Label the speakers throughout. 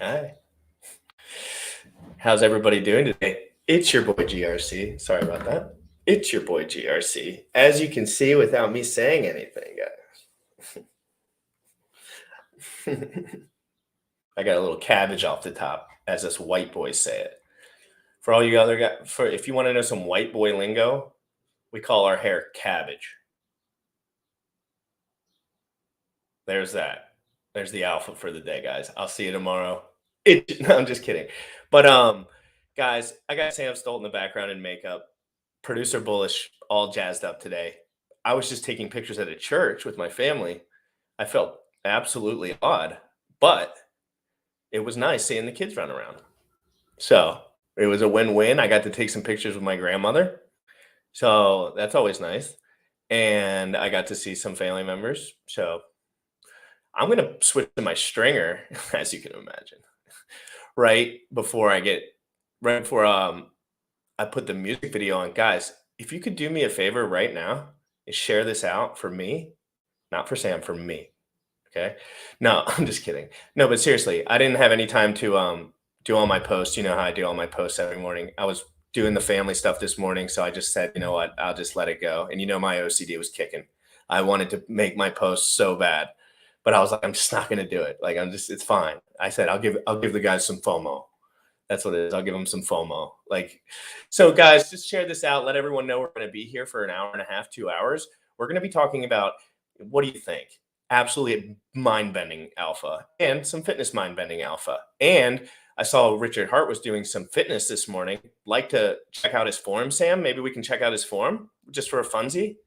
Speaker 1: Hi. How's everybody doing today? It's your boy GRC. Sorry about that. It's your boy GRC. As you can see without me saying anything, guys. I got a little cabbage off the top, as us white boys say it. For all you other guys, if you want to know some white boy lingo, we call our hair cabbage. There's that. There's the alpha for the day, guys. I'll see you tomorrow. No, I'm just kidding. But guys, I got Sam Stolt in the background in makeup. Producer Bullish all jazzed up today. I was just taking pictures at a church with my family. I felt absolutely odd, but it was nice seeing the kids run around. So it was a win-win. I got to take some pictures with my grandmother. So that's always nice. And I got to see some family members. So I'm going to switch to my stringer, as you can imagine, right before I put the music video on. Guys, if you could do me a favor right now and share this out for me, not for Sam, for me. Okay. No, I'm just kidding. No, but seriously, I didn't have any time to do all my posts. You know how I do all my posts every morning. I was doing the family stuff this morning. So I just said, you know what, I'll just let it go. And my OCD was kicking. I wanted to make my posts so bad, but I was like, I'm just not going to do it. Like, it's fine. I said, I'll give the guys some FOMO. That's what it is. I'll give them some FOMO. So guys, just share this out. Let everyone know we're going to be here for an hour and a half, 2 hours. We're going to be talking about, what do you think? Absolutely mind-bending alpha and some fitness mind-bending alpha. And I saw Richard Hart was doing some fitness this morning. Like to check out his form, Sam. Maybe we can check out his form just for a funsie.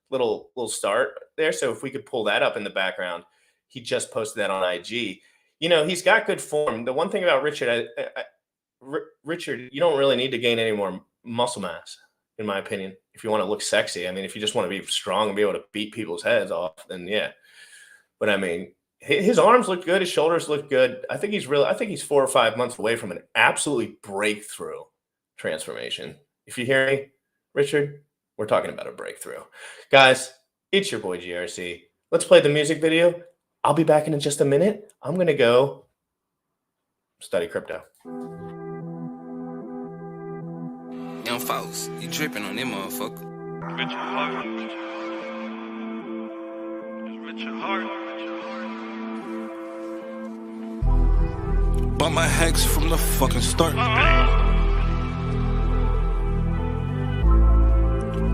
Speaker 1: Little start there. So if we could pull that up in the background, he just posted that on IG. He's got good form. The one thing about Richard, Richard, you don't really need to gain any more muscle mass, in my opinion, if you want to look sexy. I mean, if you just want to be strong and be able to beat people's heads off, then yeah. But I mean, his arms look good. His shoulders look good. I think he's 4 or 5 months away from an absolutely breakthrough transformation. If you hear me, Richard, we're talking about a breakthrough. Guys, it's your boy GRC. Let's play the music video. I'll be back in just a minute. I'm going to go study crypto.
Speaker 2: Young folks, you dripping on them motherfucker.
Speaker 3: Richard Hart. Richard Hart.
Speaker 2: Bought my hex from the fucking start.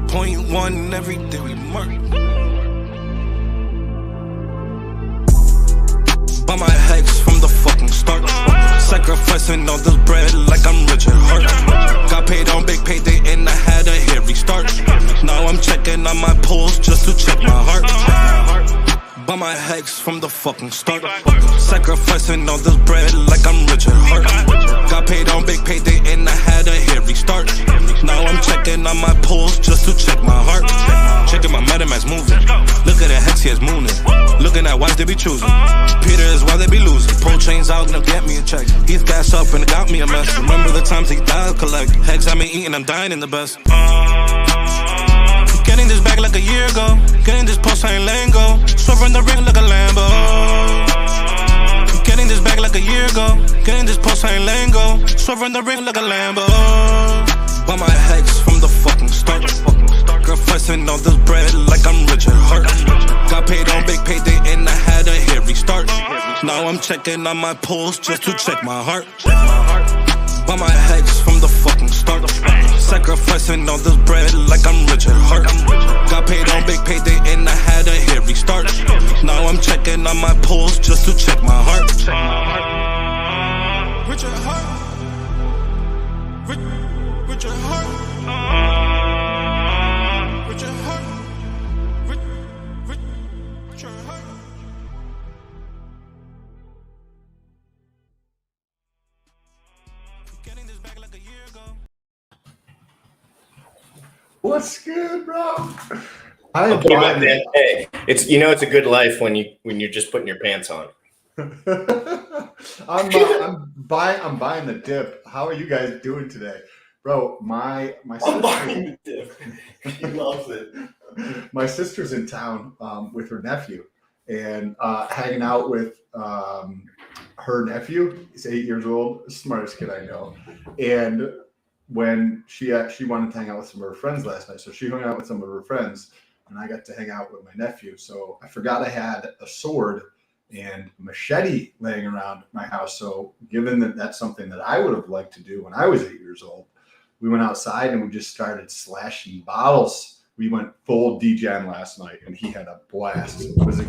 Speaker 2: .1 every day we mark. Buy my hex from the fucking start. Sacrificing all this bread like I'm Richard Hart. Got paid on big payday and I had a hit restart. Now I'm checking on my pulse just to check my heart. Buy my hex from the fucking start. Sacrificing all this bread like I'm Richard Hart. Got paid on big payday and I had a hit restart. Now I'm checking on my pulse just to check my heart. Checking my MetaMask moving. Look at the hex, he is mooning. Looking at why they be choosing. Peter is why they be losing. Pull chains out, gonna get me a check. He's gas up and it got me a mess. Remember the times he died collect. Hex I been eating, I'm dying in the best. Getting this back like a year ago. Getting this post, I ain't letting go. Swerving the ring like a Lambo. Getting this back like a year ago. Getting this post, I ain't letting go. Swerving the ring like a Lambo. Buy my hex from the fucking start. Sacrificing all this bread like I'm Richard Hart. Got paid on big payday and I had a hit restart. Now I'm checking on my pulse just to check my heart. Buy my hex from the fucking start. Sacrificing all this bread like I'm Richard Hart. Got paid on big payday and I had a hit restart. Now I'm checking on my pulse just to check my heart. Richard Hart. Richard Hart. Richard Hart. Richard Hart. Getting this back like a year ago.
Speaker 4: What's good, bro?
Speaker 1: Hey, it's it's a good life when you're just putting your pants on.
Speaker 4: I'm buying the dip. How are you guys doing today, bro? My
Speaker 1: I'm buying the dip. He loves it.
Speaker 4: My sister's in town with her nephew, and hanging out with her nephew. He's 8 years old, smartest kid I know. And when she wanted to hang out with some of her friends last night, so she hung out with some of her friends, and I got to hang out with my nephew. So I forgot I had a sword and machete laying around my house. So given that that's something that I would have liked to do when I was 8 years old, we went outside and we just started slashing bottles. We went full DJing last night, and he had a blast. It was a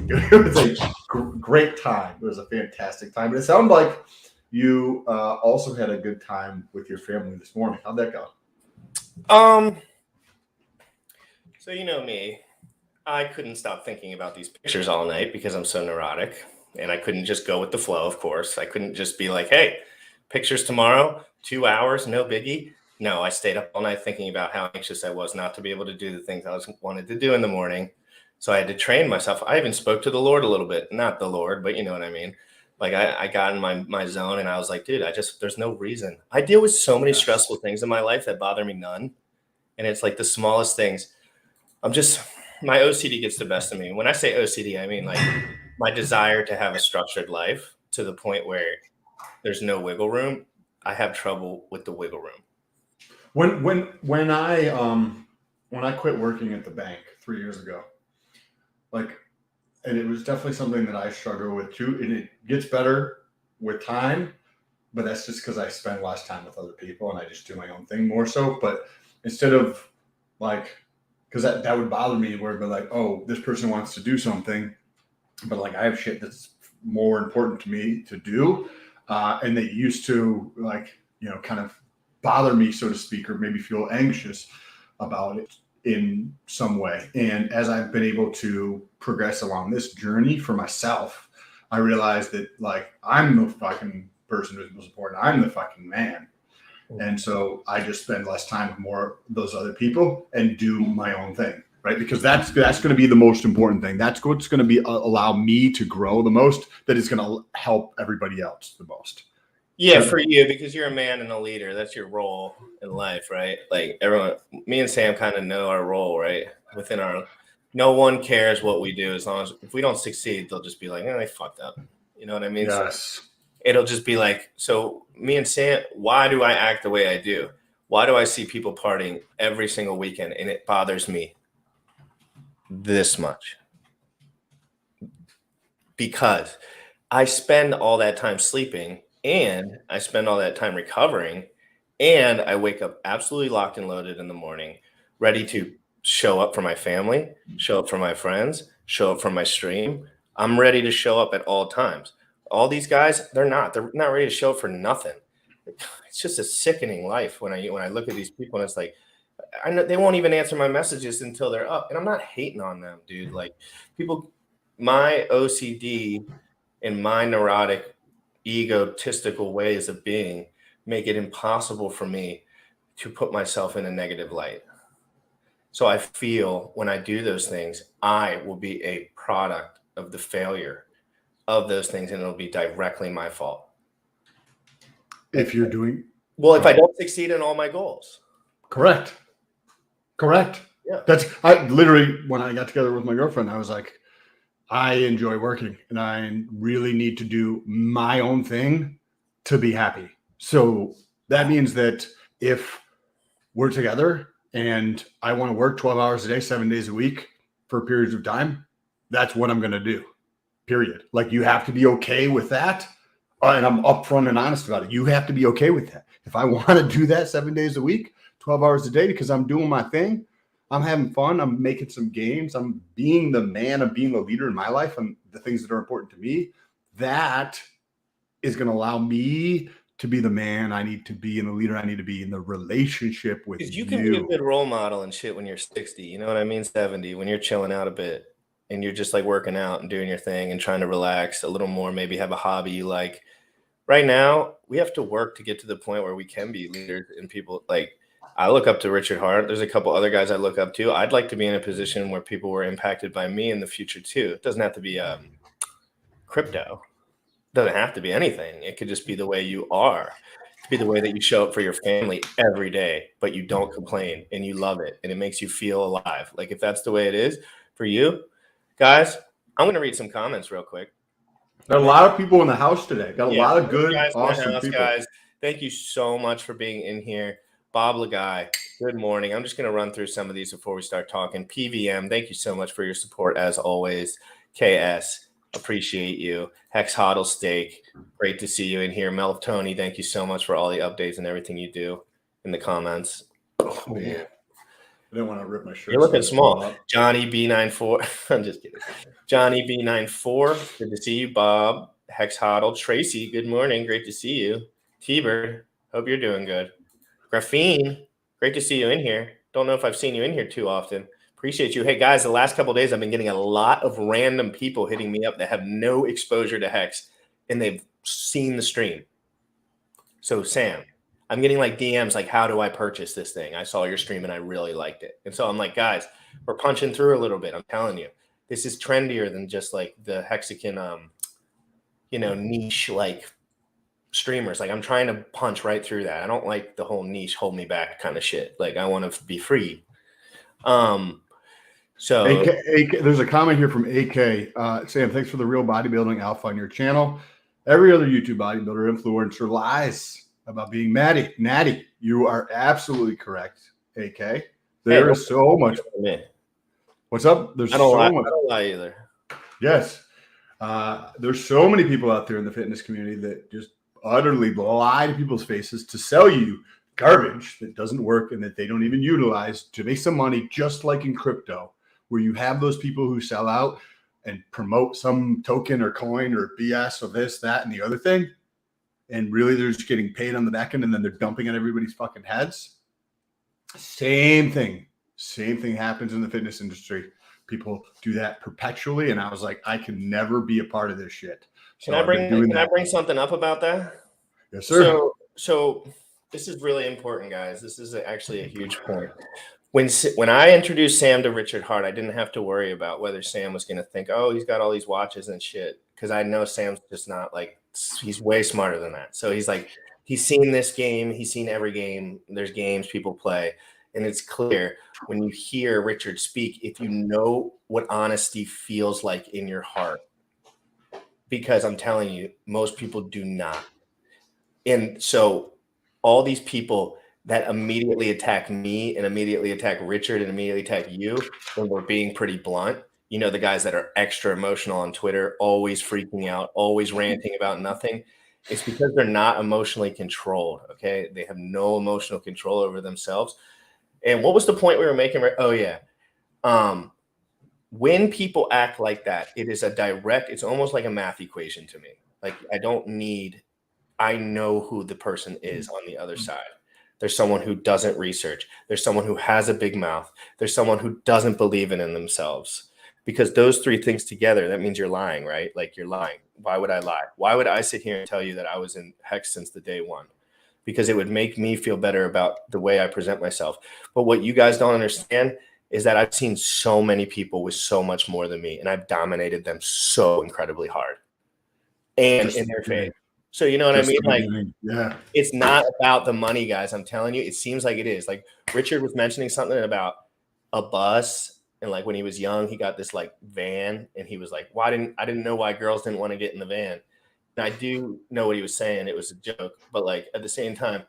Speaker 4: great time. It was a fantastic time. But it sounded like you also had a good time with your family this morning. How'd that go?
Speaker 1: So you know me, I couldn't stop thinking about these pictures all night because I'm so neurotic, and I couldn't just go with the flow. Of course, I couldn't just be like, "Hey, pictures tomorrow, 2 hours, no biggie." No, I stayed up all night thinking about how anxious I was not to be able to do the things I wanted to do in the morning. So I had to train myself. I even spoke to the Lord a little bit, not the Lord, but you know what I mean. Like I got in my zone, and I was like, dude, there's no reason. I deal with so many stressful things in my life that bother me none. And it's like the smallest things. My OCD gets the best of me. When I say OCD, I mean like my desire to have a structured life to the point where there's no wiggle room. I have trouble with the wiggle room.
Speaker 4: When I quit working at the bank 3 years ago, and it was definitely something that I struggle with too, and it gets better with time, but that's just because I spend less time with other people and I just do my own thing more so. But instead of because that would bother me, where it'd be like, oh, this person wants to do something, but like I have shit that's more important to me to do, and they used to kind of bother me, so to speak, or maybe feel anxious about it in some way. And as I've been able to progress along this journey for myself, I realized that I'm the fucking person who's most important. I'm the fucking man. And so I just spend less time with more of those other people and do my own thing, right? Because that's going to be the most important thing. That's what's going to be allow me to grow the most. That is going to help everybody else the most.
Speaker 1: Yeah, for you, because you're a man and a leader. That's your role in life, right? Like everyone, me and Sam kind of know our role, right? No one cares what we do as long as if we don't succeed, they'll just be like, they fucked up. You know what I mean?
Speaker 4: Yes.
Speaker 1: So it'll just be like, so me and Sam, why do I act the way I do? Why do I see people partying every single weekend and it bothers me this much? Because I spend all that time sleeping, and I spend all that time recovering, and I wake up absolutely locked and loaded in the morning, ready to show up for my family, show up for my friends, show up for my stream. I'm ready to show up at all times. All these guys, they're not ready to show up for nothing. It's just a sickening life when I look at these people, and it's like, I know they won't even answer my messages until they're up. And I'm not hating on them, dude. Like people, my OCD and my neurotic, egotistical ways of being make it impossible for me to put myself in a negative light. So I feel when I do those things, I will be a product of the failure of those things, and it'll be directly my fault.
Speaker 4: If you're doing
Speaker 1: if I don't succeed in all my goals.
Speaker 4: Correct. Yeah. I literally, when I got together with my girlfriend, I was like, I enjoy working and I really need to do my own thing to be happy. So that means that if we're together and I want to work 12 hours a day, 7 days a week for periods of time, that's what I'm going to do, period. Like you have to be okay with that. And I'm upfront and honest about it. You have to be okay with that. If I want to do that 7 days a week, 12 hours a day, because I'm doing my thing, I'm having fun. I'm making some games. I'm being the man. I'm being the leader in my life and the things that are important to me. That is going to allow me to be the man I need to be and the leader I need to be in the relationship with you.
Speaker 1: Because you can be a good role model and shit when you're 60. You know what I mean? 70, when you're chilling out a bit and you're just like working out and doing your thing and trying to relax a little more, maybe have a hobby you like. Right now, we have to work to get to the point where we can be leaders and people like. I look up to Richard Hart. There's a couple other guys I look up to. I'd like to be in a position where people were impacted by me in the future too. It doesn't have to be crypto. It doesn't have to be anything. It could just be the way you are. It could be the way that you show up for your family every day, but you don't complain and you love it and it makes you feel alive. Like if that's the way it is for you guys, I'm going to read some comments real quick.
Speaker 4: Got a lot of people in the house today. Got a lot of good,
Speaker 1: guys in the
Speaker 4: awesome
Speaker 1: house,
Speaker 4: people.
Speaker 1: guys. Thank you so much for being in here. Bob Lagai, good morning. I'm just going to run through some of these before we start talking. PVM, thank you so much for your support as always. KS, appreciate you. Hex Hodl Steak, great to see you in here. Mel Tony, thank you so much for all the updates and everything you do in the comments.
Speaker 4: Oh, man. I didn't want to rip my shirt.
Speaker 1: You're looking small. Johnny B94. I'm just kidding. Johnny B94. Good to see you, Bob. Hex Hodl. Tracy, good morning. Great to see you. T-Bird, hope you're doing good. Graphene, great to see you in here. Don't know if I've seen you in here too often. Appreciate you. Hey, guys, the last couple of days I've been getting a lot of random people hitting me up that have no exposure to Hex, and they've seen the stream. So, Sam, I'm getting like DMs like, how do I purchase this thing? I saw your stream and I really liked it. And so I'm like, guys, we're punching through a little bit. I'm telling you, this is trendier than just like the Hexagon, niche like streamers. Like I'm trying to punch right through that. I don't like the whole niche hold me back kind of shit. Like I want to be free. So
Speaker 4: AK, there's a comment here from AK. Sam, thanks for the real bodybuilding alpha on your channel. Every other YouTube bodybuilder influencer lies about being natty. You are absolutely correct, AK. There is so much. What's up? There's so much. I
Speaker 1: don't lie either.
Speaker 4: Yes. There's so many people out there in the fitness community that just utterly lie to people's faces to sell you garbage that doesn't work and that they don't even utilize to make some money, just like in crypto, where you have those people who sell out and promote some token or coin or BS of this, that, and the other thing. And really they're just getting paid on the back end and then they're dumping at everybody's fucking heads. Same thing happens in the fitness industry. People do that perpetually. And I was like, I can never be a part of this shit.
Speaker 1: Can I bring something up about that?
Speaker 4: Yes, sir.
Speaker 1: So this is really important, guys. This is actually a huge point. When I introduced Sam to Richard Hart, I didn't have to worry about whether Sam was going to think, oh, he's got all these watches and shit. Because I know Sam's just not like, he's way smarter than that. So he's like, he's seen this game. He's seen every game. There's games people play. And it's clear when you hear Richard speak, if you know what honesty feels like in your heart. Because I'm telling you, most people do not. And so all these people that immediately attack me and immediately attack Richard and immediately attack you when we're being pretty blunt, the guys that are extra emotional on Twitter, always freaking out, always ranting about nothing. It's because they're not emotionally controlled, okay? They have no emotional control over themselves. And what was the point we were making? Oh, yeah. When people act like that, it is it's almost like a math equation to me. Like I know who the person is on the other side. There's someone who doesn't research. There's someone who has a big mouth. There's someone who doesn't believe in themselves. Because those three things together, that means you're lying, right? Like you're lying. Why would I lie? Why would I sit here and tell you that I was in Hex since the day one? Because it would make me feel better about the way I present myself. But what you guys don't understand is that I've seen so many people with so much more than me, and I've dominated them so incredibly hard and in their faith. So you know what I mean? Like,
Speaker 4: yeah,
Speaker 1: it's not about the money, guys. I'm telling you, it seems like it is. Like Richard was mentioning something about a bus, and like when he was young, he got this like van, and he was like, I didn't know why girls didn't want to get in the van. And I do know what he was saying. It was a joke, but like at the same time,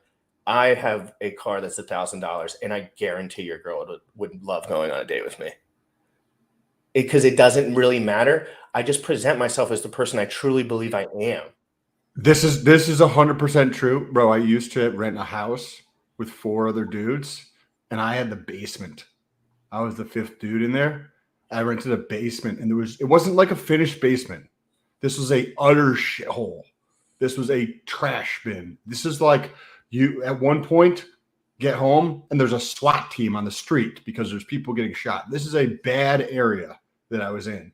Speaker 1: I have a car that's $1,000, and I guarantee your girl would love going on a date with me. Because it doesn't really matter. I just present myself as the person I truly believe I am.
Speaker 4: This is 100% true, bro. I used to rent a house with 4 other dudes, and I had the basement. I was the 5th dude in there. I rented a basement, and it wasn't like a finished basement. This was a utter shithole. This was a trash bin. This is like you at one point get home and there's a SWAT team on the street because there's people getting shot. This is a bad area that I was in,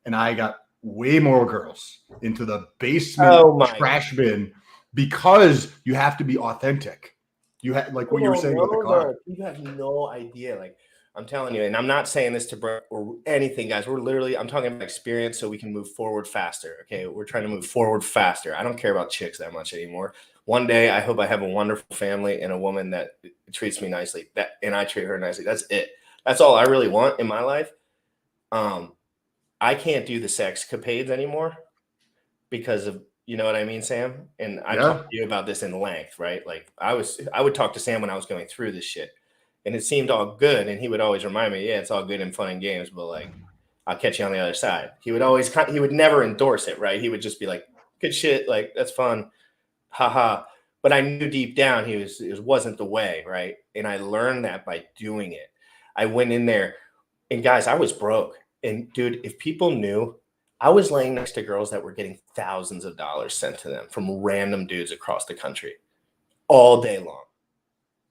Speaker 4: and I got way more girls into the basement trash bin because you have to be authentic. You have like what you were saying about the car.
Speaker 1: You have no idea. Like I'm telling you, and I'm not saying this to bro or anything, guys. I'm talking about experience so we can move forward faster. Okay, we're trying to move forward faster. I don't care about chicks that much anymore. One day, I hope I have a wonderful family and a woman that treats me nicely. And I treat her nicely. That's it. That's all I really want in my life. I can't do the sexcapades anymore because of, you know what I mean, Sam? And I talked to you about this in length, right? Like I would talk to Sam when I was going through this shit, and it seemed all good, and he would always remind me, yeah, it's all good and fun and games, but like I'll catch you on the other side. He would never endorse it, right? He would just be like, good shit, like that's fun, haha. But I knew deep down it wasn't the way, right? And I learned that by doing it. I went in there, and guys, I was broke. And dude, if people knew, I was laying next to girls that were getting thousands of dollars sent to them from random dudes across the country all day long.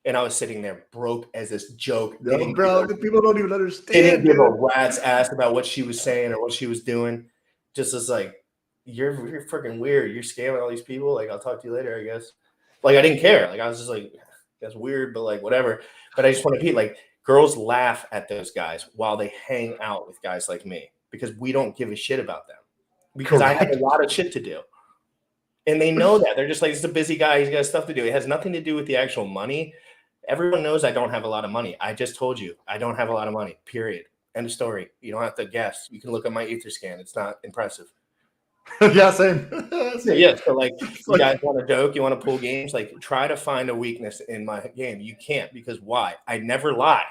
Speaker 1: And I was sitting there broke as this joke.
Speaker 4: No, bro, the people don't even understand.
Speaker 1: Didn't give a rat's ass about what she was saying or what she was doing. Just as like, you're freaking weird. You're scamming all these people. Like, I'll talk to you later, I guess. Like, I didn't care. Like, I was just like, that's weird, but like, whatever. But I just want to be like, girls laugh at those guys while they hang out with guys like me because we don't give a shit about them. Because I have a lot of shit to do. And they know that. They're just like, it's a busy guy. He's got stuff to do. It has nothing to do with the actual money. Everyone knows I don't have a lot of money. I just told you I don't have a lot of money, period. End of story. You don't have to guess. You can look at my Etherscan. It's not impressive.
Speaker 4: Yeah, same.
Speaker 1: Yeah, so like you guys want to joke, you want to pull games, like try to find a weakness in my game. You can't, because why? I never lie,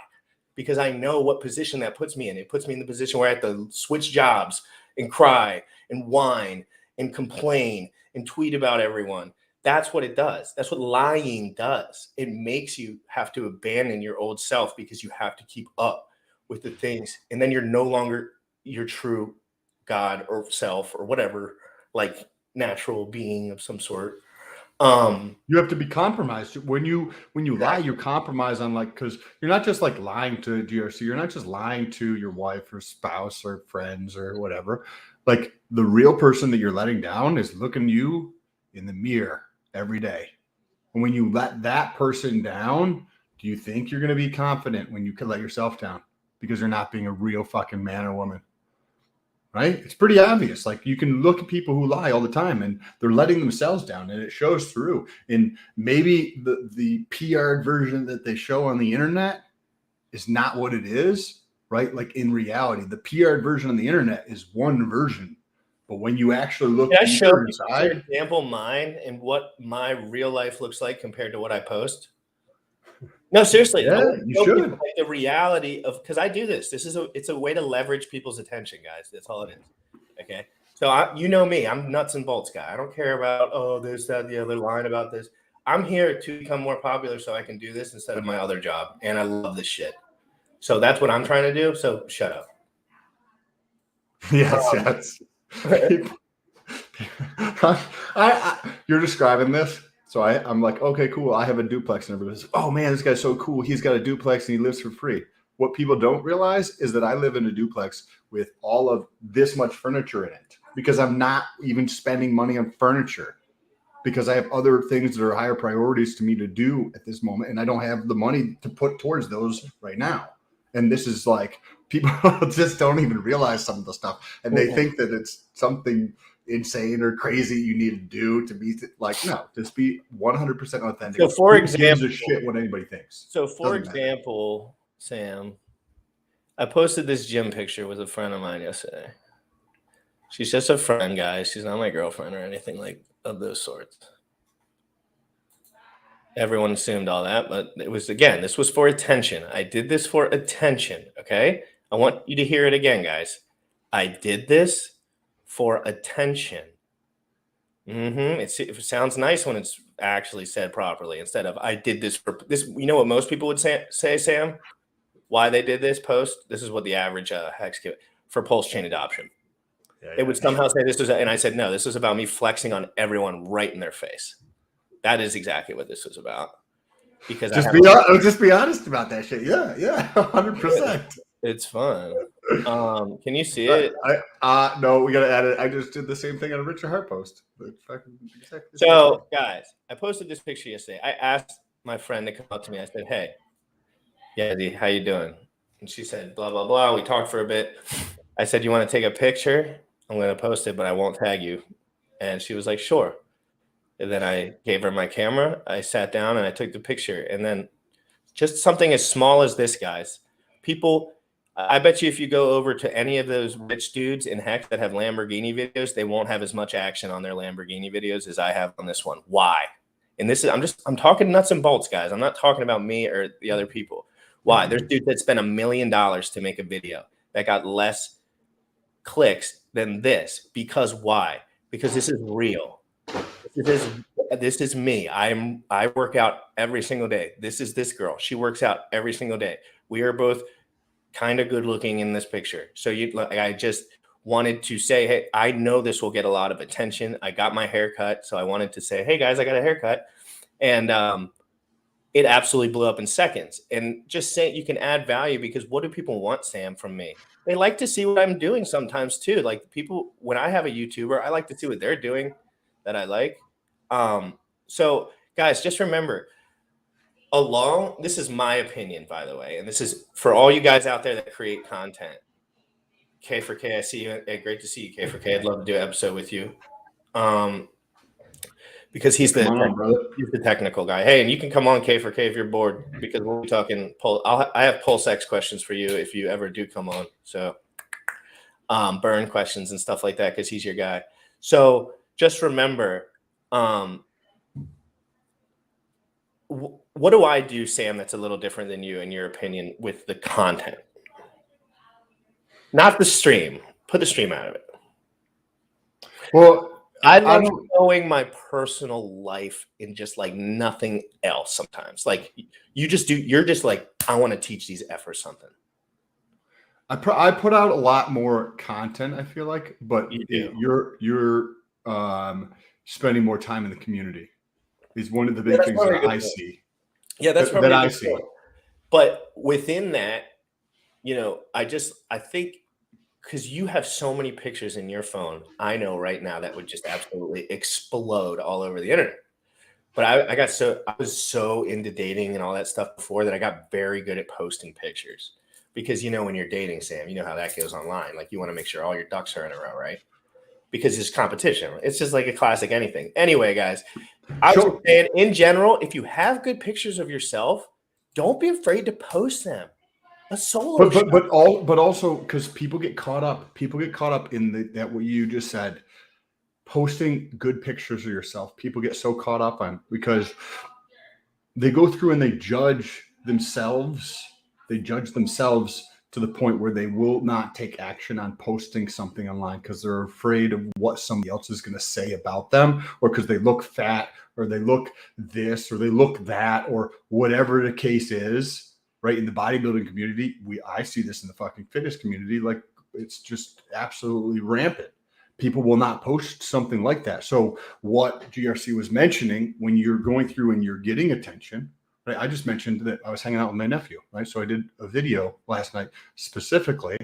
Speaker 1: because I know what position that puts me in. It puts me in the position where I have to switch jobs and cry and whine and complain and tweet about everyone. That's what it does. That's what lying does. It makes you have to abandon your old self because you have to keep up with the things. And then you're no longer your true God or self or whatever, like natural being of some sort.
Speaker 4: You have to be compromised. When you lie, you compromise on, like, because you're not just like lying to GRC. You're not just lying to your wife or spouse or friends or whatever. Like, the real person that you're letting down is looking you in the mirror every day. And when you let that person down, do you think you're going to be confident when you can let yourself down because you're not being a real fucking man or woman? Right? It's pretty obvious. Like, you can look at people who lie all the time and they're letting themselves down, and it shows through. And maybe the PR version that they show on the internet is not what it is, right? Like, in reality, the PR version on the internet is one version. But when you actually look deeper inside,
Speaker 1: for example, mine and what my real life looks like compared to what I post. No, seriously.
Speaker 4: Yeah, you should.
Speaker 1: Like the reality of, because I do this. It's a way to leverage people's attention, guys. That's all it is. Okay. So you know me. I'm nuts and bolts guy. I don't care about this, that, the other, line about this. I'm here to become more popular so I can do this instead of my other job, and I love this shit. So that's what I'm trying to do. So shut up.
Speaker 4: Yes. You're describing this. So I'm like, okay, cool. I have a duplex, and everybody's like, oh man, this guy's so cool. He's got a duplex and he lives for free. What people don't realize is that I live in a duplex with all of this much furniture in it, because I'm not even spending money on furniture, because I have other things that are higher priorities to me to do at this moment. And I don't have the money to put towards those right now. And this is like, people just don't even realize some of the stuff. And they think that it's something insane or crazy you need to do to be like, no, just be 100% authentic.
Speaker 1: So for example,
Speaker 4: shit what anybody thinks.
Speaker 1: So for example, Sam, I posted this gym picture with a friend of mine yesterday. She's just a friend, guys. She's not my girlfriend or anything like of those sorts. Everyone assumed all that, but it was, again, this was for attention. I did this for attention, okay? I want you to hear it again, guys. I did this for attention. It sounds nice when it's actually said properly, instead of I did this for this. You know what most people would say, Sam? Why they did this post? This is what the average hex give for pulse chain adoption. It would somehow say this was, and I said, no, this was about me flexing on everyone right in their face. That is exactly what this was about. Because
Speaker 4: just be honest about that shit. Yeah, 100%.
Speaker 1: It's fun. Can you see it?
Speaker 4: No, we gotta add it. I just did the same thing on a Richard Hart post.
Speaker 1: So, guys, I posted this picture yesterday. I asked my friend to come up to me. I said, "Hey, Yazzie, how you doing?" And she said, "Blah blah blah." We talked for a bit. I said, "You want to take a picture? I'm going to post it, but I won't tag you." And she was like, "Sure." And then I gave her my camera. I sat down and I took the picture. And then just something as small as this, guys. People, I bet you if you go over to any of those rich dudes in Hex that have Lamborghini videos, they won't have as much action on their Lamborghini videos as I have on this one. Why? And this is I'm talking nuts and bolts, guys. I'm not talking about me or the other people. Why? There's dudes that spent $1 million to make a video that got less clicks than this. Because why? Because this is real. This is me. I work out every single day. This is this girl. She works out every single day. We are both kind of good looking in this picture. So I just wanted to say, hey, I know this will get a lot of attention. I got my hair cut. So I wanted to say, hey guys, I got a haircut. And it absolutely blew up in seconds. And just saying you can add value, because what do people want, Sam, from me? They like to see what I'm doing sometimes too. Like people, when I have a YouTuber, I like to see what they're doing that I like. So guys, just remember, this is my opinion, by the way, and this is for all you guys out there that create content. K for K, I see you. Hey, great to see you, K for K. I'd love to do an episode with you. Because he's the technical guy. Hey, and you can come on, K for K, if you're bored, because we'll be talking I have pulse X questions for you if you ever do come on. So burn questions and stuff like that, because he's your guy. So just remember, what do I do, Sam, that's a little different than you, in your opinion, with the content? Not the stream. Put the stream out of it.
Speaker 4: Well,
Speaker 1: I love showing my personal life in just like nothing else sometimes. Like you're just like, I want to teach these F or something.
Speaker 4: I put out a lot more content, I feel like, but you're spending more time in the community. Is one of the big things that I see.
Speaker 1: Yeah, that's
Speaker 4: that I see.
Speaker 1: But within that, I think, because you have so many pictures in your phone, I know right now that would just absolutely explode all over the internet. But I was so into dating and all that stuff before that I got very good at posting pictures. Because when you're dating, Sam, you know how that goes online. Like you want to make sure all your ducks are in a row, right? Because it's competition. It's just like a classic anything. Anyway, guys, I was saying in general, if you have good pictures of yourself, don't be afraid to post them. A solo shot.
Speaker 4: But also because people get caught up in that what you just said, posting good pictures of yourself. People get so caught up on, because they go through and they judge themselves to the point where they will not take action on posting something online because they're afraid of what somebody else is going to say about them, or because they look fat, or they look this, or they look that, or whatever the case is, right? In the bodybuilding community, I see this in the fucking fitness community. Like it's just absolutely rampant. People will not post something like that. So what GRC was mentioning, when you're going through and you're getting attention, right? I just mentioned that I was hanging out with my nephew, right? So I did a video last night specifically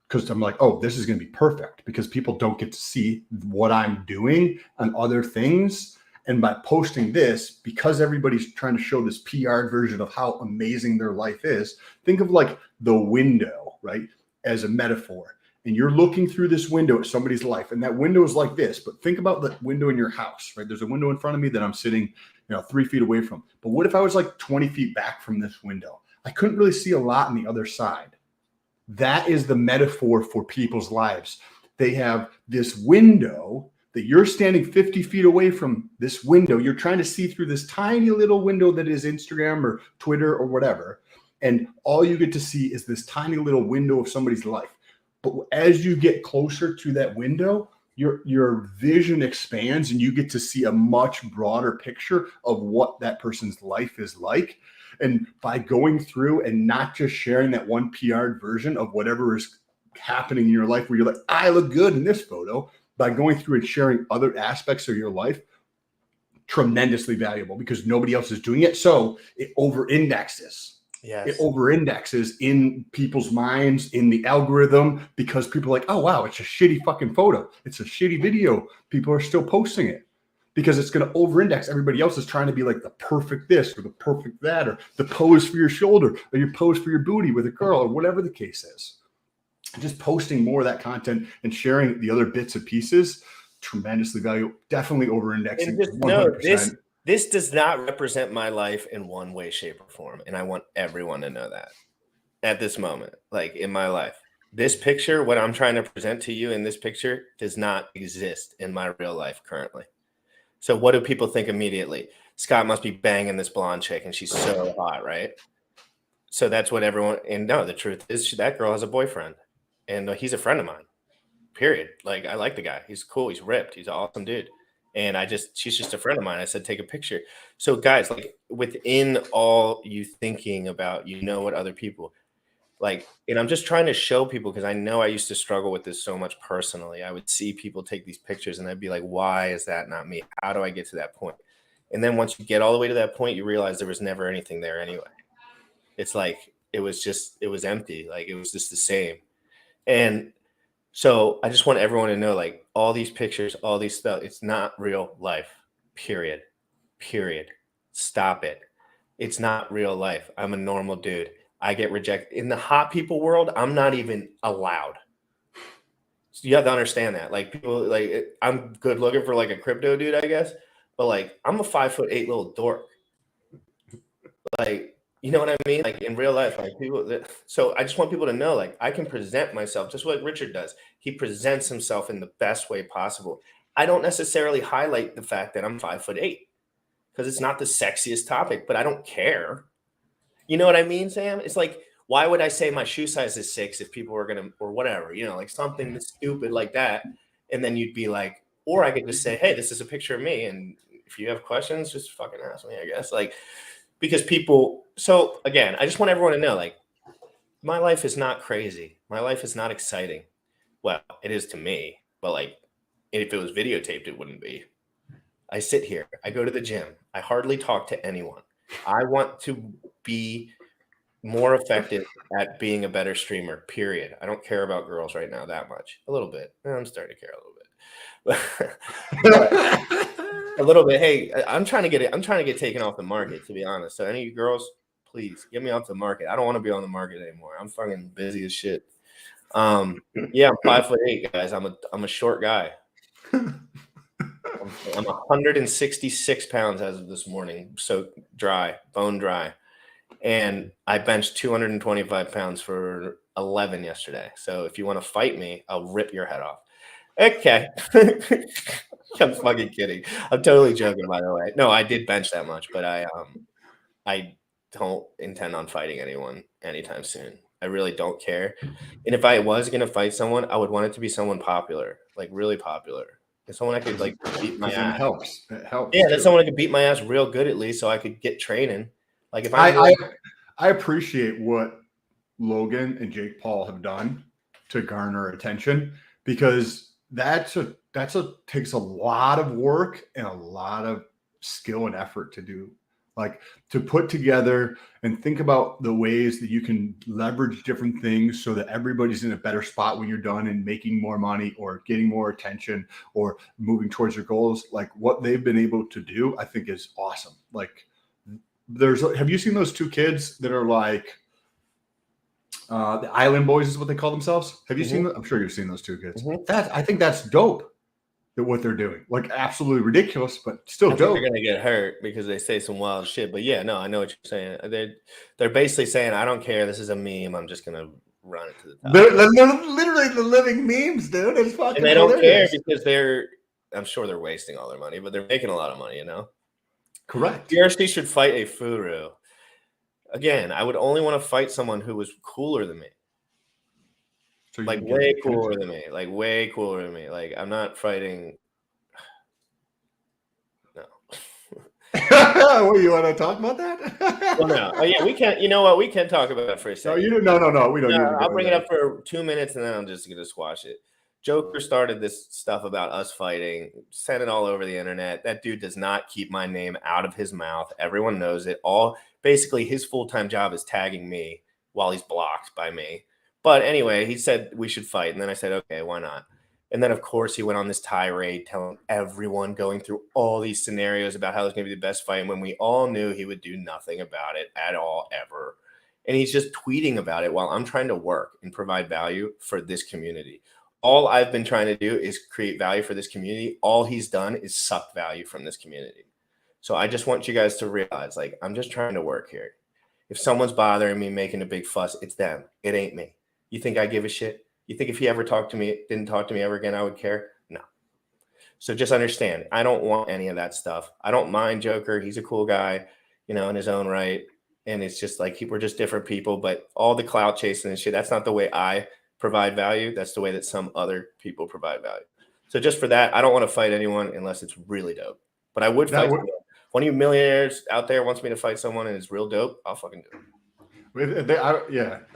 Speaker 4: because I'm like, oh, this is going to be perfect, because people don't get to see what I'm doing on other things. And by posting this, because everybody's trying to show this PR version of how amazing their life is, think of like the window, right? As a metaphor. And you're looking through this window at somebody's life, and that window is like this. But think about the window in your house, right? There's a window in front of me that I'm sitting 3 feet away from. But what if I was like 20 feet back from this window? I couldn't really see a lot on the other side. That is the metaphor for people's lives. They have this window that you're standing 50 feet away from. This window, you're trying to see through this tiny little window that is Instagram or Twitter or whatever. And all you get to see is this tiny little window of somebody's life. But as you get closer to that window, your vision expands and you get to see a much broader picture of what that person's life is like. And by going through and not just sharing that one PR'd version of whatever is happening in your life where you're like, I look good in this photo, by going through and sharing other aspects of your life, tremendously valuable, because nobody else is doing it. So it over-indexes. Yes. It over-indexes in people's minds, in the algorithm, because people are like, oh, wow, it's a shitty fucking photo. It's a shitty video. People are still posting it because it's going to over-index. Everybody else is trying to be like the perfect this or the perfect that, or the pose for your shoulder, or your pose for your booty with a girl, or whatever the case is. Just posting more of that content and sharing the other bits and pieces, tremendously valuable. Definitely over-indexing.
Speaker 1: And just know this does not represent my life in one way, shape, or form. And I want everyone to know that. at this moment, like in my life. This picture, what I'm trying to present to you in this picture, does not exist in my real life currently. So what do people think immediately? Scott must be banging this blonde chick and she's so hot, right? So that's what everyone, and no, the truth is that girl has a boyfriend and he's a friend of mine, period. Like I like the guy. He's cool. He's ripped. He's an awesome dude. And she's just a friend of mine. I said, take a picture. So guys, like within all you thinking about, what other people like, and I'm just trying to show people because I know I used to struggle with this so much personally. I would see people take these pictures and I'd be like, why is that not me? How do I get to that point? And then once you get all the way to that point, you realize there was never anything there anyway. It's like, it was empty. Like it was just the same. And so I just want everyone to know, like all these pictures, all these stuff, it's not real life, period. Stop it. It's not real life. I'm a normal dude. I get rejected in the hot people world. I'm not even allowed. So you have to understand that. Like people, like I'm good looking for like a crypto dude, I guess. But like I'm a 5'8" little dork. Like, you know what I mean? Like in real life, like people. So I just want people to know, like I can present myself just like Richard does. He presents himself in the best way possible. I don't necessarily highlight the fact that I'm 5'8" because it's not the sexiest topic, but I don't care. You know what I mean, Sam? It's like, why would I say my shoe size is 6 if people were gonna, or whatever, like something that's stupid like that, and then you'd be like, or I could just say, hey, this is a picture of me, and if you have questions, just fucking ask me, I guess, like, because people. So again, I just want everyone to know, like, my life is not crazy. My life is not exciting. Well, it is to me, but like, if it was videotaped, it wouldn't be. I sit here. I go to the gym. I hardly talk to anyone. I want to be more effective at being a better streamer, period. I don't care about girls right now that much. A little bit. I'm starting to care a little bit. A little bit. Hey, I'm trying to get taken off the market, to be honest. So any of you girls, please get me off the market. I don't want to be on the market anymore. I'm fucking busy as shit. Yeah, I'm 5'8", guys. I'm a short guy. I'm 166 pounds as of this morning, so bone dry. And I benched 225 pounds for 11 yesterday. So if you want to fight me, I'll rip your head off. Okay. I'm fucking kidding. I'm totally joking, by the way. No, I did bench that much, but I don't intend on fighting anyone anytime soon. I really don't care. And if I was going to fight someone, I would want it to be someone popular, like really popular. Someone I could like beat my ass.
Speaker 4: It helps.
Speaker 1: Yeah, that's someone I could beat my ass real good at least, so I could get training. Like if
Speaker 4: I appreciate what Logan and Jake Paul have done to garner attention, because that's takes a lot of work and a lot of skill and effort to do. Like to put together and think about the ways that you can leverage different things so that everybody's in a better spot when you're done and making more money or getting more attention or moving towards your goals. Like what they've been able to do, I think is awesome. Like have you seen those two kids that are like the Island Boys is what they call themselves? Have you seen them? I'm sure you've seen those two kids. I think that's dope. What they're doing, like absolutely ridiculous, but still dope.
Speaker 1: They're gonna get hurt because they say some wild shit. But yeah, no, I know what you're saying. They're basically saying, I don't care. This is a meme. I'm just gonna run it to the top.
Speaker 4: They're literally the living memes, dude. It's fucking.
Speaker 1: And they don't care because I'm sure they're wasting all their money, but they're making a lot of money.
Speaker 4: Correct.
Speaker 1: DRC should fight a Furu. Again, I would only want to fight someone who was cooler than me. So like way cooler than me. Like way cooler than me. Like I'm not fighting. No.
Speaker 4: Well, you want to talk about that?
Speaker 1: Well, no. Oh, yeah, we can't. You know what? We can talk about it for a second.
Speaker 4: No. We don't.
Speaker 1: I'll bring it up for 2 minutes and then I'm just gonna squash it. Joker started this stuff about us fighting, sent it all over the internet. That dude does not keep my name out of his mouth. Everyone knows it. Basically, his full-time job is tagging me while he's blocked by me. But anyway, he said we should fight. And then I said, okay, why not? And then, of course, he went on this tirade telling everyone, going through all these scenarios about how it was going to be the best fight when we all knew he would do nothing about it at all, ever. And he's just tweeting about it while I'm trying to work and provide value for this community. All I've been trying to do is create value for this community. All he's done is suck value from this community. So I just want you guys to realize, like, I'm just trying to work here. If someone's bothering me, making a big fuss, it's them. It ain't me. You think I give a shit? You think if he ever didn't talk to me ever again, I would care? No. So just understand, I don't want any of that stuff. I don't mind Joker. He's a cool guy, in his own right. And it's just like, we're just different people, but all the clout chasing and shit, that's not the way I provide value. That's the way that some other people provide value. So just for that, I don't want to fight anyone unless it's really dope. But I would fight someone. One of you millionaires out there wants me to fight someone and it's real dope, I'll fucking do
Speaker 4: it.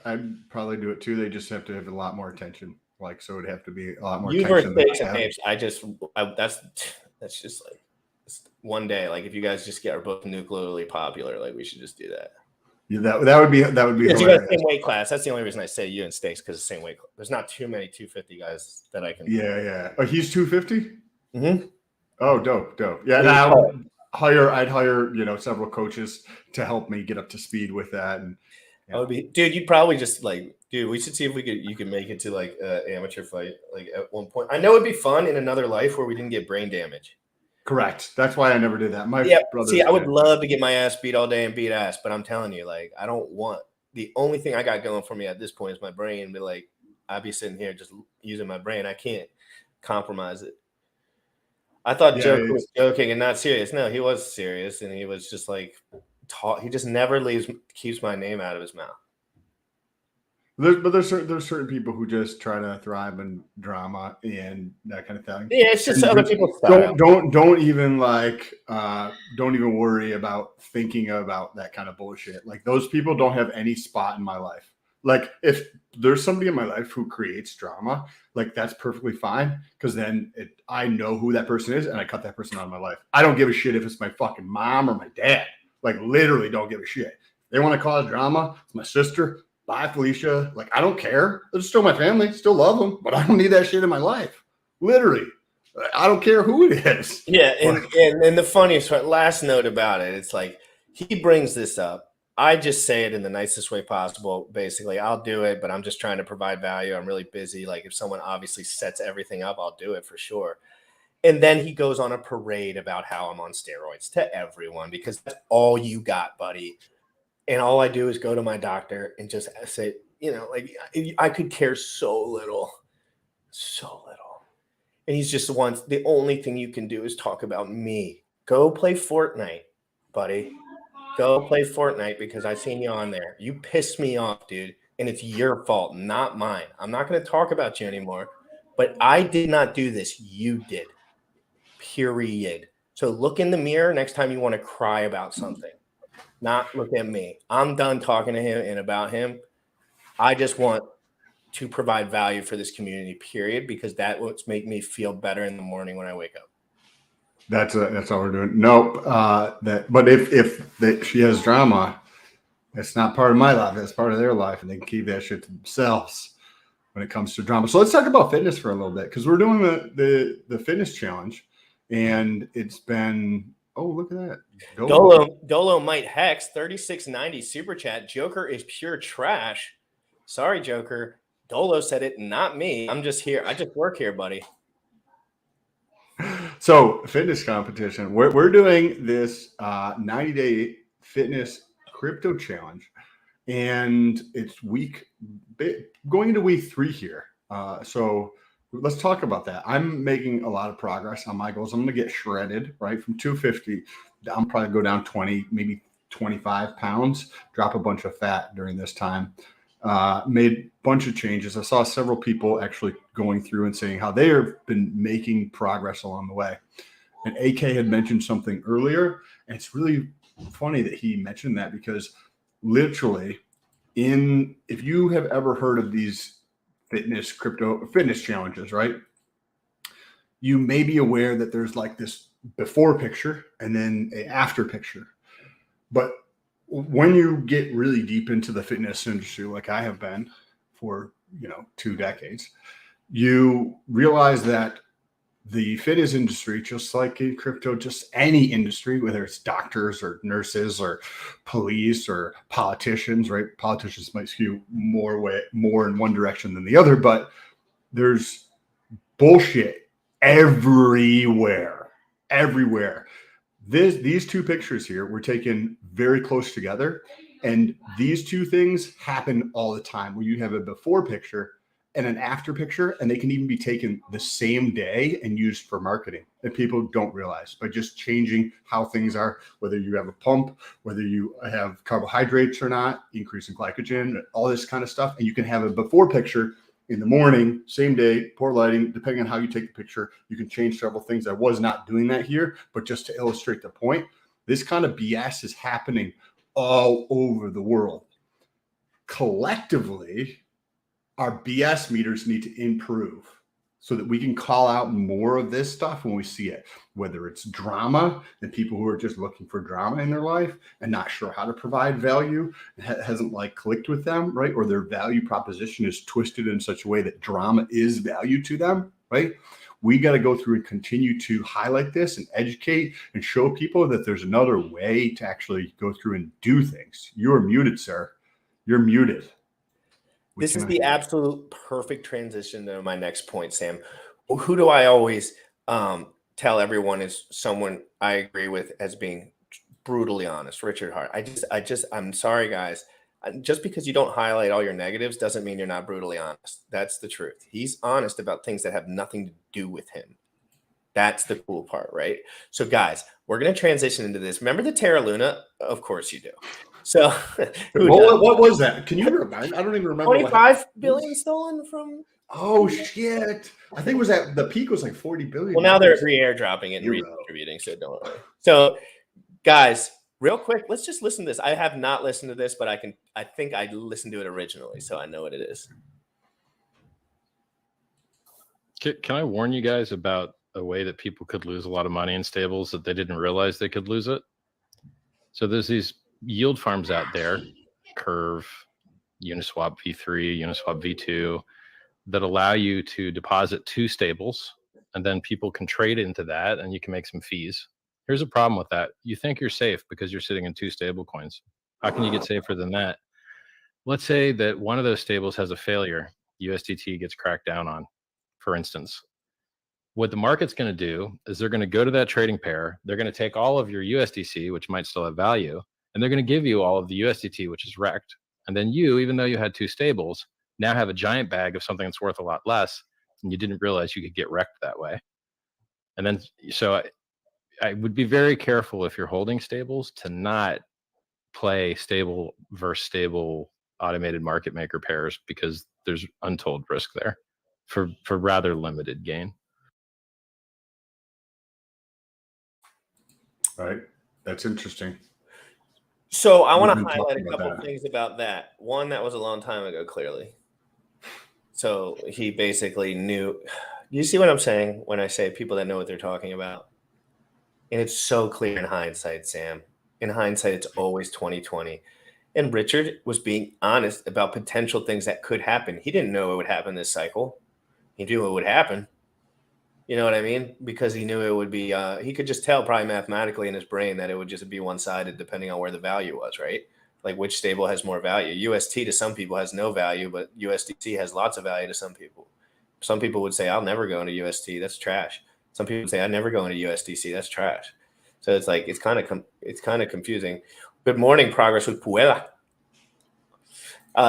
Speaker 4: I'd probably do it too. They just have to have a lot more attention. Like, so it'd have to be a lot more attention.
Speaker 1: That's just like one day. Like, if you guys just are both nuclearly popular, like, we should just do that.
Speaker 4: Yeah, that would be.
Speaker 1: Yeah, you got the same weight class. That's the only reason I say you and Stakes, because the same weight class. There's not too many 250 guys that I can.
Speaker 4: Yeah. Oh, he's 250.
Speaker 1: Mm-hmm.
Speaker 4: Oh, dope. Yeah, and I'd hire several coaches to help me get up to speed with that. And
Speaker 1: dude, you'd probably just like, dude, we should see if you can make it to like amateur fight like at one point. I know it'd be fun in another life where we didn't get brain damage.
Speaker 4: Correct. That's why I never did that.
Speaker 1: I would love to get my ass beat all day and beat ass, but I'm telling you, like, I don't want. The only thing I got going for me at this point is my brain. But like, I'd be sitting here just using my brain. I can't compromise it. I thought Joker was joking and not serious. No, he was serious, and he was just like, he just never keeps my name out of his mouth.
Speaker 4: There's certain people who just try to thrive in drama and that kind of thing.
Speaker 1: Yeah, it's just other people's style.
Speaker 4: Don't even worry about thinking about that kind of bullshit. Like, those people don't have any spot in my life. Like, if there's somebody in my life who creates drama, like, that's perfectly fine, because then I know who that person is and I cut that person out of my life. I don't give a shit if it's my fucking mom or my dad. Like, literally don't give a shit. They want to cause drama. It's my sister. Bye, Felicia. Like, I don't care. They're still my family. Still love them, but I don't need that shit in my life. Literally. I don't care who it is.
Speaker 1: Yeah, and the funniest part, last note about it, it's like, he brings this up. I just say it in the nicest way possible. Basically, I'll do it, but I'm just trying to provide value. I'm really busy. Like, if someone obviously sets everything up, I'll do it for sure. And then he goes on a parade about how I'm on steroids to everyone, because that's all you got, buddy. And all I do is go to my doctor and just say, like, I could care so little. And he's just the only thing you can do is talk about me. Go play Fortnite, buddy. Go play Fortnite, because I seen you on there. You pissed me off, dude. And it's your fault, not mine. I'm not going to talk about you anymore. But I did not do this. You did. Period. So look in the mirror next time you want to cry about something. Not look at me. I'm done talking to him and about him. I just want to provide value for this community, period, because that will make me feel better in the morning when I wake up.
Speaker 4: That's all we're doing. Nope. But if she has drama, it's not part of my life. That's part of their life, and they can keep that shit to themselves when it comes to drama. So let's talk about fitness for a little bit, because we're doing the fitness challenge, and it's been. Oh, look at that.
Speaker 1: Dolo might hex 3690 super chat. Joker is pure trash. Sorry, Joker. Dolo said it, not me. I'm just here. I just work here, buddy.
Speaker 4: So, fitness competition. We're doing this 90-day fitness crypto challenge, and it's going into week 3 here. So let's talk about that. I'm making a lot of progress on my goals. I'm going to get shredded, right? From 250, I'll probably go down 20, maybe 25 pounds, drop a bunch of fat during this time. Made a bunch of changes. I saw several people actually going through and saying how they have been making progress along the way. And AK had mentioned something earlier, and it's really funny that he mentioned that, because literally if you have ever heard of these crypto fitness challenges, right? You may be aware that there's like this before picture and then a after picture. But when you get really deep into the fitness industry, like I have been for 2 decades, you realize that the fitness industry, just like in crypto, just any industry, whether it's doctors or nurses or police or politicians, right? Politicians might skew more in one direction than the other, but there's bullshit everywhere. These 2 pictures here were taken very close together, And these two things happen all the time where you have a before picture and an after picture, and they can even be taken the same day and used for marketing. And people don't realize by just changing how things are, whether you have a pump, whether you have carbohydrates or not, increasing glycogen, all this kind of stuff. And you can have a before picture in the morning, same day, poor lighting, depending on how you take the picture. You can change several things. I was not doing that here, but just to illustrate the point, this kind of BS is happening all over the world. Collectively, our BS meters need to improve so that we can call out more of this stuff when we see it, whether it's drama and people who are just looking for drama in their life and not sure how to provide value, hasn't like clicked with them, right? Or their value proposition is twisted in such a way that drama is value to them, right? We got to go through and continue to highlight this and educate and show people that there's another way to actually go through and do things. You're muted, sir. You're muted.
Speaker 1: This is the absolute perfect transition to my next point, Sam. Who do I always tell everyone is someone I agree with as being brutally honest? Richard Hart. I'm sorry, guys. Just because you don't highlight all your negatives doesn't mean you're not brutally honest. That's the truth. He's honest about things that have nothing to do with him. That's the cool part, right? So, guys, we're going to transition into this. Remember the Terra Luna? Of course you do. So,
Speaker 4: what was that? Can you remind? I don't even remember.
Speaker 1: 25 billion stolen from.
Speaker 4: Oh shit! I think it was at the peak was like 40 billion.
Speaker 1: Well, now they're re-airdropping it and redistributing, so don't worry. So, guys, real quick, let's just listen to this. I have not listened to this, but I think I listened to it originally, so I know what it is.
Speaker 5: Can I warn you guys about a way that people could lose a lot of money in stables that they didn't realize they could lose it? So there's these yield farms out there, Curve, Uniswap V3, Uniswap V2, that allow you to deposit 2 stables, and then people can trade into that and you can make some fees. Here's a problem with that. You think you're safe because you're sitting in 2 stable coins. How can you get safer than that? Let's say that one of those stables has a failure, USDT gets cracked down on, for instance. What the market's going to do is they're going to go to that trading pair. They're going to take all of your USDC, which might still have value, and they're going to give you all of the USDT, which is wrecked. And then you, even though you had 2 stables, now have a giant bag of something that's worth a lot less, and you didn't realize you could get wrecked that way. And then, so I would be very careful if you're holding stables to not play stable versus stable automated market maker pairs, because there's untold risk there for rather limited gain.
Speaker 4: All right. That's interesting.
Speaker 1: So I want to highlight a couple things about that. One, that was a long time ago, clearly. So he basically knew. You see what I'm saying when I say people that know what they're talking about? And it's so clear in hindsight, Sam. In hindsight, it's always 2020. And Richard was being honest about potential things that could happen. He didn't know it would happen this cycle. He knew it would happen. You know what I mean? Because he knew it would be, he could just tell probably mathematically in his brain that it would just be one-sided depending on where the value was, right? Like which stable has more value. UST to some people has no value, but USDC has lots of value to some people. Some people would say, I'll never go into UST. That's trash. Some people would say, I never go into USDC. That's trash. So it's like, it's kind of confusing. Good morning, Progress with Puella.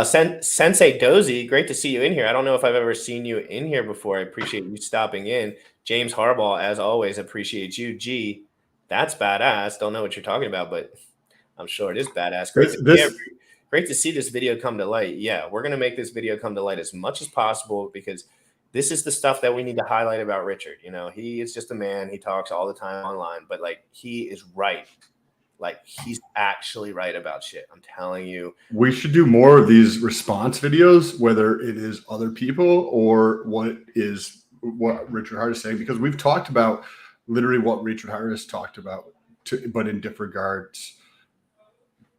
Speaker 1: Sensei Dozy, great to see you in here. I don't know if I've ever seen you in here before. I appreciate you stopping in. James Harbaugh, as always, appreciate you. Gee, that's badass. Don't know what you're talking about, but I'm sure it is badass. Great to see this video come to light. Yeah, we're going to make this video come to light as much as possible because this is the stuff that we need to highlight about Richard. You know, he is just a man. He talks all the time online, but like he is right. Like he's actually right about shit. I'm telling you.
Speaker 4: We should do more of these response videos, whether it is other people or what Richard Hart is saying, because we've talked about literally what Richard Hart has talked about, but in different regards.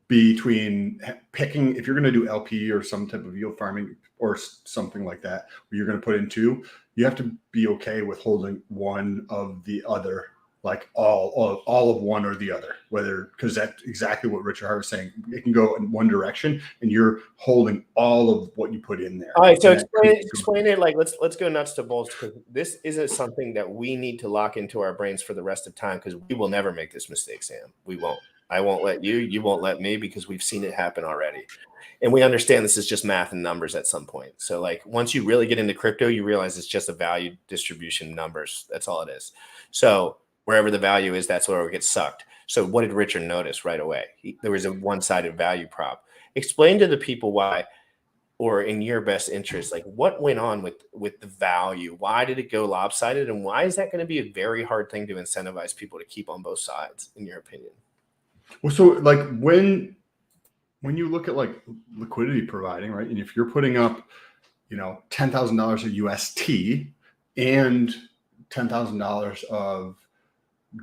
Speaker 4: Between picking, if you're going to do LP or some type of yield farming or something like that, where you're going to put in 2, you have to be okay with holding one of the other, like all of one or the other, because that's exactly what Richard Hart is saying. It can go in one direction and you're holding all of what you put in there.
Speaker 1: All right. So explain it. Like, let's go nuts to bolts, because this isn't something that we need to lock into our brains for the rest of time, because we will never make this mistake, Sam. We won't. I won't let you, you won't let me, because we've seen it happen already. And we understand this is just math and numbers at some point. So like once you really get into crypto, you realize it's just a value distribution numbers. That's all it is. So wherever the value is, that's where it gets sucked. So what did Richard notice right away? There was a one-sided value prop. Explain to the people why, or in your best interest, like what went on with the value? Why did it go lopsided? And why is that going to be a very hard thing to incentivize people to keep on both sides, in your opinion?
Speaker 4: Well, so like when you look at like liquidity providing, right? And if you're putting up, $10,000 of UST and $10,000 of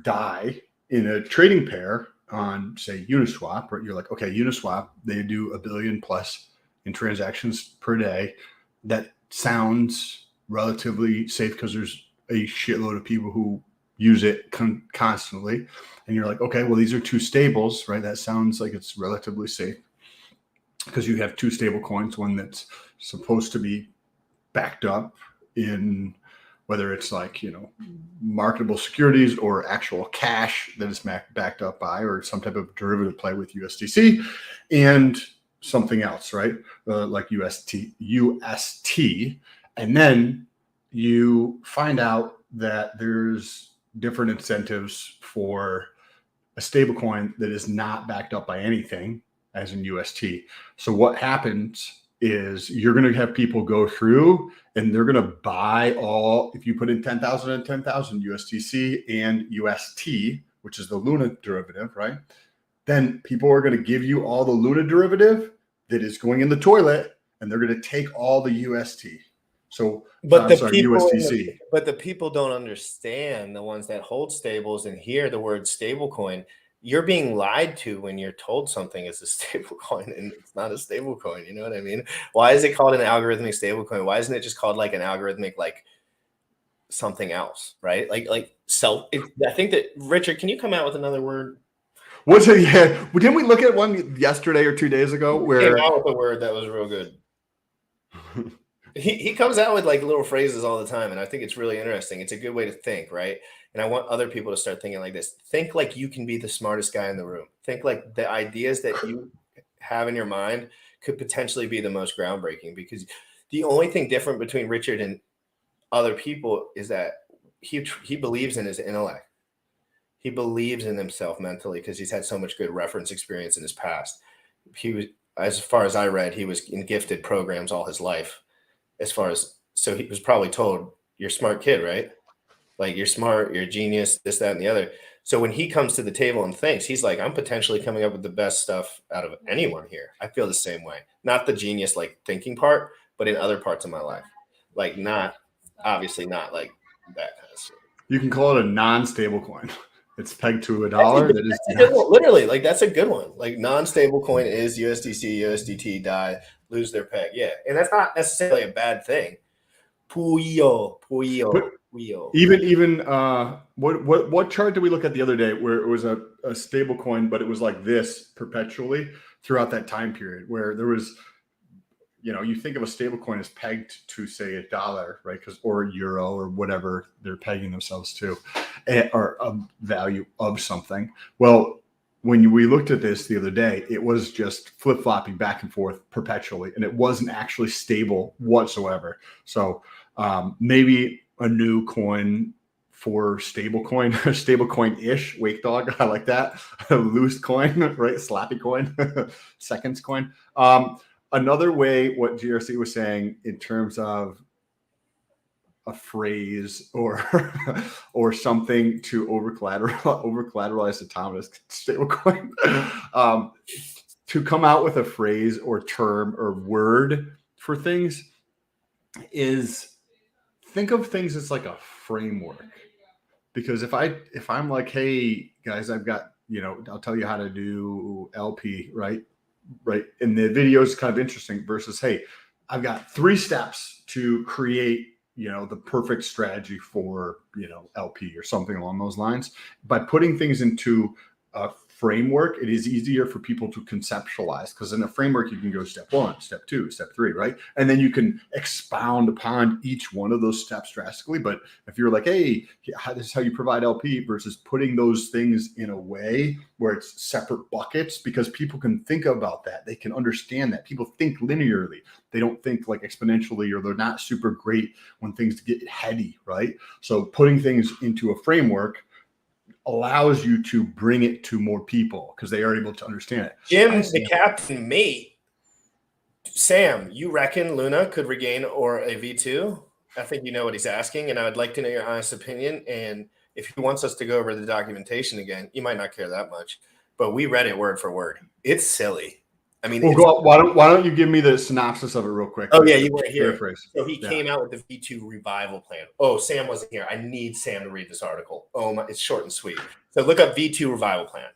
Speaker 4: DAI in a trading pair on, say, Uniswap, right? You're like, okay, Uniswap, they do 1 billion plus in transactions per day. That sounds relatively safe because there's a shitload of people who use it constantly. And you're like, okay, well, these are two stables, right? That sounds like it's relatively safe because you have two stable coins, one that's supposed to be backed up in whether it's like, marketable securities or actual cash that is backed up by, or some type of derivative play with USDC and something else, right? Like UST. And then you find out that there's different incentives for a stable coin that is not backed up by anything, as in UST. So what happens is you're going to have people go through and they're going to buy all, if you put in 10,000 and 10,000 USDC and UST, which is the Luna derivative, right? Then people are going to give you all the Luna derivative that is going in the toilet, and they're going to take all the UST. So,
Speaker 1: but
Speaker 4: USDC.
Speaker 1: But the people don't understand, the ones that hold stables and hear the word stable coin. You're being lied to when you're told something is a stable coin and it's not a stable coin. You know what I mean? Why is it called an algorithmic stable coin? Why isn't it just called like an algorithmic, like something else, right? I think that, Richard, can you come out with another word?
Speaker 4: What's it? Yeah. Didn't we look at one yesterday or 2 days ago where
Speaker 1: came out with a word that was real good? He comes out with like little phrases all the time, and I think it's really interesting. It's a good way to think, right? And I want other people to start thinking like this. Think like you can be the smartest guy in the room. Think like the ideas that you have in your mind could potentially be the most groundbreaking, because the only thing different between Richard and other people is that he believes in his intellect. He believes in himself mentally because he's had so much good reference experience in his past. He was, as far as I read, he was in gifted programs all his life. So he was probably told, you're a smart kid, right? Like, you're smart, you're a genius, this, that, and the other. So when he comes to the table and thinks, he's like, I'm potentially coming up with the best stuff out of anyone here. I feel the same way. Not the genius, like thinking part, but in other parts of my life. Like obviously not like that kind of stuff.
Speaker 4: You can call it a non-stable coin. It's pegged to $1.
Speaker 1: That's a good one. Literally, like that's a good one. Like non-stable coin is USDC, USDT, DAI, lose their peg. Yeah. And that's not necessarily a bad thing. Puyo.
Speaker 4: Even what chart did we look at the other day where it was a stable coin, but it was like this perpetually throughout that time period, where there was, you think of a stable coin as pegged to, say, $1, right? Or euro or whatever they're pegging themselves to, or a value of something. Well, when we looked at this the other day, it was just flip-flopping back and forth perpetually, and it wasn't actually stable whatsoever. So maybe a new coin for stablecoin-ish, wake dog. I like that. Loose coin, right? Slappy coin, seconds coin. Another way, what GRC was saying in terms of a phrase or something to over collateralize the Thomas stablecoin, to come out with a phrase or term or word for things is, think of things as like a framework. Because if I'm like, hey guys, I've got, I'll tell you how to do LP, right? And the video is kind of interesting versus, hey, I've got 3 steps to create, the perfect strategy for, LP or something along those lines. By putting things into a framework, it is easier for people to conceptualize, because in a framework you can go step 1, step 2, step 3, right? And then you can expound upon each one of those steps drastically. But if you're like, hey, this is how you provide LP, versus putting those things in a way where it's separate buckets, because people can think about that. They can understand that. People think linearly. They don't think like exponentially, or they're not super great when things get heady, right? So putting things into a framework allows you to bring it to more people because they are able to understand it.
Speaker 1: Jim, the captain mate, Sam, you reckon Luna could regain or a V2? I think you know what he's asking, and I would like to know your honest opinion. And if he wants us to go over the documentation again, you might not care that much, but we read it word for word. It's silly. I mean,
Speaker 4: well, why don't you give me the synopsis of it real quick?
Speaker 1: Oh yeah, you weren't here.
Speaker 4: Paraphrase.
Speaker 1: So he came out with the V2 revival plan. Oh, Sam wasn't here. I need Sam to read this article. Oh my, it's short and sweet. So look up V2 revival plan.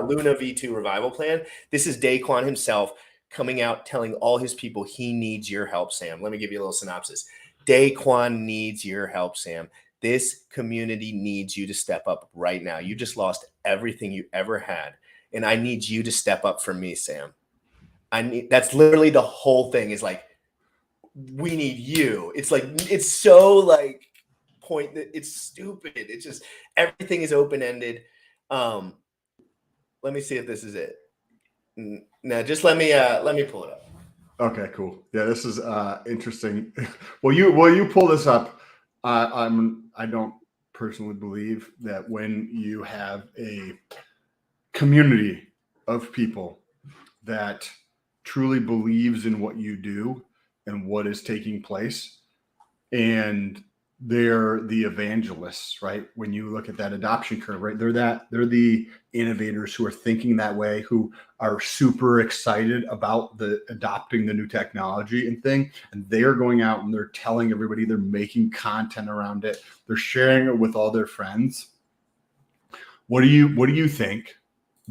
Speaker 1: Luna V2 revival plan. This is Daquan himself coming out telling all his people he needs your help, Sam. Let me give you a little synopsis. Daquan needs your help, Sam. This community needs you to step up right now. You just lost everything you ever had, and I need you to step up for me, Sam. That's literally the whole thing, is like, we need you. It's like, it's so like it's stupid. It's just, everything is open-ended. Let me see if this is it. No, just let me pull it up.
Speaker 4: Okay, cool. Yeah, this is interesting. Well, you pull this up. I don't personally believe that when you have a community of people that truly believes in what you do and what is taking place, and they're the evangelists, right? When you look at that adoption curve, right? They're the innovators who are thinking that way, who are super excited about adopting the new technology and thing. And they're going out and they're telling everybody, they're making content around it. They're sharing it with all their friends. What do you think,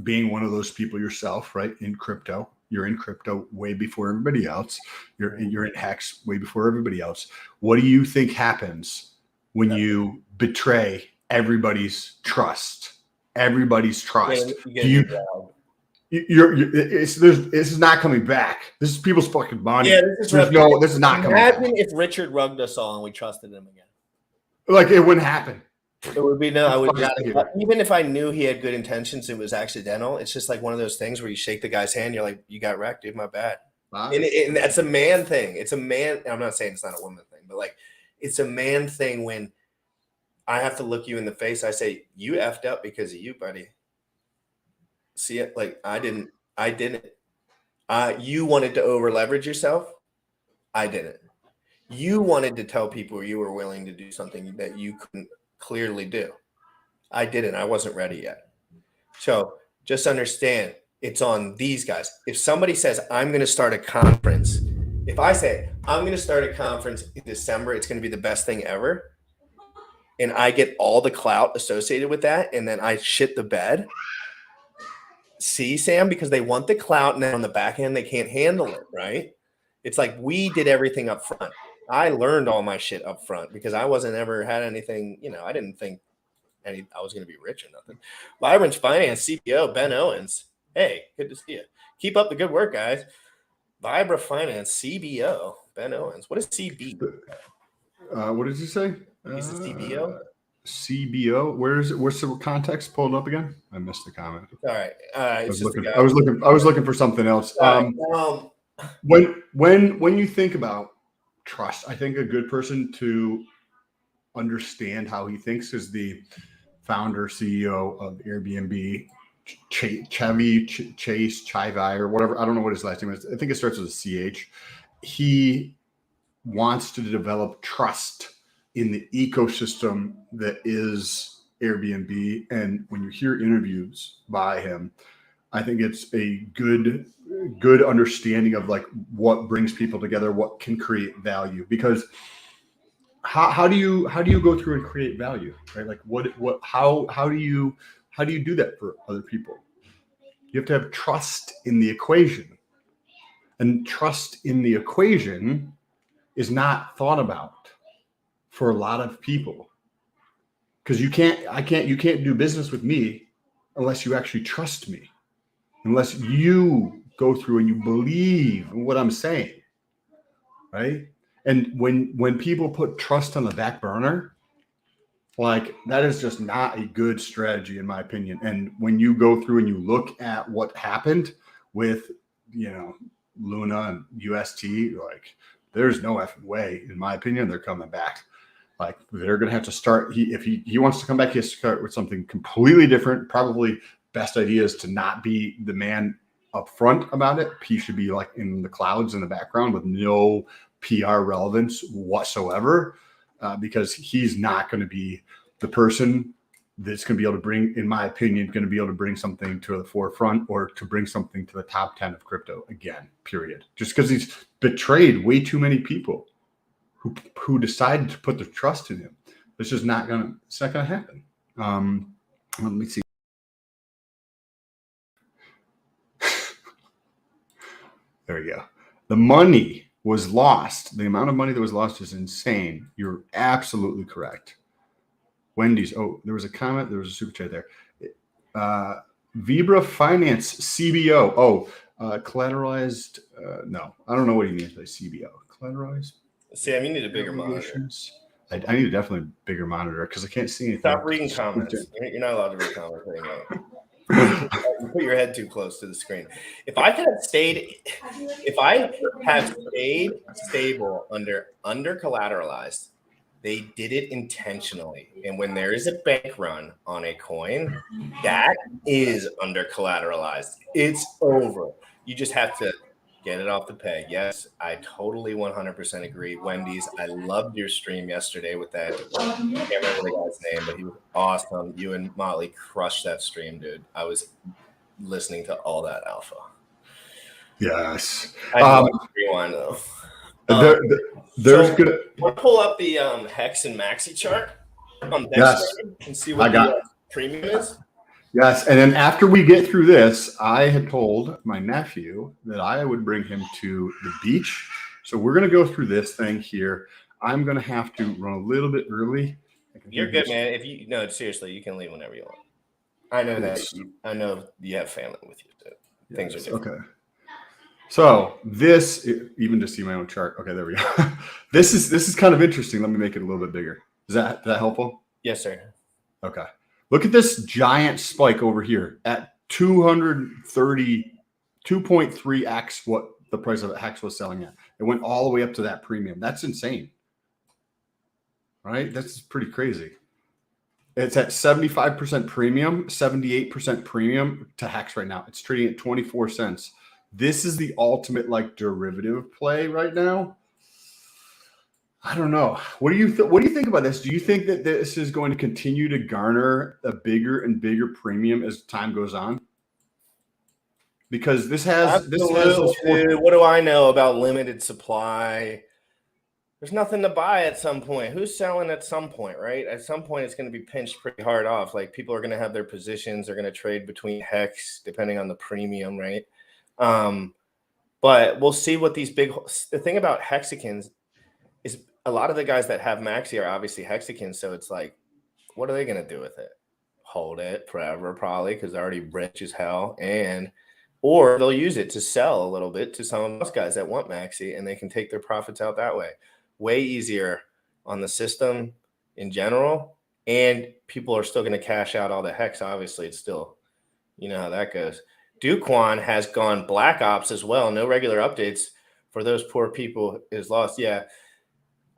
Speaker 4: being one of those people yourself, right? In crypto, you're in crypto way before everybody else. You're in Hex way before everybody else. What do you think happens when you betray everybody's trust? Everybody's trust. This is not coming back. This is people's fucking money.
Speaker 1: Yeah, this is not coming back. Imagine if Richard rugged us all and we trusted him again.
Speaker 4: Like, it wouldn't happen.
Speaker 1: It would be no. I would just, even if I knew he had good intentions, it was accidental. It's just like one of those things where you shake the guy's hand, you're like, "You got wrecked, dude. My bad." And that's a man thing. It's a man. I'm not saying it's not a woman thing, but like, it's a man thing when I have to look you in the face. I say, "You effed up because of you, buddy." See it? Like, I didn't. You wanted to over leverage yourself. I didn't. You wanted to tell people you were willing to do something that you couldn't clearly do. I didn't. I wasn't ready yet. So just understand, it's on these guys. If somebody says, I'm going to start a conference, if I say, I'm going to start a conference in December, it's going to be the best thing ever, and I get all the clout associated with that, and then I shit the bed, see, Sam, because they want the clout, and then on the back end, they can't handle it, right? It's like, we did everything up front. I learned all my shit up front because I wasn't ever had anything, I didn't think I was going to be rich or nothing. Vibrance Finance CBO, Ben Owens. Hey, good to see you. Keep up the good work, guys. Vibra Finance CBO, Ben Owens. What is CB?
Speaker 4: What did you say?
Speaker 1: He's a CBO?
Speaker 4: CBO. Where's the context pulled up again? I missed the comment.
Speaker 1: All right.
Speaker 4: I was looking for something else. When you think about trust, I think a good person to understand how he thinks is the founder, CEO of Airbnb, Chase Chivai, or whatever. I don't know what his last name is. I think it starts with a CH. He wants to develop trust in the ecosystem that is Airbnb. And when you hear interviews by him, I think it's a good understanding of like what brings people together, what can create value. Because how do you go through and create value, right? Like how do you do that for other people? You have to have trust in the equation, and trust in the equation is not thought about for a lot of people, because you can't do business with me unless you actually trust me, unless you go through and you believe in what I'm saying, right? And when people put trust on the back burner, like that is just not a good strategy in my opinion. And when you go through and you look at what happened with, Luna and UST, like there's no effing way, in my opinion, they're coming back. Like they're going to have to start. If he wants to come back, he has to start with something completely different. Probably best idea is to not be the man up front about it. He should be like in the clouds in the background with no PR relevance whatsoever, because he's not going to be the person that's going to be able to bring, in my opinion, going to be able to bring something to the forefront or to bring something to the top 10 of crypto again, period. Just because he's betrayed way too many people who decided to put their trust in him. It's just not going to happen. Let me see. There we go. The money was lost. The amount of money that was lost is insane. You're absolutely correct. Wendy's. Oh, there was a comment. There was a super chat there. Vibra Finance CBO. Oh, collateralized. No, I don't know what he means by CBO. Collateralized.
Speaker 1: Sam, you need a bigger monitor.
Speaker 4: I need a definitely bigger monitor because I can't see anything.
Speaker 1: Stop reading comments. You're not allowed to read comments anymore. You put your head too close to the screen. If I have stayed stable under collateralized, they did it intentionally. And when there is a bank run on a coin, that is under collateralized. It's over. You just have to get it off the peg. Yes, I totally 100% agree. Wendy's, I loved your stream yesterday with that. I can't remember the guy's name, but he was awesome. You and Motley crushed that stream, dude. I was listening to all that alpha.
Speaker 4: Yes.
Speaker 1: I rewind though.
Speaker 4: There's good.
Speaker 1: Want to pull up the Hex and Maxi chart on
Speaker 4: Yes.
Speaker 1: and see what the premium is?
Speaker 4: Yes, and then after we get through this, I had told my nephew that I would bring him to the beach. So we're going to go through this thing here. I'm going to have to run a little bit early.
Speaker 1: You're good, man. Seriously, you can leave whenever you want. I know that. I know you have family with you. So things are different.
Speaker 4: Okay. So this, even to see my own chart. Okay, there we go. This is kind of interesting. Let me make it a little bit bigger. Is that helpful?
Speaker 1: Yes, sir.
Speaker 4: Okay. Look at this giant spike over here at 232.3x what the price of Hex was selling at. It went all the way up to that premium. That's insane. Right? That's pretty crazy. It's at 75% premium, 78% premium to Hex right now. It's trading at 24 cents. This is the ultimate derivative play right now. I don't know. What do you think about this? Do you think that this is going to continue to garner a bigger and bigger premium as time goes on? Because this has
Speaker 1: what do I know about limited supply? There's nothing to buy at some point. Who's selling at some point, right? At some point, it's going to be pinched pretty hard off. Like people are going to have their positions. They're going to trade between Hex depending on the premium, right? But we'll see what these the thing about hexagons is a lot of the guys that have Maxi are obviously hexagons. So it's like, what are they going to do with it? Hold it forever, probably, because they're already rich as hell. Or they'll use it to sell a little bit to some of those guys that want Maxi, and they can take their profits out that way. Way easier on the system in general. And people are still going to cash out all the Hex. Obviously, it's still, you know how that goes. Duquan has gone Black Ops as well. No regular updates for those poor people is lost. Yeah.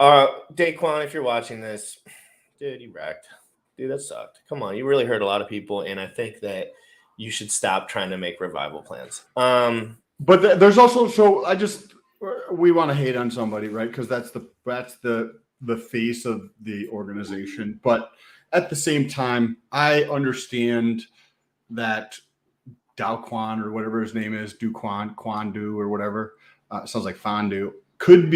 Speaker 1: Daquan, if you're watching this, dude, you wrecked. Dude, that sucked. Come on. You really hurt a lot of people. And I think that you should stop trying to make revival plans.
Speaker 4: But there's also, we want to hate on somebody, right? Because that's the face of the organization. But at the same time, I understand that Daquan or whatever his name is, Quandu or whatever, sounds like Fondue, could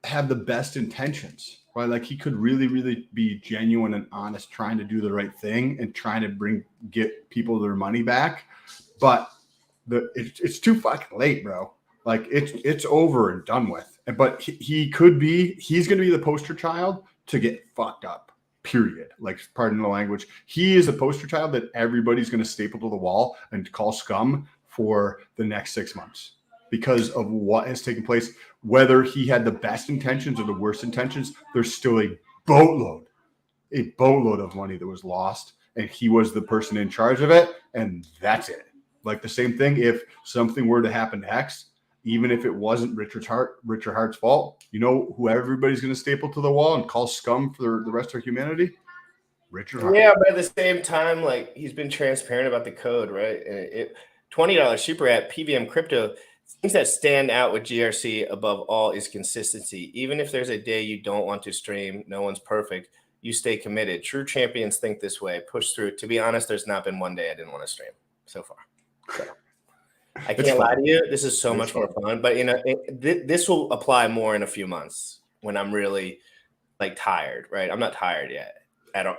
Speaker 4: have the best intentions, right? Like he could really, really be genuine and honest, trying to do the right thing and trying to get people their money back. But it's too fucking late, bro. Like it's over and done with. But he's going to be the poster child to get fucked up. period. Like, pardon the language. He is a poster child that everybody's going to staple to the wall and call scum for the next 6 months because of what has taken place. Whether he had the best intentions or the worst intentions, there's still a boatload of money that was lost, and he was the person in charge of it, and that's it. Like, the same thing, if something were to happen next, even if it wasn't Richard Hart's fault, you know who everybody's going to staple to the wall and call scum for the rest of humanity? Richard Hart.
Speaker 1: Yeah, but at the same time, like, he's been transparent about the code, right? And $20 super app, PVM crypto, things that stand out with GRC above all is consistency. Even if there's a day you don't want to stream, no one's perfect, you stay committed. True champions think this way, push through. To be honest, there's not been one day I didn't want to stream so far. So I can't lie to you. This is so much more fun, but this will apply more in a few months when I'm really like tired, right? I'm not tired yet. I don't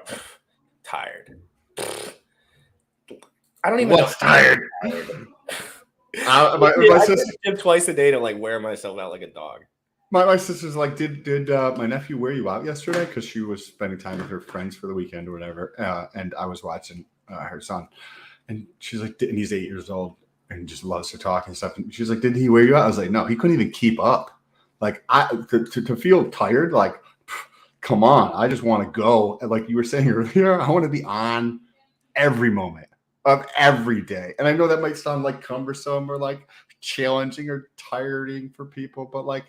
Speaker 1: tired. I don't even know.
Speaker 4: Tired.
Speaker 1: My sister gym twice a day to like wear myself out like a dog.
Speaker 4: My sister's like, did my nephew wear you out yesterday? Because she was spending time with her friends for the weekend or whatever, and I was watching her son, and she's like, and he's 8 years old and just loves to talk and stuff. And she's like, did he wear you out? I was like, no, he couldn't even keep up. Like, to feel tired, like, come on, I just want to go. And like you were saying earlier, I want to be on every moment of every day. And I know that might sound like cumbersome or like challenging or tiring for people, but like,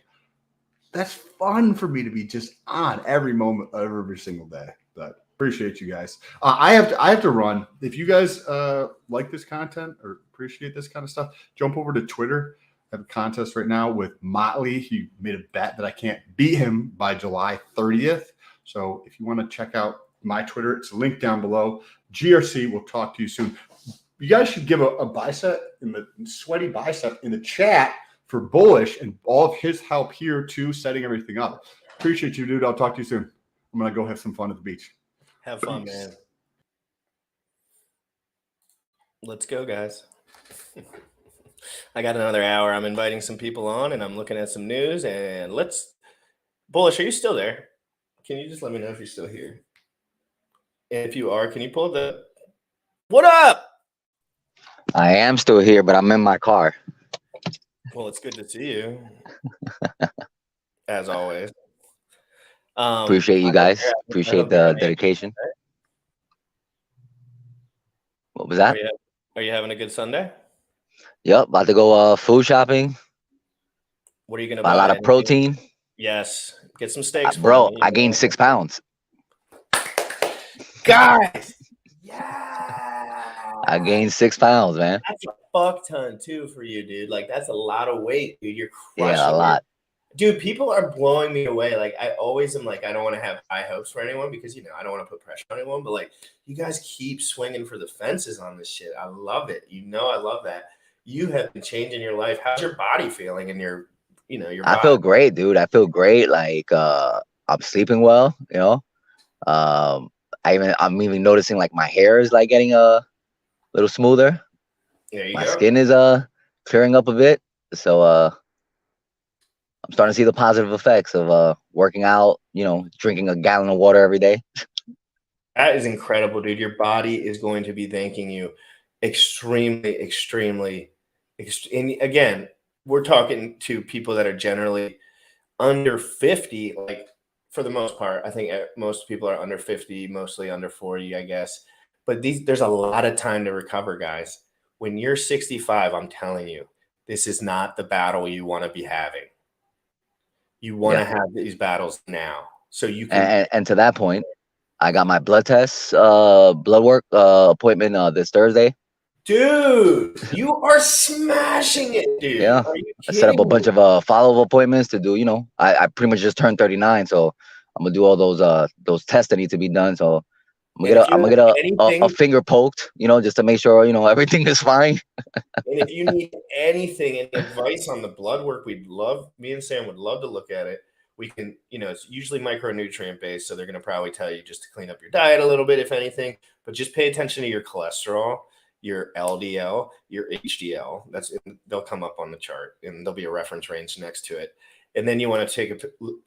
Speaker 4: that's fun for me to be just on every moment of every single day. But appreciate you guys. I have to run. If you guys like this content or appreciate this kind of stuff, jump over to Twitter. I have a contest right now with Motley. He made a bet that I can't beat him by July 30th. So if you want to check out my Twitter, it's linked down below. GRC, we'll talk to you soon. You guys should give a bicep in the sweaty bicep in the chat for Bullish and all of his help here too, setting everything up. Appreciate you, dude. I'll talk to you soon. I'm going to go have some fun at the beach.
Speaker 1: Have fun, man. Let's go, guys. I got another hour. I'm inviting some people on, and I'm looking at some news. And Bullish, are you still there? Can you just let me know if you're still here? And if you are, can you pull what up?
Speaker 6: I am still here, but I'm in my car.
Speaker 1: Well, it's good to see you, as always.
Speaker 6: Appreciate you guys. Appreciate the dedication. What was that?
Speaker 1: Are you having a good Sunday?
Speaker 6: Yep, about to go food shopping.
Speaker 1: What are you gonna
Speaker 6: buy? A lot of protein.
Speaker 1: Yes, get some steaks,
Speaker 6: bro. I gained 6 pounds.
Speaker 1: Guys, yeah,
Speaker 6: I gained 6 pounds, man.
Speaker 1: That's a fuck ton too for you, dude. Like, that's a lot of weight, dude. You're crushing.
Speaker 6: Yeah, a lot.
Speaker 1: Dude, people are blowing me away. Like, I always am like, I don't want to have high hopes for anyone because, I don't want to put pressure on anyone. But, like, you guys keep swinging for the fences on this shit. I love it. I love that. You have been changing your life. How's your body feeling and your body?
Speaker 6: I feel great, dude. I feel great. Like, I'm sleeping well, I'm even noticing, like, my hair is, like, getting a little smoother. My skin is clearing up a bit. So, I'm starting to see the positive effects of working out, drinking a gallon of water every day.
Speaker 1: That is incredible, dude. Your body is going to be thanking you extremely, extremely. And again, we're talking to people that are generally under 50. Like, for the most part, I think most people are under 50, mostly under 40, I guess. But there's a lot of time to recover, guys. When you're 65, I'm telling you, this is not the battle you want to be having. You want to have these battles now, so you can.
Speaker 6: And to that point, I got my blood test, blood work appointment this Thursday.
Speaker 1: Dude, you are smashing it, dude.
Speaker 6: Yeah, I set up a bunch of follow-up appointments to do. I pretty much just turned 39, so I'm gonna do all those tests that need to be done. So I'm gonna get a finger poked, just to make sure everything is fine.
Speaker 1: And if you need any advice on the blood work, me and Sam would love to look at it. We can, it's usually micronutrient based, so they're gonna probably tell you just to clean up your diet a little bit, if anything. But just pay attention to your cholesterol, your LDL, your HDL. They'll come up on the chart, and there'll be a reference range next to it. And then you want to take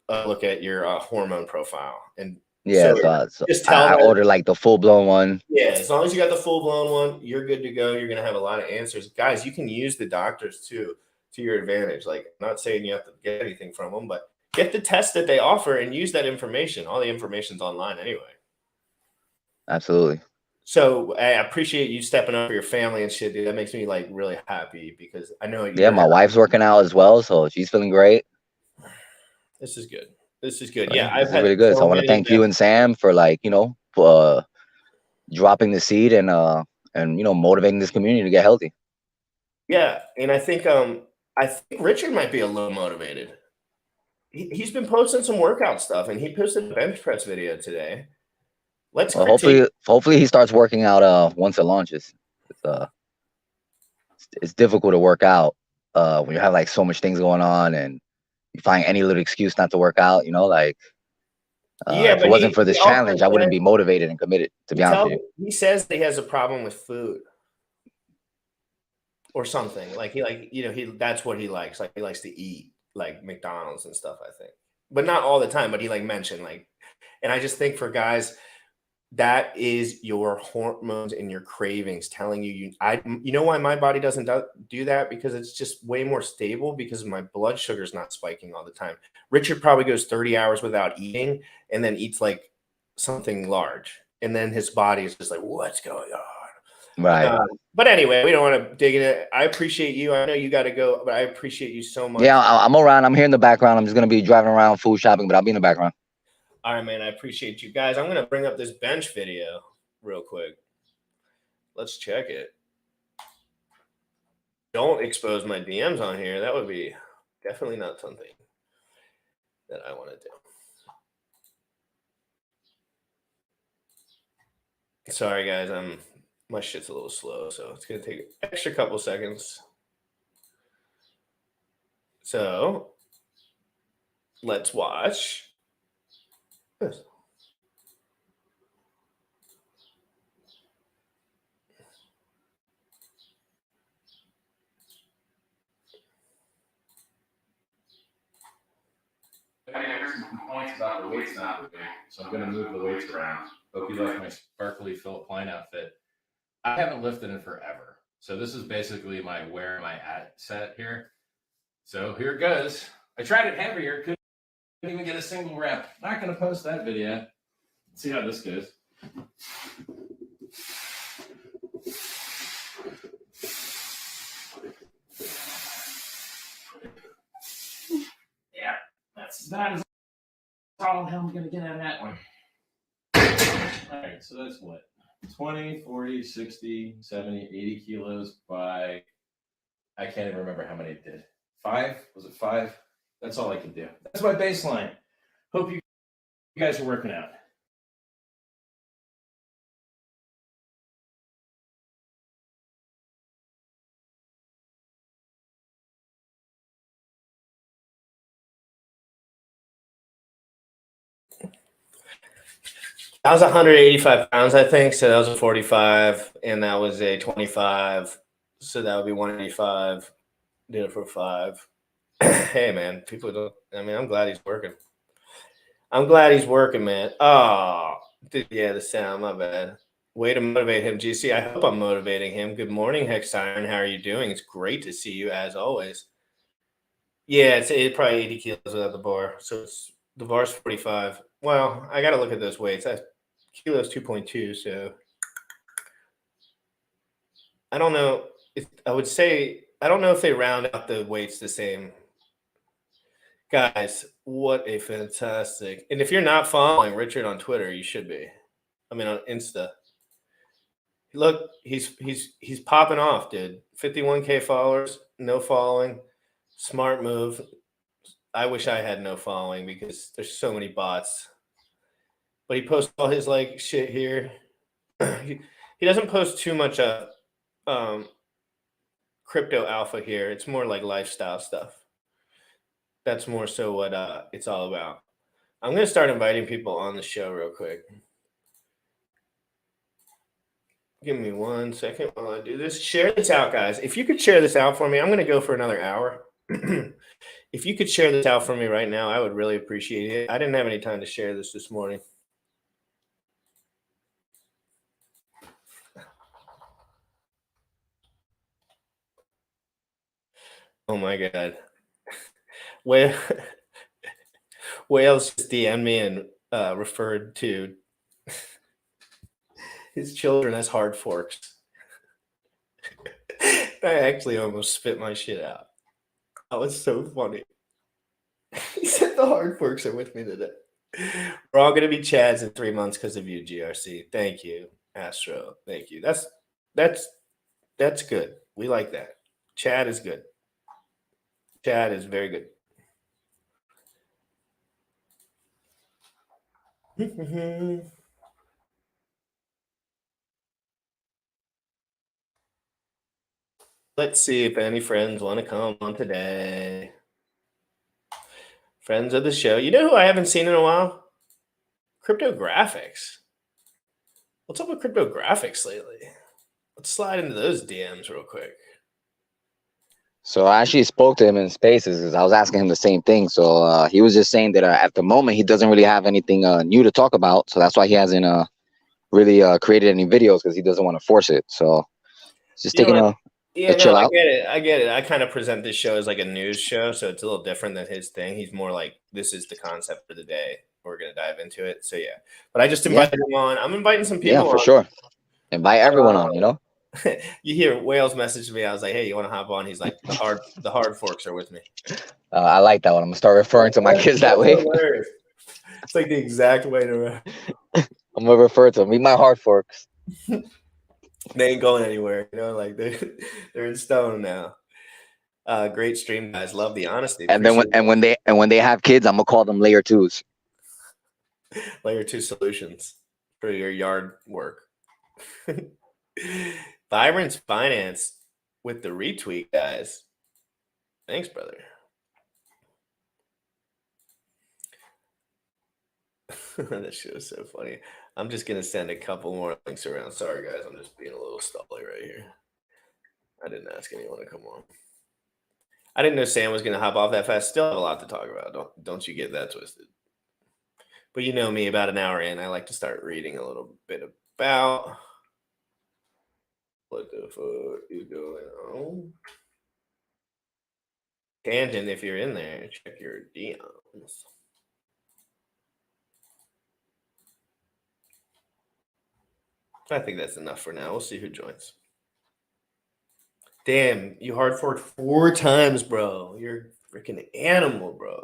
Speaker 1: a look at your hormone profile. And
Speaker 6: Yeah, so
Speaker 1: just tell
Speaker 6: I
Speaker 1: them,
Speaker 6: ordered like the full blown one.
Speaker 1: yeah, as long as you got the full blown one, you're good to go. You're gonna have a lot of answers, guys. You can use the doctors too to your advantage. Like, I'm not saying you have to get anything from them, but get the test that they offer and use that information. All the information's online anyway.
Speaker 6: Absolutely.
Speaker 1: So I appreciate you stepping up for your family and shit, dude. That makes me like really happy because I know
Speaker 6: Yeah, my wife's working out as well, so she's feeling great.
Speaker 1: This is good. This is good.
Speaker 6: Right?
Speaker 1: Yeah,
Speaker 6: this is really good. So I want to thank you and Sam for, like, you know, dropping the seed and you know, motivating this community to get healthy.
Speaker 1: Yeah, and I think Richard might be a little motivated. He's been posting some workout stuff, and he posted a bench press video today. Let's
Speaker 6: hopefully he starts working out once it launches. It's difficult to work out when you have like so much things going on and you find any little excuse not to work out, you know, like
Speaker 1: yeah,
Speaker 6: if it wasn't for this challenge, I wouldn't be motivated and committed, to be honest with you.
Speaker 1: He says that he has a problem with food or something. Like that's what he likes. Like, he likes to eat like McDonald's and stuff, I think. But not all the time, but he like mentioned like, and I just think for guys, that is your hormones and your cravings telling you, you know why my body doesn't do that? Because it's just way more stable because my blood sugar is not spiking all the time. Richard probably goes 30 hours without eating and then eats like something large. And then his body is just like, what's going on?
Speaker 6: Right.
Speaker 1: But anyway, we don't want to dig in it. I appreciate you. I know you got to go, but I appreciate you so much.
Speaker 6: Yeah, I'm around. I'm here in the background. I'm just going to be driving around food shopping, but I'll be in the background.
Speaker 1: All right, man. I appreciate you guys. I'm going to bring up this bench video real quick. Let's check it. Don't expose my DMs on here. That would be definitely not something that I want to do. Sorry, guys. My shit's a little slow, so it's going to take an extra couple seconds. So let's watch this.
Speaker 5: I heard some complaints about the weights not moving, so I'm going to move the weights around. Hope you like my sparkly Philip Klein outfit. I haven't lifted in forever, so this is basically my where am I at set here. So here it goes. I tried it heavier, couldn't even get a single rep. Not going to post that video. Let's see how this goes. Yeah, that's not as all how I'm going to get out of that one. All right, so that's what? 20, 40, 60, 70, 80 kilos by, I can't even remember how many it did. 5? Was it 5? That's all I can do. That's my baseline. Hope you guys are working out.
Speaker 1: I was 185 pounds, I think. So that was a 45, and that was a 25. So that would be 185. Did it for 5. Hey, man, people don't. I mean, I'm glad he's working. I'm glad he's working, man. Oh, yeah, the sound. My bad. Way to motivate him, GC. I hope I'm motivating him. Good morning, Hexiron. How are you doing? It's great to see you as always. Yeah, it's probably 80 kilos without the bar. So the bar's 45. Well, I got to look at those weights. Kilos 2.2. So I don't know. I would say I don't know if they round out the weights the same. Guys, what a fantastic. And if you're not following Richard on Twitter, you should be. I mean, on Insta. Look, he's popping off, dude. 51K followers, no following. Smart move. I wish I had no following because there's so many bots. But he posts all his like shit here. He doesn't post too much crypto alpha here. It's more like lifestyle stuff. That's more so what it's all about. I'm going to start inviting people on the show real quick. Give me 1 second while I do this. Share this out, guys. If you could share this out for me, I'm going to go for another hour. If you could share this out for me right now, I would really appreciate it. I didn't have any time to share this morning. Oh my god. Whale Whales just DM'd me and referred to his children as hard forks. I actually almost spit my shit out. That was so funny. He said the hard forks are with me today. We're all gonna be Chads in 3 months because of you, GRC. Thank you, Astro. Thank you. That's good. We like that. Chad is good. Chad is very good. Let's see if any friends want to come on today. Friends of the show. You know who I haven't seen in a while? Cryptographics. What's up with cryptographics lately? Let's slide into those DMs real quick.
Speaker 6: So I actually spoke to him in Spaces because I was asking him the same thing. So he was just saying that at the moment he doesn't really have anything new to talk about. So that's why he hasn't really created any videos, because he doesn't want to force it. So just taking a chill out.
Speaker 1: I get it. I kind of present this show as like a news show, so it's a little different than his thing. He's more like, this is the concept for the day. We're gonna dive into it. So yeah, but I just invited him on. I'm inviting some people.
Speaker 6: Yeah, for sure. Invite everyone on. You know.
Speaker 1: You hear Wales message me. I was like, hey, you want to hop on? He's like, the hard forks are with me.
Speaker 6: I like that one. I'm gonna start referring to my kids that way.
Speaker 1: It's like the exact way to.
Speaker 6: I'm gonna refer to them. Meet my hard forks.
Speaker 1: They ain't going anywhere, you know. Like they're in stone now. Great stream, guys. Love the honesty.
Speaker 6: And then when they have kids, I'm gonna call them layer 2s.
Speaker 1: Layer 2 solutions for your yard work. Vibrance Finance with the retweet, guys. Thanks, brother. That shit was so funny. I'm just gonna send a couple more links around. Sorry, guys. I'm just being a little stally right here. I didn't ask anyone to come on. I didn't know Sam was gonna hop off that fast. Still have a lot to talk about. Don't you get that twisted. But you know me, about an hour in, I like to start reading a little bit about what the fuck is going on. Tangent, if you're in there, check your DMs. I think that's enough for now. We'll see who joins. Damn, you hard forked 4 times, bro. You're a freaking animal, bro.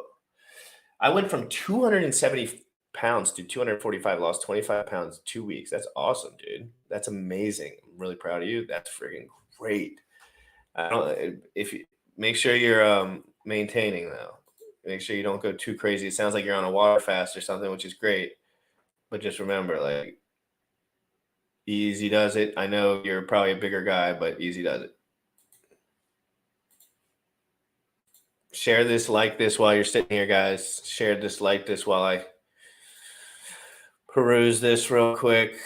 Speaker 1: I went from 270 pounds to 245, lost 25 pounds 2 weeks. That's awesome, dude. That's amazing. I'm really proud of you. That's freaking great. If you make sure you're maintaining though. Make sure you don't go too crazy. It sounds like you're on a water fast or something, which is great. But just remember, like, easy does it. I know you're probably a bigger guy, but easy does it. Share this, like this while you're sitting here, guys. Share this, like this while I peruse this real quick.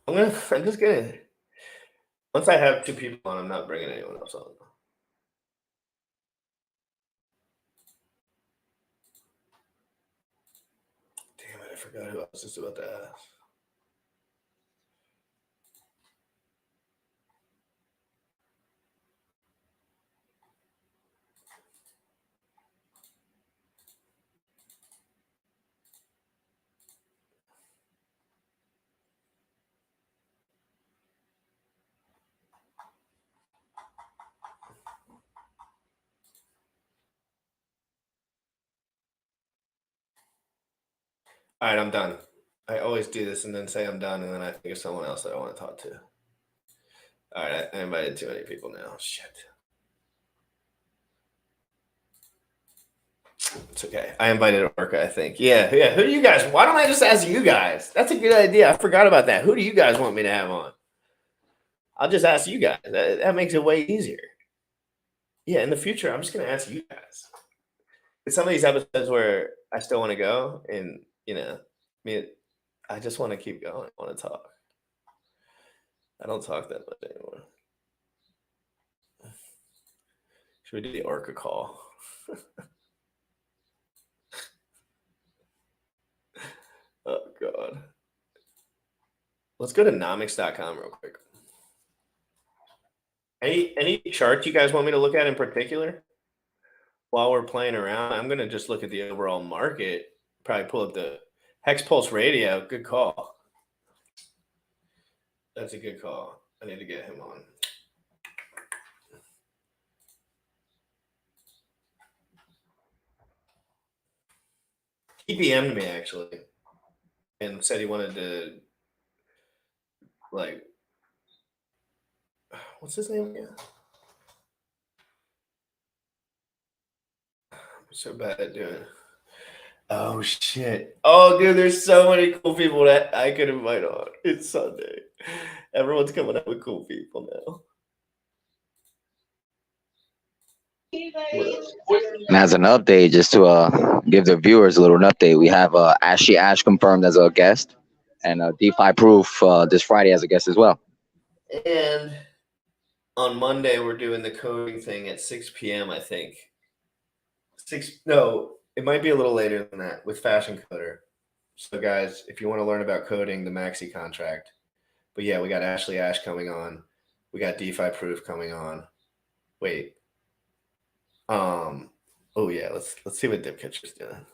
Speaker 1: I'm just gonna. Once I have 2 people on, I'm not bringing anyone else on. Damn it! I forgot who I was just about to ask. All right, I'm done. I always do this and then say I'm done, and then I think of someone else that I want to talk to. All right, I invited too many people now. Shit. It's okay. I invited Orca, I think. Yeah. Who do you guys? Why don't I just ask you guys? That's a good idea. I forgot about that. Who do you guys want me to have on? I'll just ask you guys. That makes it way easier. Yeah, in the future, I'm just going to ask you guys. It's some of these episodes where I still want to go, and, you know, I just want to keep going. I want to talk. I don't talk that much anymore. Should we do the Orca call? Oh, God. Let's go to nomics.com real quick. Any charts you guys want me to look at in particular while we're playing around? I'm going to just look at the overall market. Probably pull up the Hex Pulse Radio. Good call. That's a good call. I need to get him on. He PM'd me, actually, and said he wanted to, like, what's his name again? I'm so bad at doing it. Oh, shit. Oh, dude, there's so many cool people that I could invite on. It's Sunday. Everyone's coming up with cool people now.
Speaker 6: And as an update, just to give the viewers a little update, we have Ashley Ash confirmed as a guest, and DeFi Proof this Friday as a guest as well.
Speaker 1: And on Monday, we're doing the coding thing at 6 p.m., I think. No, it might be a little later than that with Fashion Coder. So, guys, if you want to learn about coding the Maxi contract. But, yeah, we got Ashley Ash coming on. We got DeFi Proof coming on. Wait. Oh yeah, let's see what Dipcatcher's doing.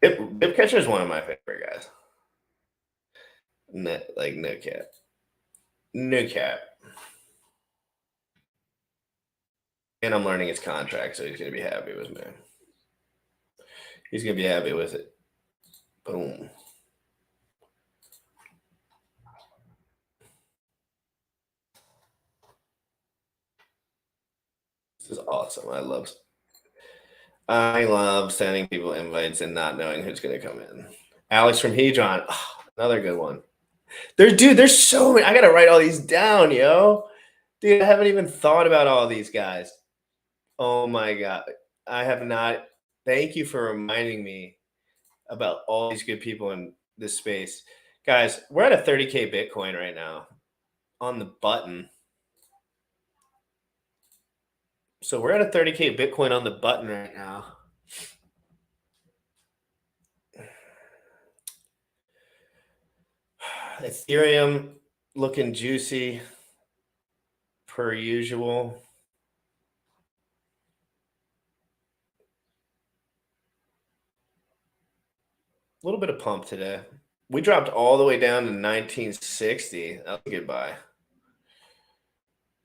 Speaker 1: Dipcatcher is one of my favorite guys. No cap. No cap. And I'm learning his contract, so he's gonna be happy with me. He's gonna be happy with it. Boom. This is awesome. I love sending people invites and not knowing who's going to come in. Alex from Hedron. Oh, another good one. There's so many. I got to write all these down, yo. Dude, I haven't even thought about all these guys. Oh, my God. I have not. Thank you for reminding me about all these good people in this space. Guys, we're at a 30K Bitcoin right now on the button. So we're at a 30K Bitcoin on the button right now. Ethereum looking juicy per usual. A little bit of pump today. We dropped all the way down to 1960. That's a good buy.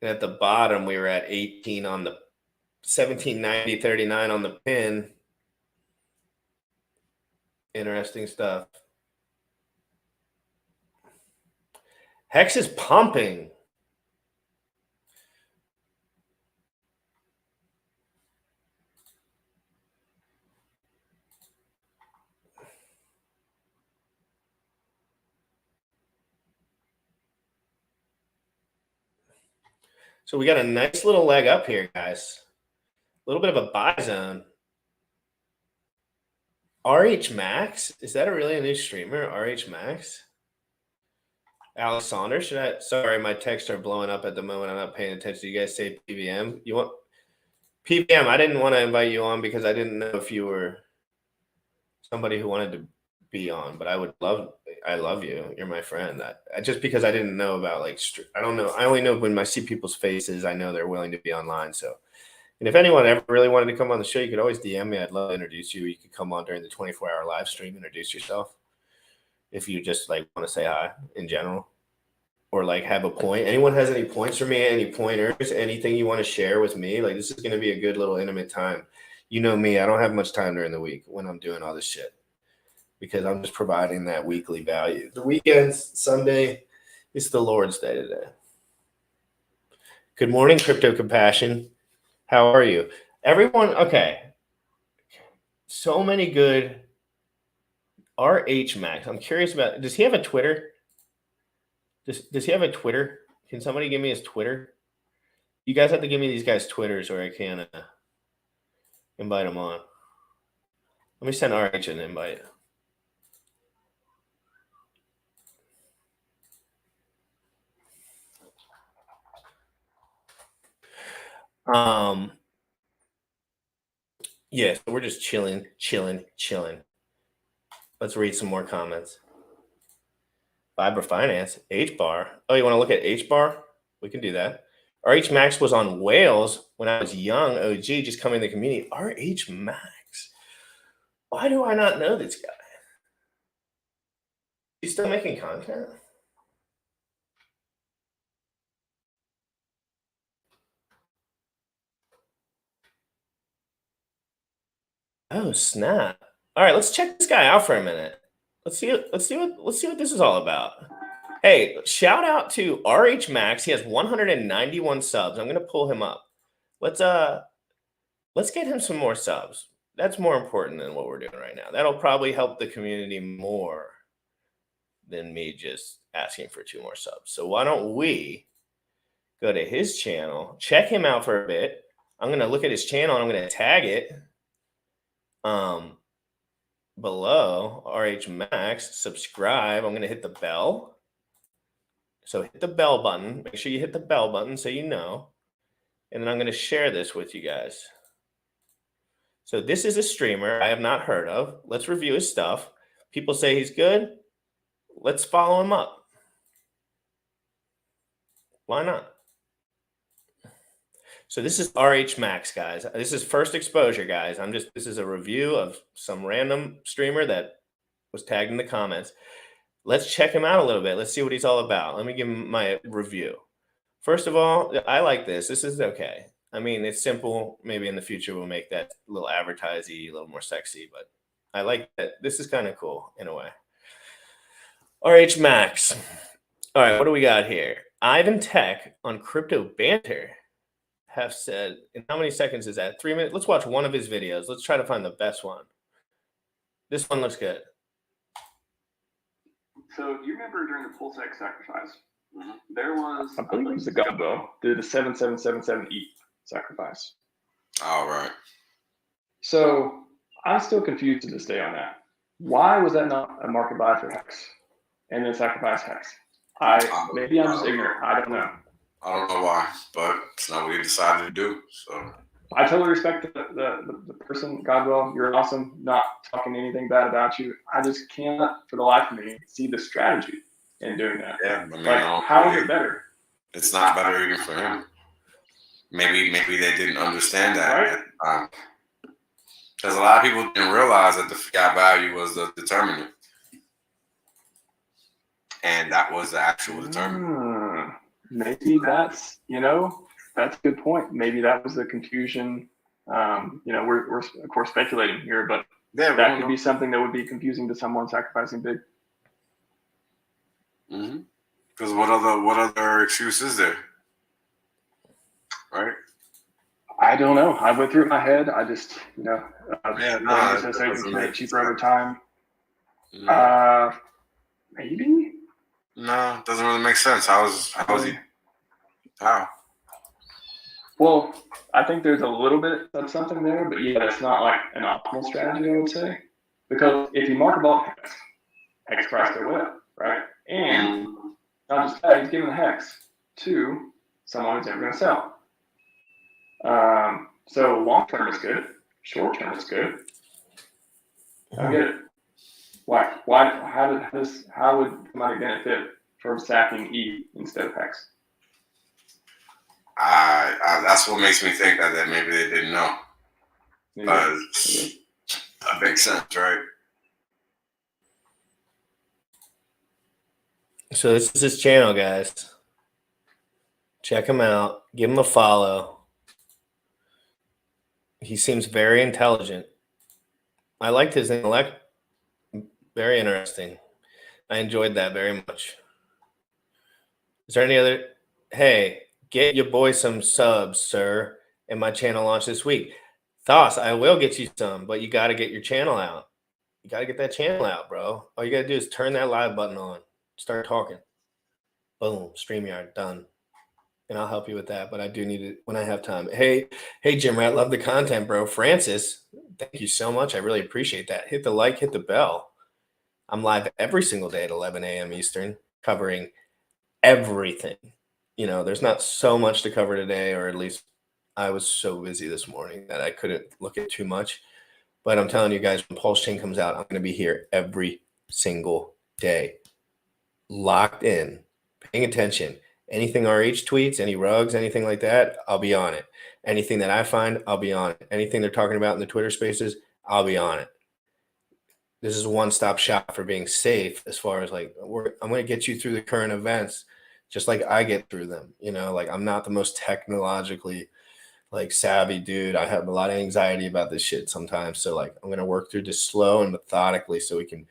Speaker 1: And at the bottom, we were at 18 on the 1790, 39 on the pin. Interesting stuff. Hex is pumping. So we got a nice little leg up here, guys. A little bit of a buy zone. RH Max? Is that really a new streamer? RH Max? Alex Saunders? Sorry, my texts are blowing up at the moment. I'm not paying attention. You guys say PBM? You want PBM? I didn't want to invite you on because I didn't know if you were somebody who wanted to be on, but I love you. You're my friend. Just because I didn't know about I don't know. I only know when I see people's faces, I know they're willing to be online. So, and if anyone ever really wanted to come on the show, you could always DM me. I'd love to introduce you. You could come on during the 24-hour live stream, introduce yourself. If you just want to say hi in general or have a point. Anyone has any points for me, any pointers, anything you want to share with me? This is going to be a good little intimate time. You know me, I don't have much time during the week when I'm doing all this shit because I'm just providing that weekly value. The weekends, Sunday, it's the Lord's Day today. Good morning, Crypto Compassion. How are you? Everyone, okay. So many good RH Max. I'm curious about, does he have a Twitter? Does he have a Twitter? Can somebody give me his Twitter? You guys have to give me these guys' Twitters or I can invite them on. Let me send RH an invite. Yeah, so we're just chilling. Let's read some more comments. Fiber Finance, H bar. Oh, you want to look at H bar? We can do that. RH Max was on Wales when I was young. OG, just coming to the community. RH Max. Why do I not know this guy? He's still making content? Oh snap! All right, let's check this guy out for a minute. Let's see what this is all about. Hey, shout out to RH Max. He has 191 subs. I'm gonna pull him up. Let's get him some more subs. That's more important than what we're doing right now. That'll probably help the community more than me just asking for 2 more subs. So why don't we go to his channel, check him out for a bit. I'm gonna look at his channel and I'm gonna tag it below RH Max, subscribe. I'm gonna hit the bell. So hit the bell button. Make sure you hit the bell button so you know. And then I'm gonna share this with you guys. So this is a streamer I have not heard of. Let's review his stuff. People say he's good. Let's follow him up. Why not? So this is RH Max, guys. This is first exposure, guys. This is a review of some random streamer that was tagged in the comments. Let's check him out a little bit. Let's see what he's all about. Let me give him my review. First of all, I like this. This is okay. I mean, it's simple. Maybe in the future we'll make that a little advertisey, a little more sexy, but I like that. This is kind of cool in a way. RH Max. All right, what do we got here? Ivan Tech on Crypto Banter have said, in how many seconds is that? 3 minutes? Let's watch one of his videos. Let's try to find the best one. This one looks good.
Speaker 7: So you remember during the Pulsec sacrifice, there was,
Speaker 8: I believe it was the Gumbo, did the 7777E sacrifice.
Speaker 9: All right.
Speaker 8: So I'm still confused to this day on that. Why was that not a market buy for Hex and then sacrifice Hex? Maybe I'm just ignorant. I don't know.
Speaker 9: I don't know why, but it's not what he decided to do. So
Speaker 8: I totally respect the person. Godwell, you're awesome. Not talking anything bad about you. I just cannot, for the life of me, see the strategy in doing that.
Speaker 9: yeah, I mean,
Speaker 8: Like, how is it better?
Speaker 9: It's not better even for him. Maybe they didn't understand that
Speaker 8: Right.
Speaker 9: at the time. Because a lot of people didn't realize that the fiat value was the determinant, and that was the actual determinant.
Speaker 8: Maybe that's that's a good point. Maybe that was the confusion. We're of course speculating here, but
Speaker 9: Yeah,
Speaker 8: that could be something that would be confusing to someone sacrificing big.
Speaker 9: Because what other excuse is there? Right?
Speaker 8: I don't know. I went through it in my head. I just,
Speaker 9: doesn't make
Speaker 8: cheaper over time. Maybe.
Speaker 9: No, it doesn't really make sense. How is he? How?
Speaker 8: Well, I think there's a little bit of something there, but yeah, it's not like an optimal strategy, I would say. Because if you market bought Hex price go up, right? And not just that, he's giving the Hex to someone who's never going to sell. So long term is good, short term is good. I get it. Why? How would somebody benefit from sacking E instead of Hex?
Speaker 9: That's what makes me think that maybe they didn't know. Because that makes sense, right?
Speaker 1: So this is his channel, guys. Check him out. Give him a follow. He seems very intelligent. I liked his intellect. Very interesting. I enjoyed that very much. Is there any other? Hey, get your boy some subs, sir. And my channel launched this week. Thos, I will get you some, but you got to get your channel out. You got to get that channel out, bro. All you got to do is turn that live button on. Start talking. Boom. StreamYard done. And I'll help you with that, but I do need it when I have time. Hey, Jim Rat, love the content, bro. Francis, thank you so much. I really appreciate that. Hit the like, hit the bell. I'm live every single day at 11 a.m. Eastern, covering everything. There's not so much to cover today, or at least I was so busy this morning that I couldn't look at too much. But I'm telling you guys, when Pulse Chain comes out, I'm going to be here every single day, locked in, paying attention. Anything RH tweets, any rugs, anything like that, I'll be on it. Anything that I find, I'll be on it. Anything they're talking about in the Twitter spaces, I'll be on it. This is a one-stop shop for being safe as far as like, I'm going to get you through the current events just like I get through them. You know, like I'm not the most technologically like savvy dude. I have a lot of anxiety about this shit sometimes. So like I'm going to work through this slow and methodically so we can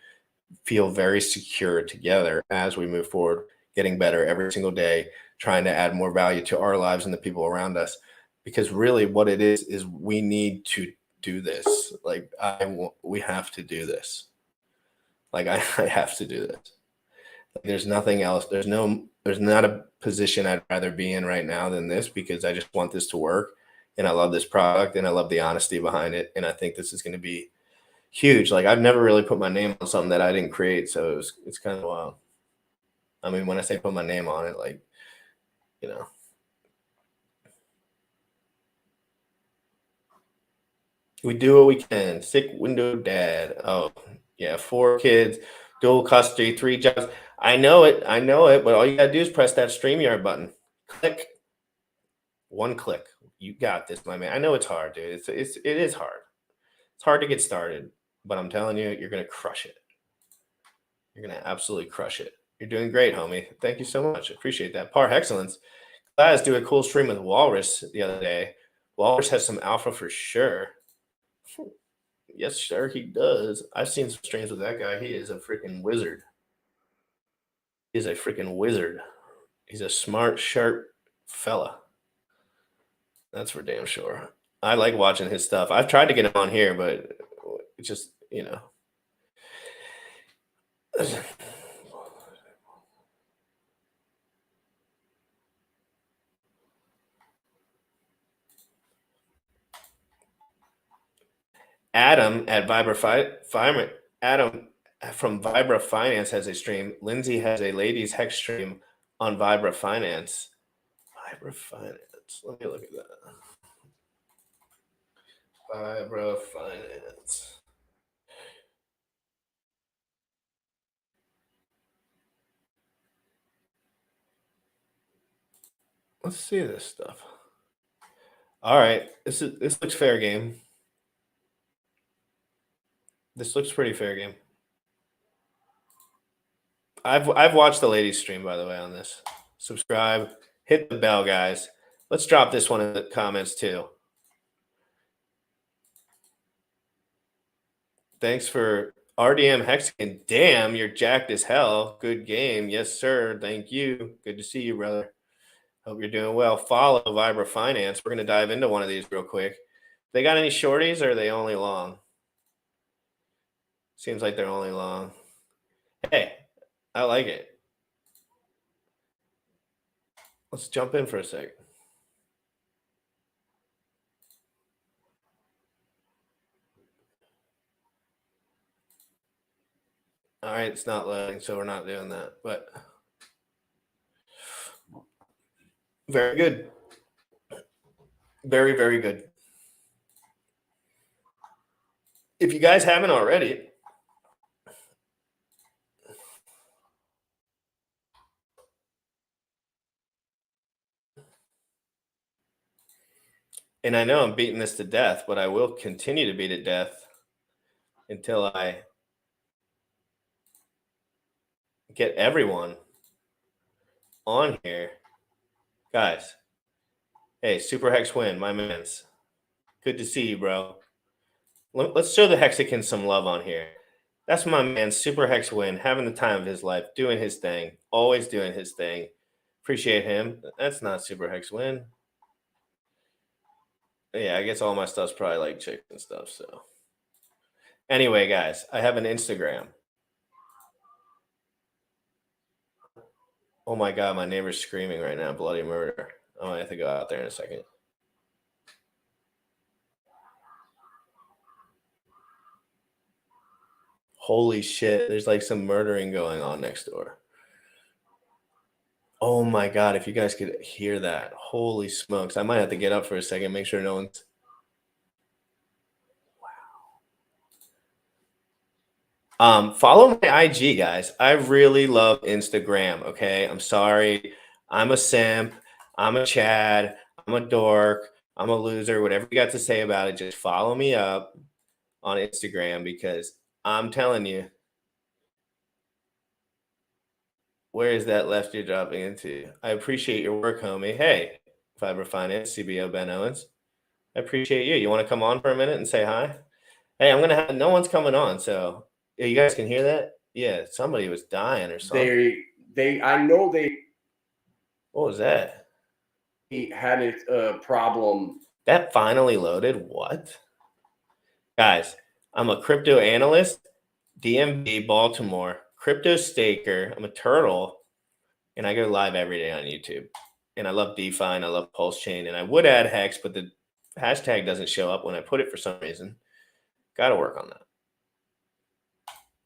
Speaker 1: feel very secure together as we move forward, getting better every single day, trying to add more value to our lives and the people around us. Because really what it is we need to do this. Like we have to do this. Like I have to do this. Like, there's nothing else. There's not a position I'd rather be in right now than this, because I just want this to work. And I love this product and I love the honesty behind it. And I think this is going to be huge. Like I've never really put my name on something that I didn't create. So it's kind of wild. I mean, when I say put my name on it, like, you know, we do what we can. Sick window dad. Oh yeah. 4 kids, dual custody, 3 jobs. I know it. But all you gotta do is press that StreamYard button. Click. 1 click. You got this, my man. I know it's hard, dude. It is hard. It's hard to get started, but I'm telling you, you're gonna crush it. You're gonna absolutely crush it. You're doing great, homie. Thank you so much. I appreciate that. Par excellence. Glad do a cool stream with Walrus the other day. Walrus has some alpha for sure. Yes, sir, he does. I've seen some streams with that guy. He is a freaking wizard. He's a freaking wizard. He's a smart, sharp fella. That's for damn sure. I like watching his stuff. I've tried to get him on here, but it's just, you know. Adam at Adam from Vibra Finance has a stream. Lindsay has a ladies hex stream on Vibra Finance. Vibra Finance. Let me look at that. Vibra Finance. Let's see this stuff. All right, this looks fair game. This looks pretty fair game. I've watched the ladies stream, by the way, on this. Subscribe, hit the bell, guys. Let's drop this one in the comments too. Thanks for RDM Hexagon. Damn, you're jacked as hell. Good game. Yes, sir. Thank you. Good to see you, brother. Hope you're doing well. Follow Vibra Finance. We're going to dive into one of these real quick. They got any shorties, or are they only long? Seems like they're only long. Hey, I like it. Let's jump in for a sec. All right, it's not loading, so we're not doing that. But very good. Very, very good. If you guys haven't already, and I know I'm beating this to death, but I will continue to beat it to death until I get everyone on here. Guys, hey, Super Hex Win, my mans. Good to see you, bro. Let's show the Hexagon some love on here. That's my man, Super Hex Win, having the time of his life, doing his thing, always doing his thing. Appreciate him. That's not Super Hex Win. Yeah, I guess all my stuff's probably like chicks and stuff. So anyway, guys, I have an Instagram. Oh my God, my neighbor's screaming right now. Bloody murder. Oh, I have to go out there in a second. Holy shit, there's like some murdering going on next door. Oh my God, if you guys could hear that, holy smokes. I might have to get up for a second, make sure no one's. Follow my IG, guys. I really love Instagram. Okay. I'm sorry. I'm a simp. I'm a Chad. I'm a dork. I'm a loser. Whatever you got to say about it, just follow me up on Instagram because I'm telling you, where is that left you're dropping into? I appreciate your work, homie. Hey, Fiber Finance, CBO Ben Owens. I appreciate you. You want to come on for a minute and say hi? Hey, I'm gonna have no one's coming on, so yeah, you guys can hear that? Yeah, somebody was dying or something.
Speaker 10: I know they
Speaker 1: What was that?
Speaker 10: had a problem.
Speaker 1: That finally loaded? What? Guys, I'm a crypto analyst, DMV, Baltimore, crypto staker. I'm a turtle, and I go live every day on YouTube. And I love DeFi and I love Pulse Chain, and I would add Hex, but the hashtag doesn't show up when I put it for some reason. Got to work on that.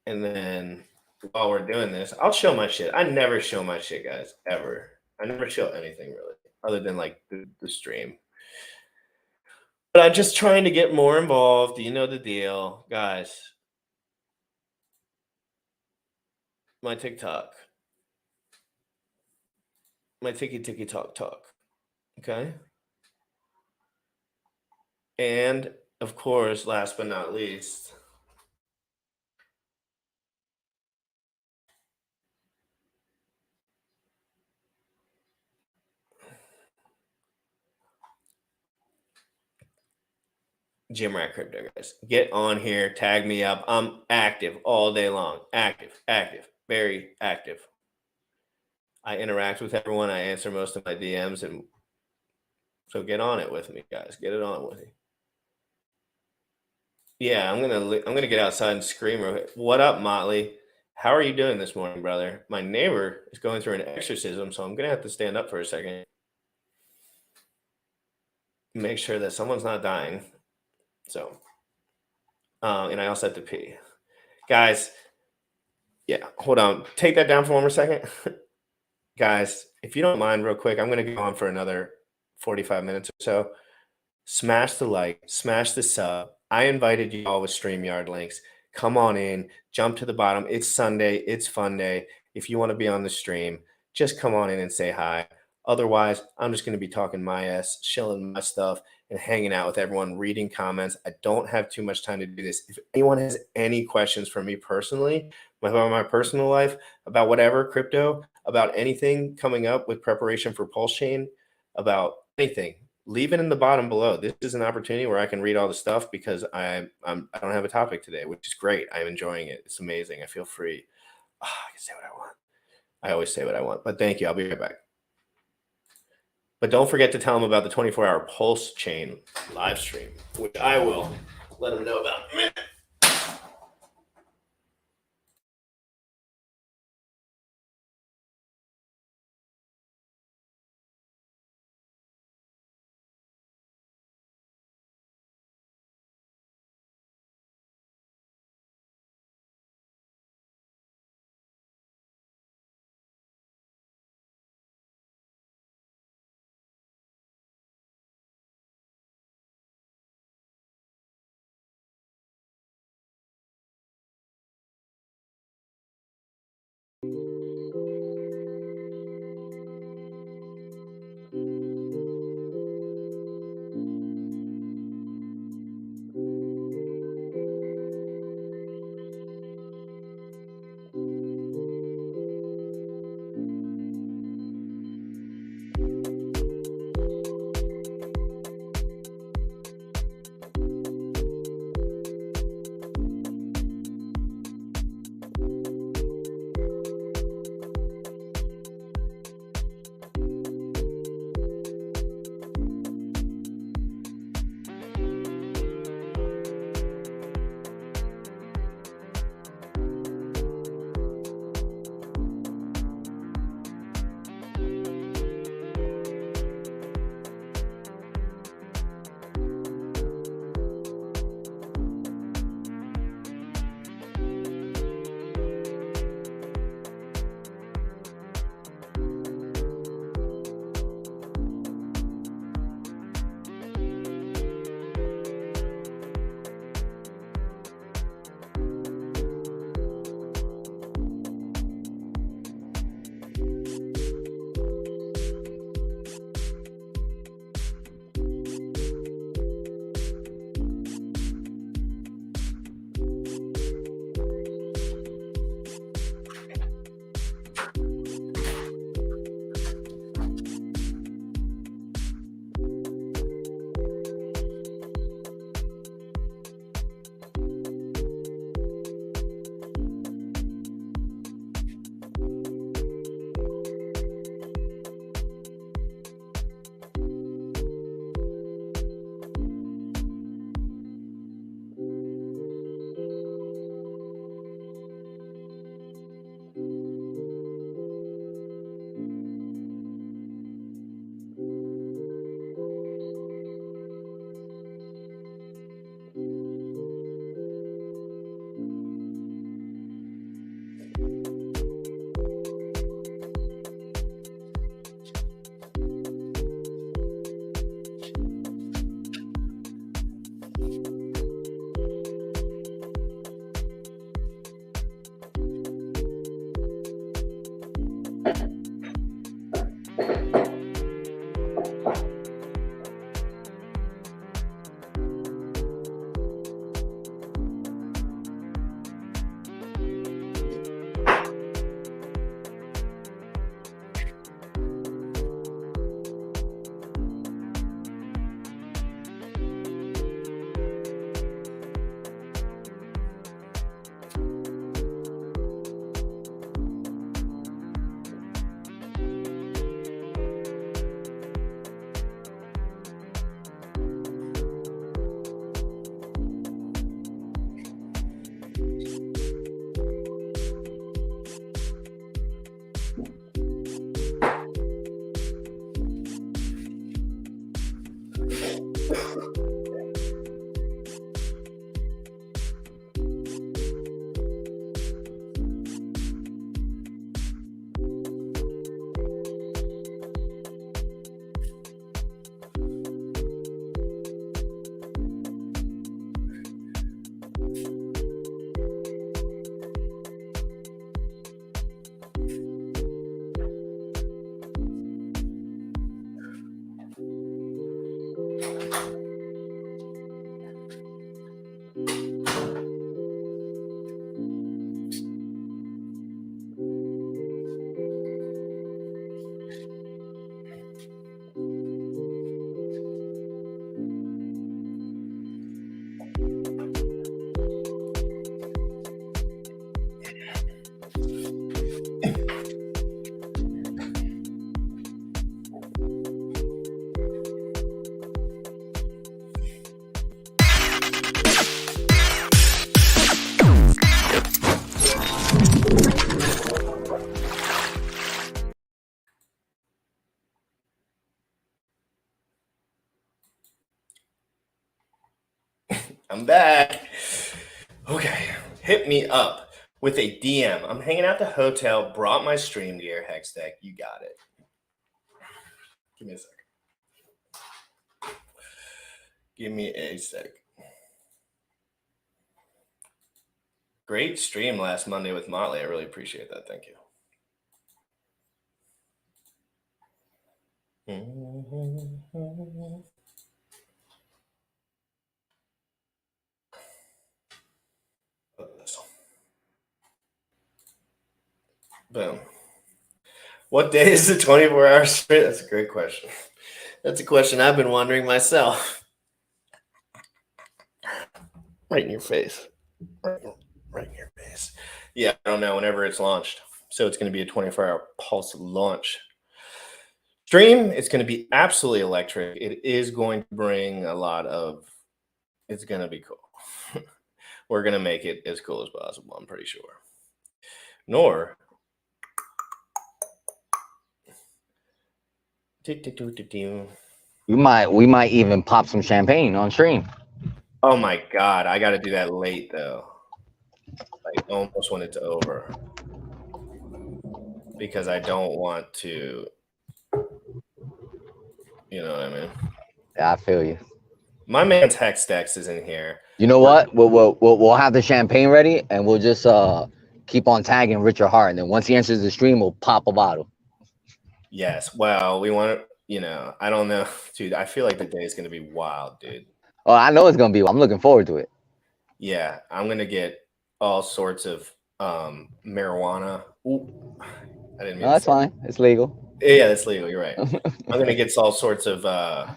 Speaker 1: And then while we're doing this, I'll show my shit. I never show my shit, guys, ever. I never show anything really, other than like the stream. But I'm just trying to get more involved. You know the deal, guys. My TikTok, my tiki talk. Okay. And of course, last but not least, Jim Rat Crypto, guys. Get on here, tag me up. I'm active all day long. Active, very active. I interact with everyone. I answer most of my DMs, and so get on it with me, guys. Get it on with me. Yeah, I'm gonna get outside and scream. What up, Motley? How are you doing this morning, brother? My neighbor is going through an exorcism, so I'm gonna have to stand up for a second. Make sure that someone's not dying. So, and I also have to pee, guys. Yeah, hold on. Take that down for one more second. Guys, if you don't mind, real quick, I'm going to go on for another 45 minutes or so. Smash the like, smash the sub. I invited you all with StreamYard links. Come on in, jump to the bottom. It's Sunday, it's fun day. If you want to be on the stream, just come on in and say hi. Otherwise, I'm just going to be talking my ass, chilling my stuff, and hanging out with everyone, reading comments. I don't have too much time to do this. If anyone has any questions for me personally, about my personal life, about whatever crypto, about anything coming up with preparation for Pulse Chain, about anything, leave it in the bottom below. This is an opportunity where I can read all the stuff because I don't have a topic today, which is great. I'm enjoying it. It's amazing. I feel free. I can say what I want. I always say what I want, but thank you. I'll be right back. But don't forget to tell them about the 24-hour Pulse Chain live stream, which I will let them know about. I'm back. Okay, hit me up with a DM. I'm hanging out the hotel, brought my stream gear, Hex Deck. You got it. Give me a sec. Give me a sec. Great stream last Monday with Motley. I really appreciate that. Thank you. Boom. What day is the 24-hour sprint? That's a great question. That's a question I've been wondering myself. Right in your face. Right in your face. Yeah, I don't know. Whenever it's launched. So it's going to be a 24-hour pulse launch stream. It's going to be absolutely electric. It is going to bring a lot of, it's going to be cool. We're going to make it as cool as possible, I'm pretty sure. Nor,
Speaker 6: we might even pop some champagne on stream.
Speaker 1: Oh my God, I got to do that late though. I almost want it to over because I don't want to, you know what I mean?
Speaker 6: Yeah, I feel you.
Speaker 1: My man's Hex Dex is in here.
Speaker 6: You know what? We'll have the champagne ready, and we'll just keep on tagging Richard Hart, and then once he enters the stream, we'll pop a bottle.
Speaker 1: Yes. Well, we want to, you know, I don't know, dude. I feel like the day is going to be wild, dude.
Speaker 6: Oh, I know it's going to be. I'm looking forward to it.
Speaker 1: Yeah, I'm going to get all sorts of marijuana. Ooh, I didn't mean
Speaker 6: No, that's fine. It's legal.
Speaker 1: Yeah, that's legal. You're right. I'm going to get all sorts of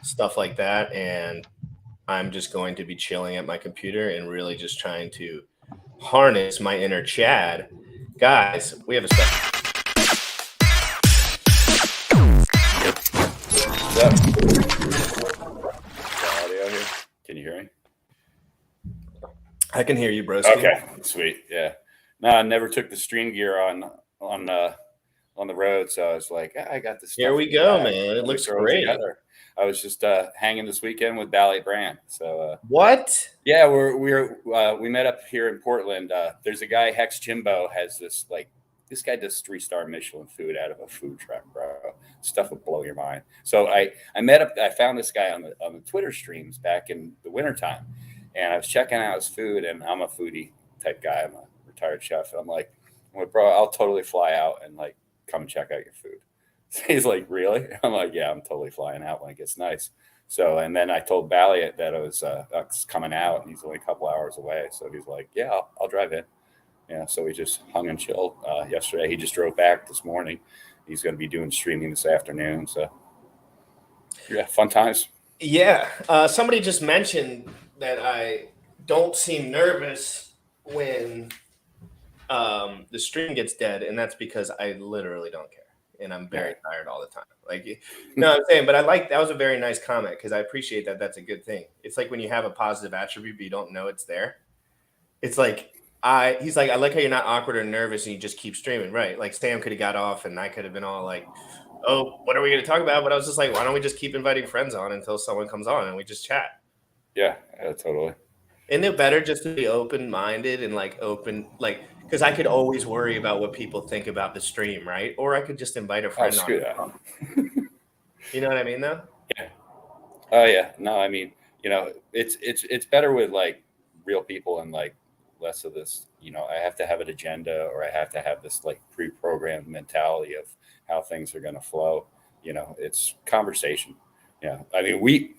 Speaker 1: stuff like that, and I'm just going to be chilling at my computer and really just trying to harness my inner Chad. Guys, we have a special.
Speaker 11: Audio here. Can you hear me?
Speaker 1: I can hear you, bro.
Speaker 11: Okay, sweet. Yeah. No, I never took the stream gear on the road, so I was like, I got this.
Speaker 1: Here we go, man. It looks great.
Speaker 11: I was just hanging this weekend with Ballet Brand. So
Speaker 1: what?
Speaker 11: Yeah, we met up here in Portland. There's a guy, Hex Jimbo, has this this guy does 3-star Michelin food out of a food truck, bro. Stuff will blow your mind. So I found this guy on the Twitter streams back in the wintertime, and I was checking out his food, and I'm a foodie type guy. I'm a retired chef. And I'm like, bro, I'll totally fly out and come and check out your food. So he's like, really? I'm like, yeah, I'm totally flying out when it gets nice. So, and then I told Bally that I was coming out, and he's only a couple hours away. So he's like, yeah, I'll drive in. Yeah. So we just hung and chilled yesterday. He just drove back this morning. He's going to be doing streaming this afternoon. So yeah, fun times.
Speaker 1: Yeah. Somebody just mentioned that I don't seem nervous when the stream gets dead, and that's because I literally don't care, and I'm very tired all the time. Like, no, I'm saying, but that was a very nice comment, because I appreciate that. That's a good thing. It's like when you have a positive attribute, but you don't know it's there. It's like, he's like, I like how you're not awkward or nervous and you just keep streaming. Right. Like Sam could have got off and I could have been all like, oh, what are we going to talk about? But I was just like, why don't we just keep inviting friends on until someone comes on and we just chat?
Speaker 11: Yeah, totally.
Speaker 1: Isn't it better just to be open-minded and because I could always worry about what people think about the stream, right? Or I could just invite a friend on. You know what I mean, though?
Speaker 11: Yeah. Oh yeah. No, I mean, it's better with like real people and like less of this, I have to have an agenda, or I have to have this like pre-programmed mentality of how things are going to flow. It's conversation. Yeah. I mean,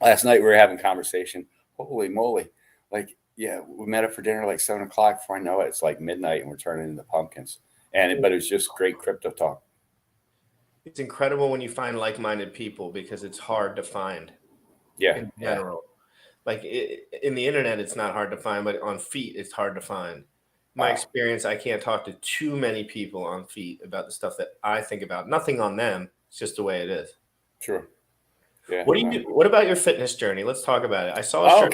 Speaker 11: last night we were having conversation. Holy moly. Like, yeah, we met up for dinner like 7 o'clock. Before I know it, it's like midnight and we're turning into pumpkins. But it was just great crypto talk.
Speaker 1: It's incredible when you find like-minded people, because it's hard to find.
Speaker 11: Yeah.
Speaker 1: In general. Like in the internet, it's not hard to find, but on Feet, it's hard to find. My experience, I can't talk to too many people on Feet about the stuff that I think about. Nothing on them. It's just the way it is.
Speaker 11: Sure. Yeah.
Speaker 1: What do you do? What about your fitness journey? Let's talk about it. I saw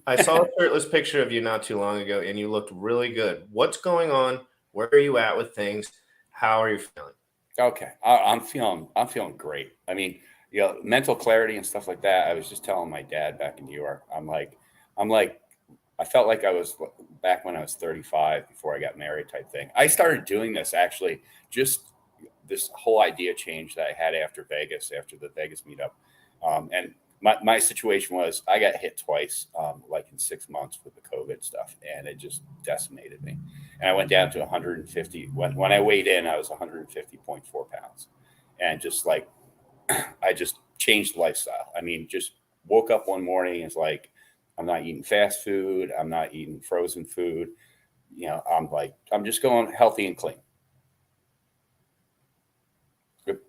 Speaker 1: a shirtless picture of you not too long ago, and you looked really good. What's going on? Where are you at with things? How are you feeling?
Speaker 11: Okay. I'm feeling great. I mean, mental clarity and stuff like that. I was just telling my dad back in New York, I'm like, I felt like I was back when I was 35 before I got married type thing. I started doing this actually, just this whole idea change that I had after the Vegas meetup. And my situation was I got hit twice, like in 6 months with the COVID stuff, and it just decimated me. And I went down to 150. When I weighed in, I was 150.4 pounds, and just like, I just changed lifestyle. I mean, just woke up one morning, it's like, I'm not eating fast food. I'm not eating frozen food. I'm just going healthy and clean.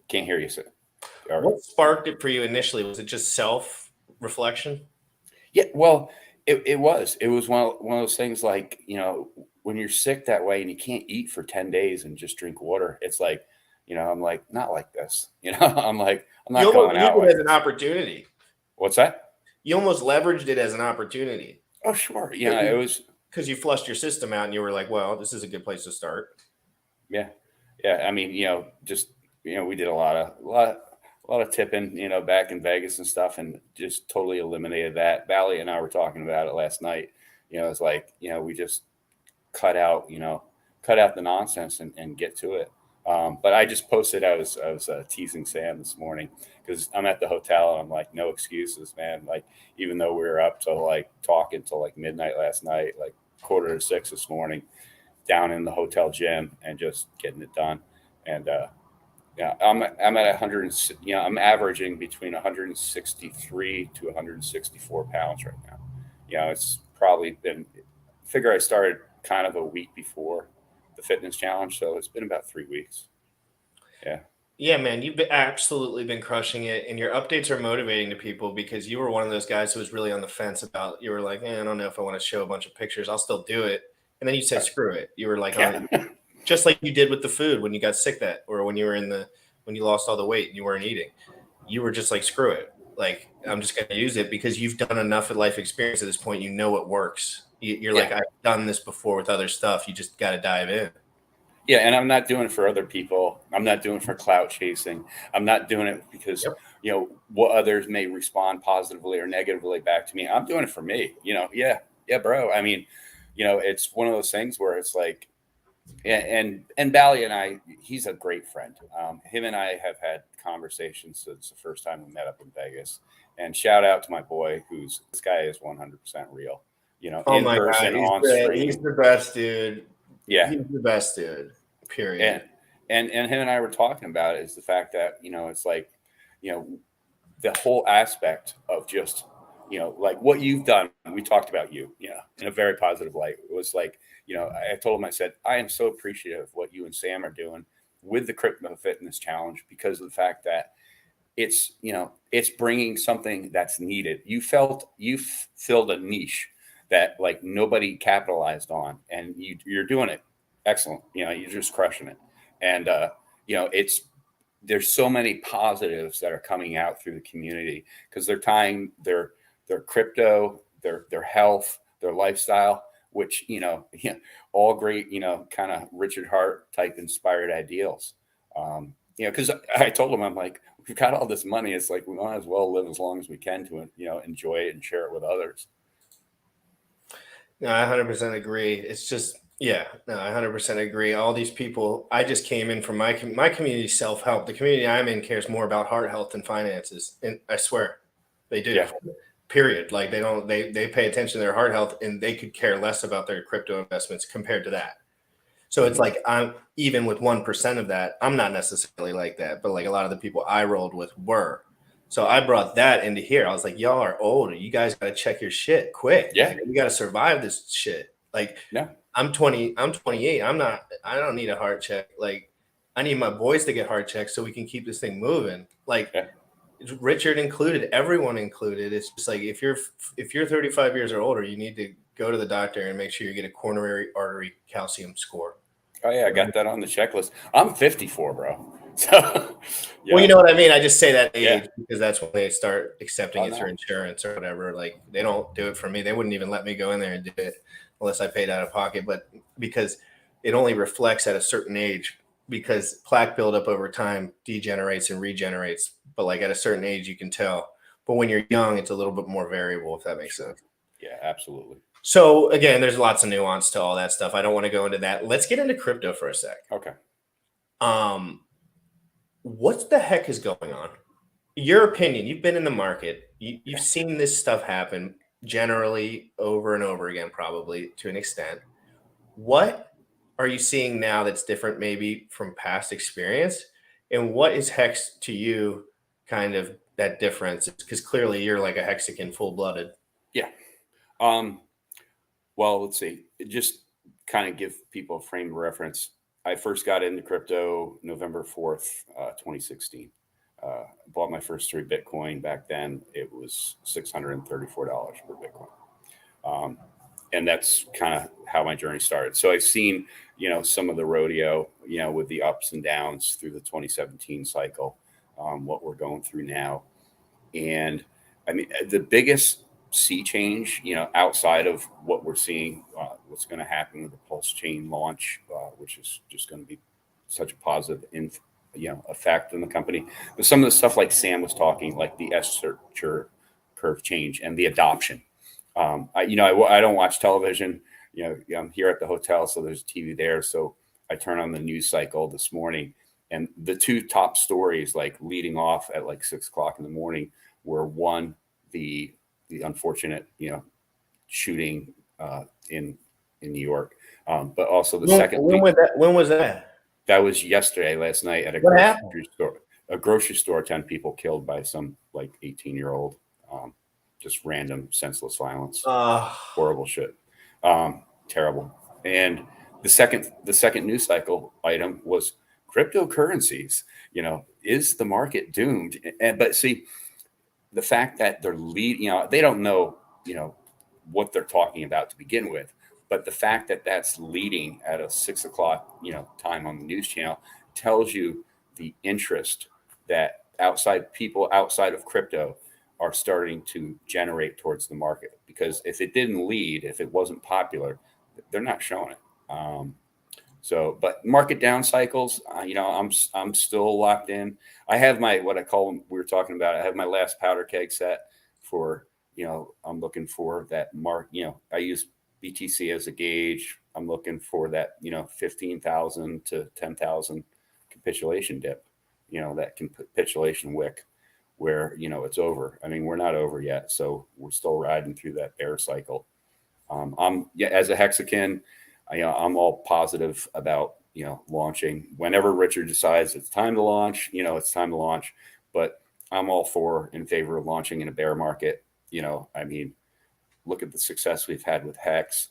Speaker 11: Can't hear you, sir.
Speaker 1: What sparked it for you initially? Was it just self-reflection?
Speaker 11: Yeah, well, it was one of those things like, when you're sick that way and you can't eat for 10 days and just drink water, it's like, I'm like, not like this. I'm like, I'm not going out
Speaker 1: as an opportunity.
Speaker 11: What's that?
Speaker 1: You almost leveraged it as an opportunity.
Speaker 11: Oh, sure. Yeah, it was
Speaker 1: because you flushed your system out and you were like, well, this is a good place to start.
Speaker 11: Yeah. Yeah. I mean, we did a lot of tipping, back in Vegas and stuff, and just totally eliminated that. Bally and I were talking about it last night. It's like, we just cut out the nonsense and get to it. But I just posted, I was teasing Sam this morning because I'm at the hotel and I'm like, no excuses, man. Like, even though we were up till like talking till like midnight last night, like 5:45 this morning, down in the hotel gym and just getting it done. And, I'm at 100, I'm averaging between 163 to 164 pounds right now. It's probably figure I started kind of a week before the fitness challenge. So it's been about 3 weeks. Yeah.
Speaker 1: Yeah, man, you've absolutely been crushing it, and your updates are motivating to people, because you were one of those guys who was really on the fence about, you were like, I don't know if I want to show a bunch of pictures. I'll still do it. And then you said, screw it. You were like, just like you did with the food when you got sick or when you were when you lost all the weight and you weren't eating, you were just like, screw it. Like, I'm just going to use it, because you've done enough of life experience at this point. You know it works. You're like, I've done this before with other stuff. You just got to dive in.
Speaker 11: Yeah. And I'm not doing it for other people. I'm not doing it for clout chasing. I'm not doing it because, what others may respond positively or negatively back to me. I'm doing it for me, Yeah, bro. I mean, it's one of those things where it's like, and Bally and I, he's a great friend. Him and I have had conversations since the first time we met up in Vegas. And shout out to my boy, this guy is 100% real.
Speaker 1: In person, on stream. He's the best dude.
Speaker 11: Yeah.
Speaker 1: He's the best dude, period.
Speaker 11: and him and I were talking about it, is the fact that, you know, it's like, you know, the whole aspect of just, you know, like what you've done. We talked about you, you know, in a very positive light. It was like, you know, I told him, I said, I am so appreciative of what you and Sam are doing with the Crypto Fitness Challenge, because of the fact that it's, you know, it's bringing something that's needed. You filled a niche that like nobody capitalized on, and you're doing it excellent. You know, you're just crushing it. And, you know, there's so many positives that are coming out through the community, because they're tying their crypto, their health, their lifestyle, which, you know, all great, you know, kind of Richard Hart type inspired ideals. You know, because I told him, I'm like, we've got all this money. It's like, we might as well live as long as we can to, you know, enjoy it and share it with others.
Speaker 1: No, I 100% agree. It's just, yeah, no, I 100% agree. All these people, I just came in from my community, self-help. The community I'm in cares more about heart health and finances. And I swear they do.
Speaker 11: Yeah.
Speaker 1: Period. Like they pay attention to their heart health, and they could care less about their crypto investments compared to that. So it's like, I'm even with 1% of that, I'm not necessarily like that, but like a lot of the people I rolled with were. So I brought that into here. I was like, y'all are older. You guys got to check your shit quick.
Speaker 11: Yeah.
Speaker 1: You got to survive this shit. Like,
Speaker 11: yeah.
Speaker 1: I'm 28. I don't need a heart check. Like, I need my boys to get heart checks so we can keep this thing moving. Like,
Speaker 11: yeah.
Speaker 1: Richard included, everyone included. It's just like, if you're 35 years or older, you need to go to the doctor and make sure you get a coronary artery calcium score.
Speaker 11: Oh yeah, I got that on the checklist. I'm 54, bro. So,
Speaker 1: yeah. Well, you know what I mean? I just say that age because that's when they start accepting it through insurance or whatever. Like, they don't do it for me. They wouldn't even let me go in there and do it unless I paid out of pocket. But because it only reflects at a certain age, because plaque buildup over time degenerates and regenerates. But like at a certain age, you can tell. But when you're young, it's a little bit more variable, if that makes sense.
Speaker 11: Yeah, absolutely.
Speaker 1: So again, there's lots of nuance to all that stuff. I don't want to go into that. Let's get into crypto for a sec.
Speaker 11: Okay.
Speaker 1: What the heck is going on? Your opinion, you've been in the market. You've seen this stuff happen generally over and over again, probably to an extent. What are you seeing now that's different maybe from past experience? And what is Hex to you, kind of that difference? Because clearly you're like a Hexican full-blooded.
Speaker 11: Yeah. Well, let's see. Just kind of give people a frame of reference. I first got into crypto November 4th, 2016. Bought my first 3 Bitcoin. Back then, it was $634 per Bitcoin. And that's kind of how my journey started. So I've seen, you know, some of the rodeo, you know, with the ups and downs through the 2017 cycle, what we're going through now. And I mean, the biggest sea change, you know, outside of what we're seeing, what's going to happen with the Pulse Chain launch, which is just going to be such a positive, effect in the company. But some of the stuff like Sam was talking, like the S-curve change and the adoption. I don't watch television. You know, I'm here at the hotel, so there's TV there. So I turn on the news cycle this morning, and the 2 top stories, like leading off at like 6 o'clock in the morning, were one, the unfortunate, you know, shooting in New York, but also the second.
Speaker 1: When was that?
Speaker 11: That was last night at a grocery store. 10 people killed by some like 18-year-old. Just random, senseless violence. Horrible shit. Terrible. And the second news cycle item was cryptocurrencies. You know, is the market doomed? But see, the fact that they're they don't know, you know, what they're talking about to begin with. But the fact that that's leading at a 6 o'clock, you know, time on the news channel tells you the interest that people outside of crypto are starting to generate towards the market. Because if it didn't lead, if it wasn't popular, they're not showing it. But market down cycles, you know, I'm still locked in. I have my, what I call them, we were talking about, I have my last powder keg set for, you know, I'm looking for that you know, I use BTC as a gauge. I'm looking for that, you know, 15,000 to 10,000 capitulation dip, you know, that capitulation wick where, you know, it's over. I mean, we're not over yet. So we're still riding through that bear cycle. As a Hexican, I'm all positive about, launching whenever Richard decides it's time to launch. It's time to launch. But I'm all in favor of launching in a bear market. I mean, look at the success we've had with Hex.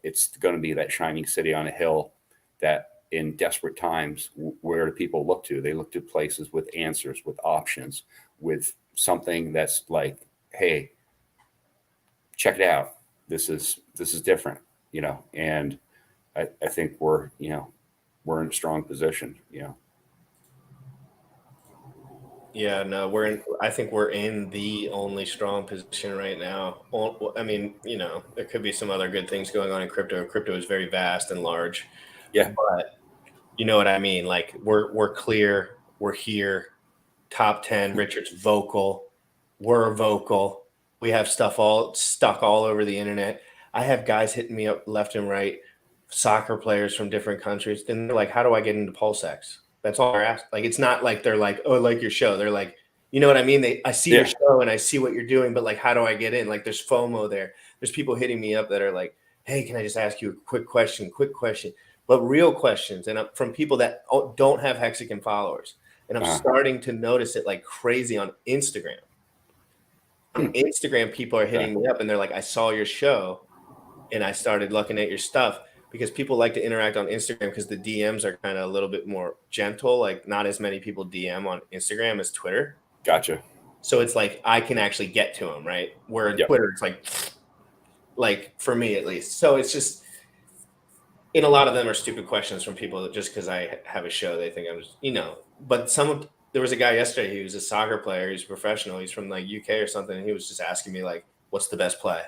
Speaker 11: It's going to be that shining city on a hill that in desperate times, where do people look to? They look to places with answers, with options, with something that's like, hey, check it out. This is different, and I think we're in a strong position,
Speaker 1: Yeah, no, I think we're in the only strong position right now. I mean, there could be some other good things going on in crypto. Crypto is very vast and large.
Speaker 11: Yeah.
Speaker 1: But you know what I mean? Like we're clear, we're here, top 10, Richard's vocal, we're vocal. We have stuff all stuck all over the internet. I have guys hitting me up left and right, soccer players from different countries. And they're like, how do I get into PulseX? That's all they're asking. Like, it's not like they're like, oh, I like your show. They're like, you know what I mean? I see your show and I see what you're doing, but like, how do I get in? Like, there's FOMO there. There's people hitting me up that are like, hey, can I just ask you a quick question, but real questions. And from people that don't have Hexagon followers. And I'm starting to notice it like crazy on Instagram. On Instagram, people are hitting me up and they're like, I saw your show and I started looking at your stuff, because people like to interact on Instagram because the DMs are kind of a little bit more gentle. Like not as many people DM on Instagram as Twitter.
Speaker 11: Gotcha.
Speaker 1: So it's like, I can actually get to them, right? Where in Twitter, it's like for me at least. So it's just, and a lot of them are stupid questions from people that just because I have a show, they think I'm just, but there was a guy yesterday, he was a soccer player, he's a professional, he's from like UK or something, and he was just asking me like, what's the best play?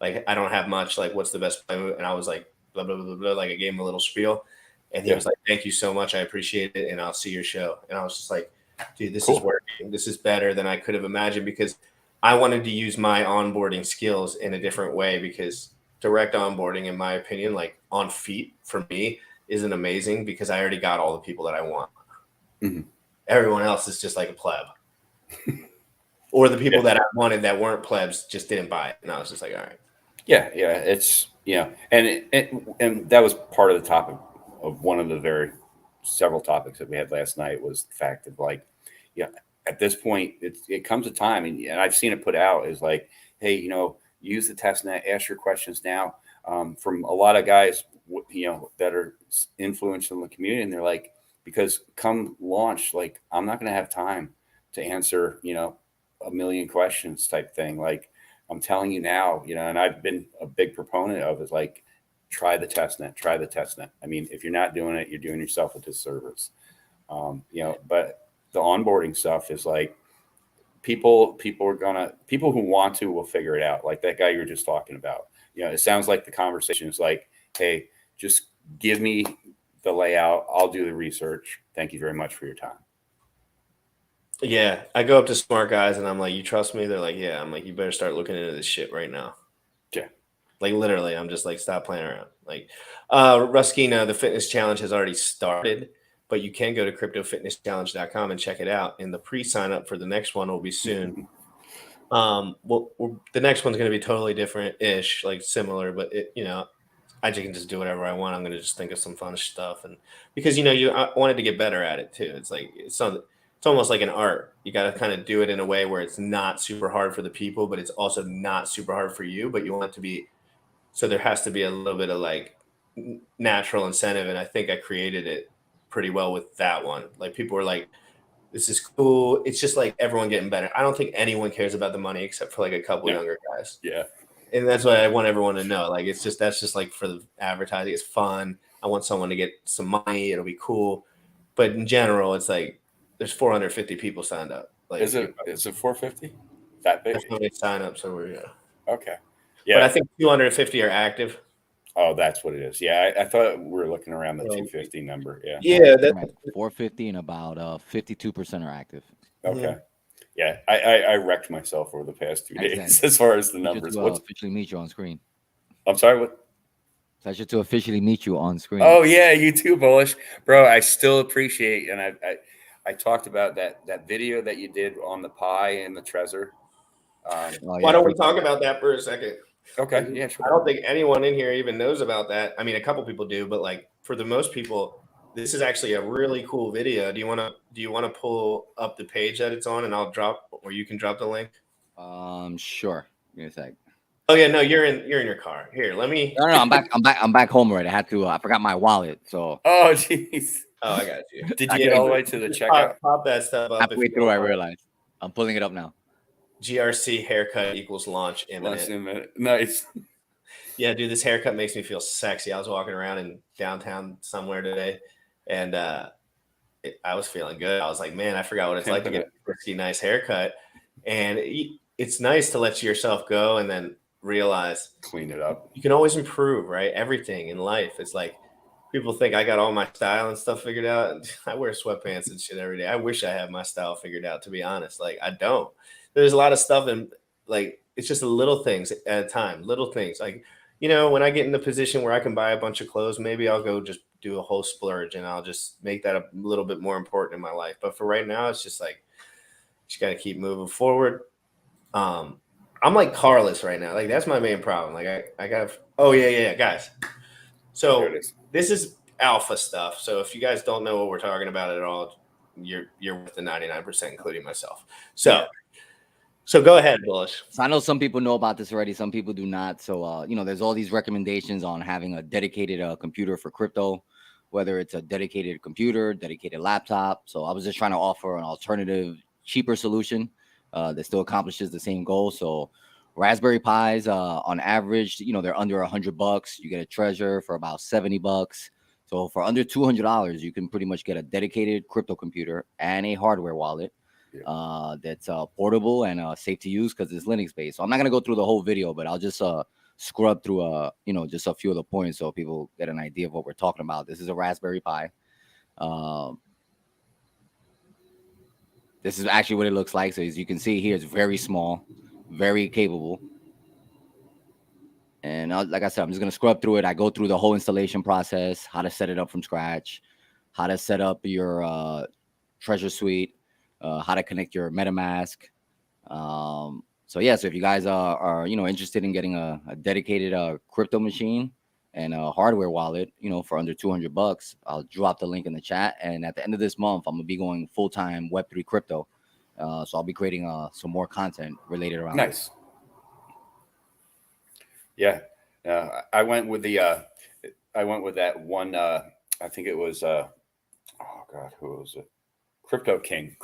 Speaker 1: Like, I don't have much, like, what's the best play? And I was like, blah, blah, blah, blah, like I gave him a little spiel, and he was like, thank you so much, I appreciate it, and I'll see your show. And I was just like, dude, this is working. This is better than I could have imagined, because I wanted to use my onboarding skills in a different way, because direct onboarding, in my opinion, like on feet for me, isn't amazing, because I already got all the people that I want.
Speaker 11: Mm-hmm.
Speaker 1: Everyone else is just like a pleb. Or the people that I wanted that weren't plebs just didn't buy it. And I was just like, all right.
Speaker 11: Yeah. It's, and that was part of the topic of one of the several topics that we had last night, was the fact that like, at this point, it comes a time, and I've seen it put out, is like, hey, use the test net, ask your questions now, from a lot of guys, that are influential in the community. And they're like, because come launch, like, I'm not going to have time to answer, a million questions type thing. Like, I'm telling you now, and I've been a big proponent of, is like, try the test net. I mean, if you're not doing it, you're doing yourself a disservice. But the onboarding stuff is like, people who want to will figure it out. Like that guy you're just talking about. It sounds like the conversation is like, hey, just give me the layout. I'll do the research. Thank you very much for your time.
Speaker 1: Yeah. I go up to smart guys and I'm like, you trust me? They're like, yeah. I'm like, you better start looking into this shit right now.
Speaker 11: Yeah.
Speaker 1: Like literally, I'm just like, stop playing around. Like, Ruskina, the fitness challenge has already started, but you can go to cryptofitnesschallenge.com and check it out. And the pre-sign up for the next one will be soon. The next one's going to be totally different-ish, like similar, but I can just do whatever I want. I'm going to just think of some fun stuff. And because, I wanted to get better at it too. It's like, it's almost like an art. You got to kind of do it in a way where it's not super hard for the people, but it's also not super hard for you, but you want it to be. So there has to be a little bit of like natural incentive. And I think I created it pretty well with that one. Like people were like, this is cool. It's just like everyone getting better. I don't think anyone cares about the money except for like a couple younger guys.
Speaker 11: Yeah.
Speaker 1: And that's what I want everyone to know. Like, that's just like for the advertising. It's fun. I want someone to get some money. It'll be cool. But in general, it's like there's 450 people signed up. Like,
Speaker 11: is it 450? That big?
Speaker 1: That's how many sign up. So
Speaker 11: okay. Yeah.
Speaker 1: But I think 250 are active.
Speaker 11: Oh, that's what it is. Yeah. I thought we were looking around the 250 number. Yeah.
Speaker 1: Yeah.
Speaker 12: That's 450 and about 52% are active.
Speaker 11: Okay. Mm-hmm. Yeah, I wrecked myself over the past 2 days as far as the numbers.
Speaker 12: Officially meet you on screen.
Speaker 11: I'm sorry, what?
Speaker 12: Pleasure to officially meet you on screen.
Speaker 11: Oh yeah, you too, Bullish, bro. I still appreciate, and I talked about that video that you did on the pie and the Trezor.
Speaker 1: Why don't we talk about that for a second?
Speaker 11: Okay, yeah, sure.
Speaker 1: I don't think anyone in here even knows about that. I mean, a couple people do, but like for the most people, this is actually a really cool video. Do you want to pull up the page that it's on, and I'll drop, or you can drop the link?
Speaker 12: Sure. Give me a sec.
Speaker 1: Oh yeah, no, you're in your car. Here, let me.
Speaker 12: No, I'm back home already. I had to. I forgot my wallet. So.
Speaker 11: Oh jeez.
Speaker 1: Oh, I got you.
Speaker 11: Did you get all the way to the checkout?
Speaker 1: Pop that stuff up.
Speaker 12: Halfway through, I realized. I'm pulling it up now.
Speaker 1: GRC haircut equals launch imminent.
Speaker 11: Nice.
Speaker 1: Yeah, dude, this haircut makes me feel sexy. I was walking around in downtown somewhere today, and I was feeling good. I was like, man, I forgot what it's like to get a pretty nice haircut. And it's nice to let yourself go and then realize,
Speaker 11: clean it up.
Speaker 1: You can always improve, right? Everything in life. It's like people think I got all my style and stuff figured out. I wear sweatpants and shit every day. I wish I had my style figured out, to be honest. Like, I don't. There's a lot of stuff, and like, it's just little things at a time, little things. Like, you know, when I get in the position where I can buy a bunch of clothes, maybe I'll go just do a whole splurge, and I'll just make that a little bit more important in my life. But for right now, it's just like, just got to keep moving forward. I'm like carless right now. Like, that's my main problem. Like, I got, oh yeah, guys. So this is alpha stuff. So if you guys don't know what we're talking about at all, you're with the 99%, including myself. So go ahead, Bullish.
Speaker 12: So I know some people know about this already. Some people do not. So, you know, there's all these recommendations on having a dedicated computer for crypto, whether it's a dedicated computer, dedicated laptop. So I was just trying to offer an alternative, cheaper solution that still accomplishes the same goal. So Raspberry Pis, on average, you know, they're under $100. You get a Treasure for about $70. So for under $200, you can pretty much get a dedicated crypto computer and a hardware wallet. That's portable and safe to use because it's Linux based. So I'm not gonna go through the whole video, but I'll just scrub through you know, just a few of the points so people get an idea of what we're talking about. This is a Raspberry Pi. This is actually what it looks like. So as you can see here, it's very small, very capable. And like I said, I'm just gonna scrub through it. I go through the whole installation process, how to set it up from scratch, how to set up your Treasure Suite. How to connect your MetaMask. So yeah, so if you guys are you know, interested in getting a dedicated crypto machine and a hardware wallet, you know, for under $200, I'll drop the link in the chat. And at the end of this month, I'm gonna be going full-time Web3 crypto. So I'll be creating some more content related around.
Speaker 11: Nice. Yeah, I went with the that one. I think it was oh god, who was it? Crypto King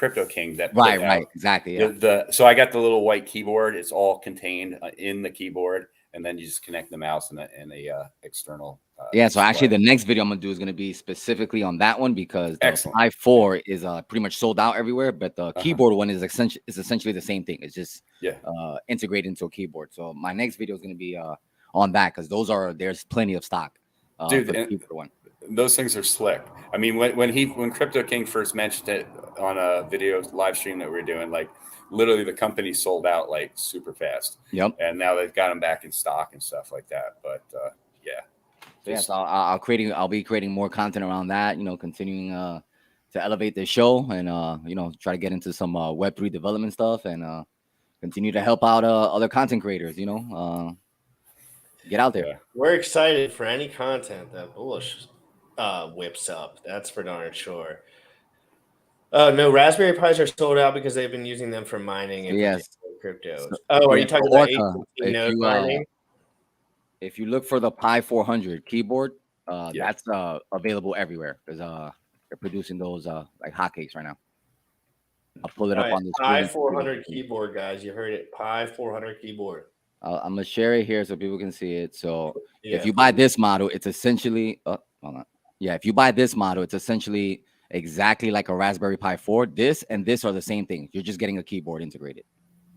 Speaker 11: that
Speaker 12: right exactly, yeah.
Speaker 11: So I got the little white keyboard. It's all contained in the keyboard, and then you just connect the mouse and the external
Speaker 12: yeah. So actually the next video I'm gonna do is gonna be specifically on that one, because the Pi 4 is pretty much sold out everywhere, but the keyboard one is essentially the same thing. It's just integrated into a keyboard. So my next video is gonna be on that, because there's plenty of stock
Speaker 11: dude,
Speaker 12: for the keyboard one.
Speaker 11: Those things are slick. I mean, when Crypto King first mentioned it on a video live stream that we were doing, like literally the company sold out like super fast.
Speaker 12: Yep.
Speaker 11: And now they've got them back in stock and stuff like that. But
Speaker 12: so I'll be creating more content around that. You know, continuing to elevate the show and you know, try to get into some Web3 development stuff and continue to help out other content creators. You know, get out there.
Speaker 1: We're excited for any content that Bullish whips up. That's for darn sure. No, Raspberry Pis are sold out because they've been using them for mining and cryptos. Are you talking about 18 node mining?
Speaker 12: If you look for the Pi 400 keyboard, that's available everywhere, because they're producing those like hotcakes right now. I'll pull it up on the
Speaker 1: Pi 400 keyboard, guys. You heard it. Pi 400 keyboard.
Speaker 12: I'm gonna share it here so people can see it. So if you buy this model, it's essentially hold on. Yeah, if you buy this model, it's essentially exactly like a Raspberry Pi 4. This and this are the same thing. You're just getting a keyboard integrated.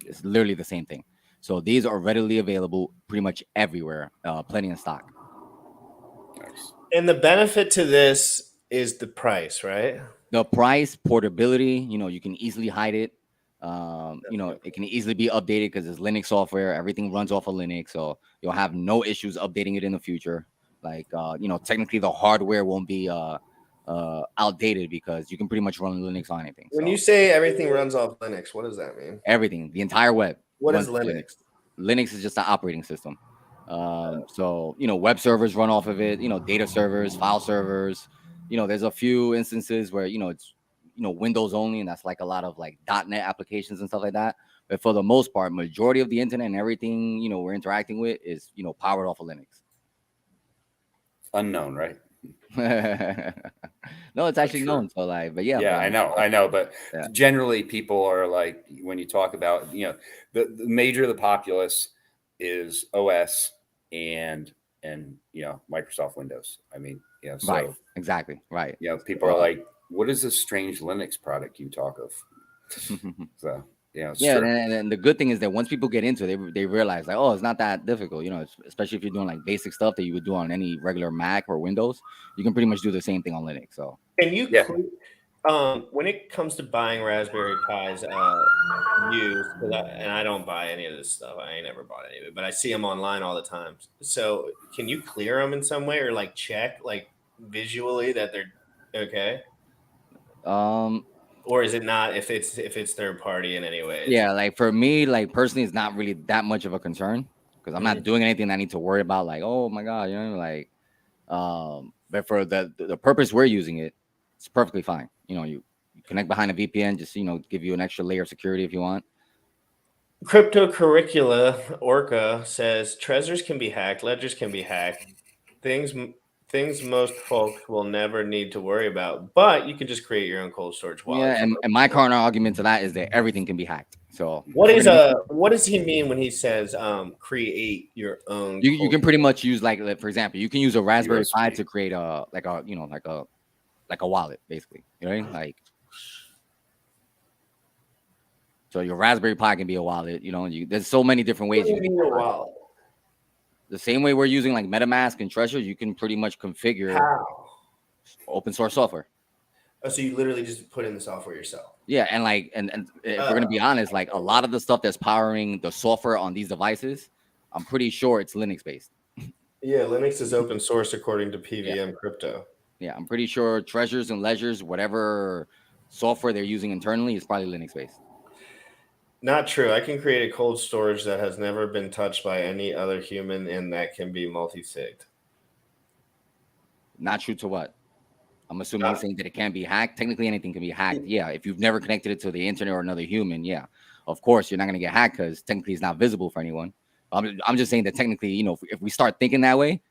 Speaker 12: It's literally the same thing. So these are readily available pretty much everywhere. Plenty in stock.
Speaker 11: Nice.
Speaker 1: And the benefit to this is the price, right?
Speaker 12: The price, portability. You know, you can easily hide it. You know, it can easily be updated because it's Linux software. Everything runs off of Linux, so you'll have no issues updating it in the future. Like, you know, technically the hardware won't be outdated because you can pretty much run Linux on anything.
Speaker 1: When you say everything runs off Linux, what does that mean?
Speaker 12: Everything, the entire web.
Speaker 1: What is Linux?
Speaker 12: Linux is just an operating system. So web servers run off of it. Data servers, file servers. There's a few instances where it's Windows only, and that's like a lot of like .NET applications and stuff like that. But for the most part, majority of the internet and everything we're interacting with is powered off of Linux.
Speaker 11: Unknown, right?
Speaker 12: No, it's actually known. So like, but yeah,
Speaker 11: I know, but generally people are like, when you talk about the major of the populace is OS and Microsoft Windows. I mean, so
Speaker 12: right, exactly, right.
Speaker 11: People are like, what is this strange Linux product you talk of? So
Speaker 12: and the good thing is that once people get into it, they realize like, oh, it's not that difficult. Especially if you're doing like basic stuff that you would do on any regular Mac or Windows, you can pretty much do the same thing on Linux. So
Speaker 1: can you when it comes to buying Raspberry Pis used, and I don't buy any of this stuff, I ain't never bought any of it, but I see them online all the time. So can you clear them in some way, or like check like visually that they're okay? Or is it not if it's third party in any way?
Speaker 12: Yeah, like for me, like personally, it's not really that much of a concern because I'm not doing anything that I need to worry about. Like, oh my god, like, but for the purpose we're using it, it's perfectly fine. You connect behind a VPN, just give you an extra layer of security if you want.
Speaker 1: Crypto Curricula Orca says Trezors can be hacked, ledgers can be hacked, things most folks will never need to worry about, but you can just create your own cold storage wallet.
Speaker 12: Yeah, and my current argument to that is that everything can be hacked. So
Speaker 1: what does he mean when he says create your own?
Speaker 12: You can pretty much use like for example, you can use a Raspberry Pi to create a wallet, basically. Like. So your Raspberry Pi can be a wallet. There's so many different ways. You can
Speaker 1: a wallet.
Speaker 12: The same way we're using like MetaMask and Treasure, you can pretty much configure open source software.
Speaker 1: Oh, so you literally just put in the software yourself?
Speaker 12: Yeah, and like, and if we're gonna be honest, like a lot of the stuff that's powering the software on these devices, I'm pretty sure it's Linux based.
Speaker 1: Yeah, Linux is open source according to PVM Crypto.
Speaker 12: Yeah, I'm pretty sure Treasures and Ledgers, whatever software they're using internally, is probably Linux based.
Speaker 1: Not true. I can create a cold storage that has never been touched by any other human, and that can be multi-sigged.
Speaker 12: Not true to what? I'm assuming you're saying that it can be hacked. Technically, anything can be hacked. Yeah, if you've never connected it to the internet or another human, yeah, of course you're not going to get hacked because technically it's not visible for anyone. I'm just saying that technically, if we start thinking that way,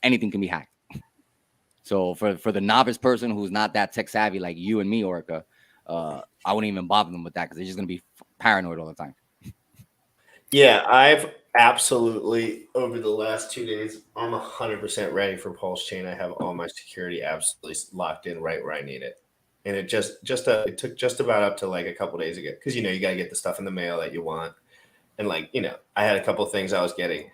Speaker 12: anything can be hacked. So for the novice person who's not that tech savvy like you and me, Orca, I wouldn't even bother them with that because they're just going to be paranoid all the time.
Speaker 1: Yeah, I've absolutely, over the last 2 days, I'm 100% ready for Pulse Chain. I have all my security absolutely locked in right where I need it. And it it took just about up to like a couple days ago because, you got to get the stuff in the mail that you want. And like, I had a couple of things I was getting,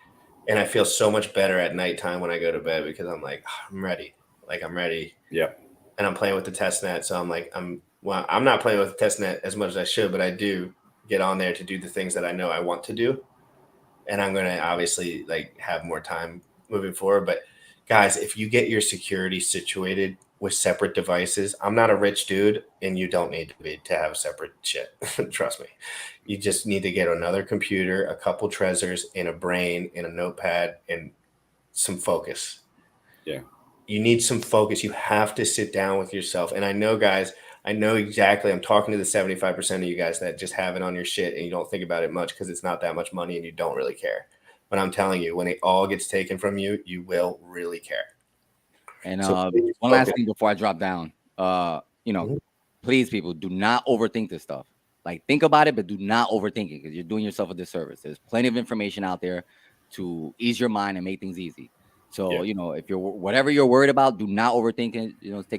Speaker 1: and I feel so much better at nighttime when I go to bed because I'm like, oh, I'm ready. Like I'm ready.
Speaker 11: Yeah.
Speaker 1: And I'm playing with the testnet. So I'm like, I'm not playing with the testnet as much as I should, but I do get on there to do the things that I know I want to do. And I'm going to obviously like have more time moving forward. But guys, if you get your security situated with separate devices, I'm not a rich dude and you don't need to have separate shit. Trust me. You just need to get another computer, a couple Trezors, and a brain, and a notepad, and some focus.
Speaker 11: Yeah.
Speaker 1: You need some focus. You have to sit down with yourself. And I know, guys, I know exactly. I'm talking to the 75% of you guys that just have it on your shit and you don't think about it much because it's not that much money and you don't really care. But I'm telling you, when it all gets taken from you, you will really care.
Speaker 12: And one last thing before I drop down, please, people, do not overthink this stuff. Like, think about it, but do not overthink it because you're doing yourself a disservice. There's plenty of information out there to ease your mind and make things easy. So, if you're whatever you're worried about, do not overthink it.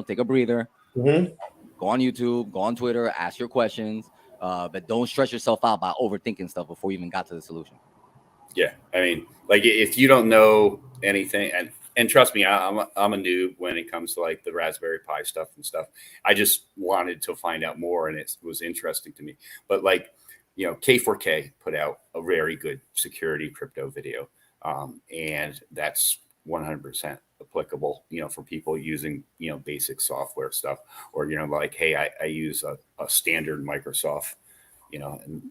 Speaker 12: Take a breather.
Speaker 1: Mm-hmm.
Speaker 12: Go on YouTube, go on Twitter, ask your questions, but don't stress yourself out by overthinking stuff before you even got to the solution.
Speaker 11: Yeah, I mean, like if you don't know anything, and trust me, I'm a noob when it comes to like the Raspberry Pi stuff and stuff. I just wanted to find out more, and it was interesting to me. But like, K4K put out a very good security crypto video, and that's 100% applicable, for people using, basic software stuff, or, like, hey, I use a standard Microsoft, and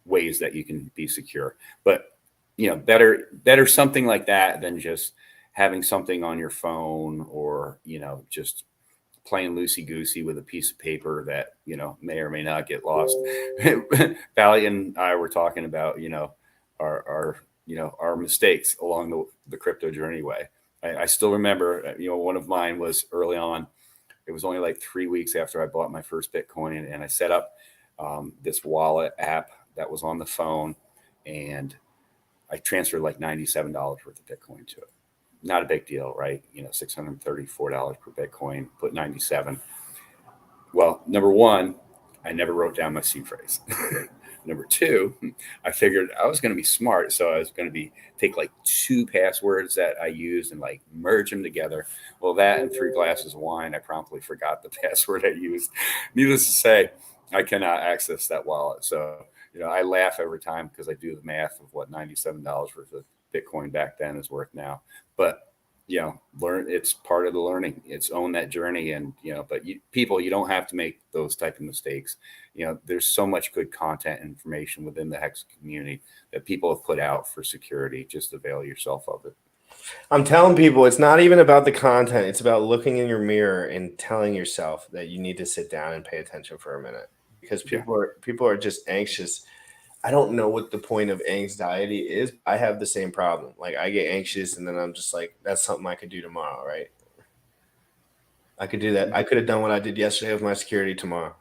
Speaker 11: ways that you can be secure. But better something like that than just having something on your phone or, just playing loosey-goosey with a piece of paper that, may or may not get lost. Valley and I were talking about, our mistakes along the crypto journey way. I still remember, one of mine was early on. It was only like 3 weeks after I bought my first Bitcoin, and I set up this wallet app that was on the phone, and I transferred like $97 worth of Bitcoin to it. Not a big deal, right? $634 per Bitcoin, put 97. Well, number one, I never wrote down my seed phrase. Number two, I figured I was going to be smart. So I was going to take like 2 passwords that I used and like merge them together. Well, that and 3 glasses of wine, I promptly forgot the password I used. Needless to say, I cannot access that wallet. So, I laugh every time because I do the math of what $97 worth of Bitcoin back then is worth now. But, learn, it's part of the learning. It's own that journey. And, but you don't have to make those type of mistakes. There's so much good content and information within the Hex community that people have put out for security. Just avail yourself of it.
Speaker 1: I'm telling people it's not even about the content. It's about looking in your mirror and telling yourself that you need to sit down and pay attention for a minute, because people are just anxious. I don't know what the point of anxiety is. I have the same problem. Like, I get anxious and then I'm just like, that's something I could do tomorrow, right? I could do that. I could have done what I did yesterday with my security tomorrow.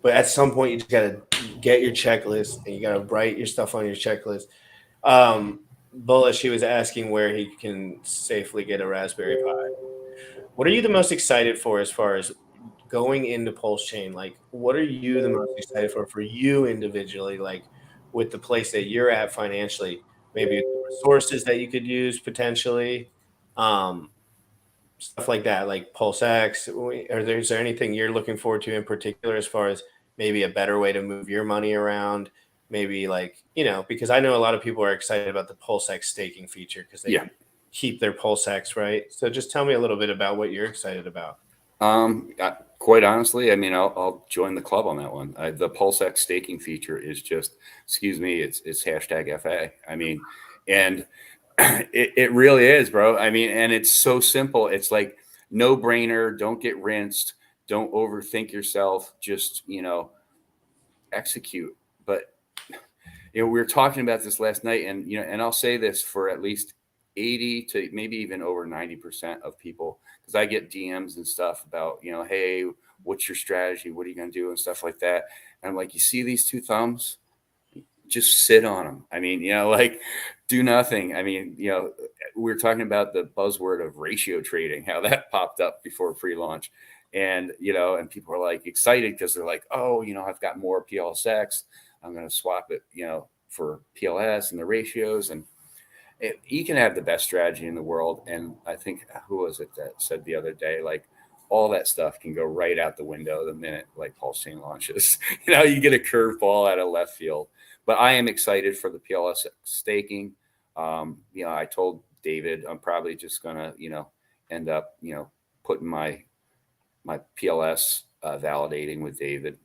Speaker 1: But at some point, you just got to get your checklist and you got to write your stuff on your checklist. Bullish, he was asking where he can safely get a Raspberry Pi. What are you the most excited for as far as going into Pulse Chain? Like, what are you the most excited for you individually, like with the place that you're at financially, maybe resources that you could use potentially, stuff like that, like Pulse X? Is there anything you're looking forward to in particular as far as maybe a better way to move your money around? Maybe like, because I know a lot of people are excited about the Pulse X staking feature because they keep their Pulse X, right? So just tell me a little bit about what you're excited about.
Speaker 11: Quite honestly, I'll join the club on that one. The Pulse X staking feature is just, it's #FA. And it really is, bro. And it's so simple. It's like no brainer. Don't get rinsed. Don't overthink yourself. Just, execute. But, we were talking about this last night, and, and I'll say this for at least 80 to maybe even over 90% of people, because I get DMs and stuff about, hey, what's your strategy? What are you going to do? And stuff like that. And I'm like, you see these 2 thumbs? Just sit on them. Like do nothing. We were talking about the buzzword of ratio trading, how that popped up before pre-launch. And, and people are like excited because they're like, oh, I've got more PLSX. I'm going to swap it, for PLS and the ratios. And you can have the best strategy in the world. And I think, who was it that said the other day, like all that stuff can go right out the window the minute like Pulse Chain launches. You get a curveball out of left field. But I am excited for the PLS staking. I told David I'm probably just gonna, end up, putting my PLS validating with David.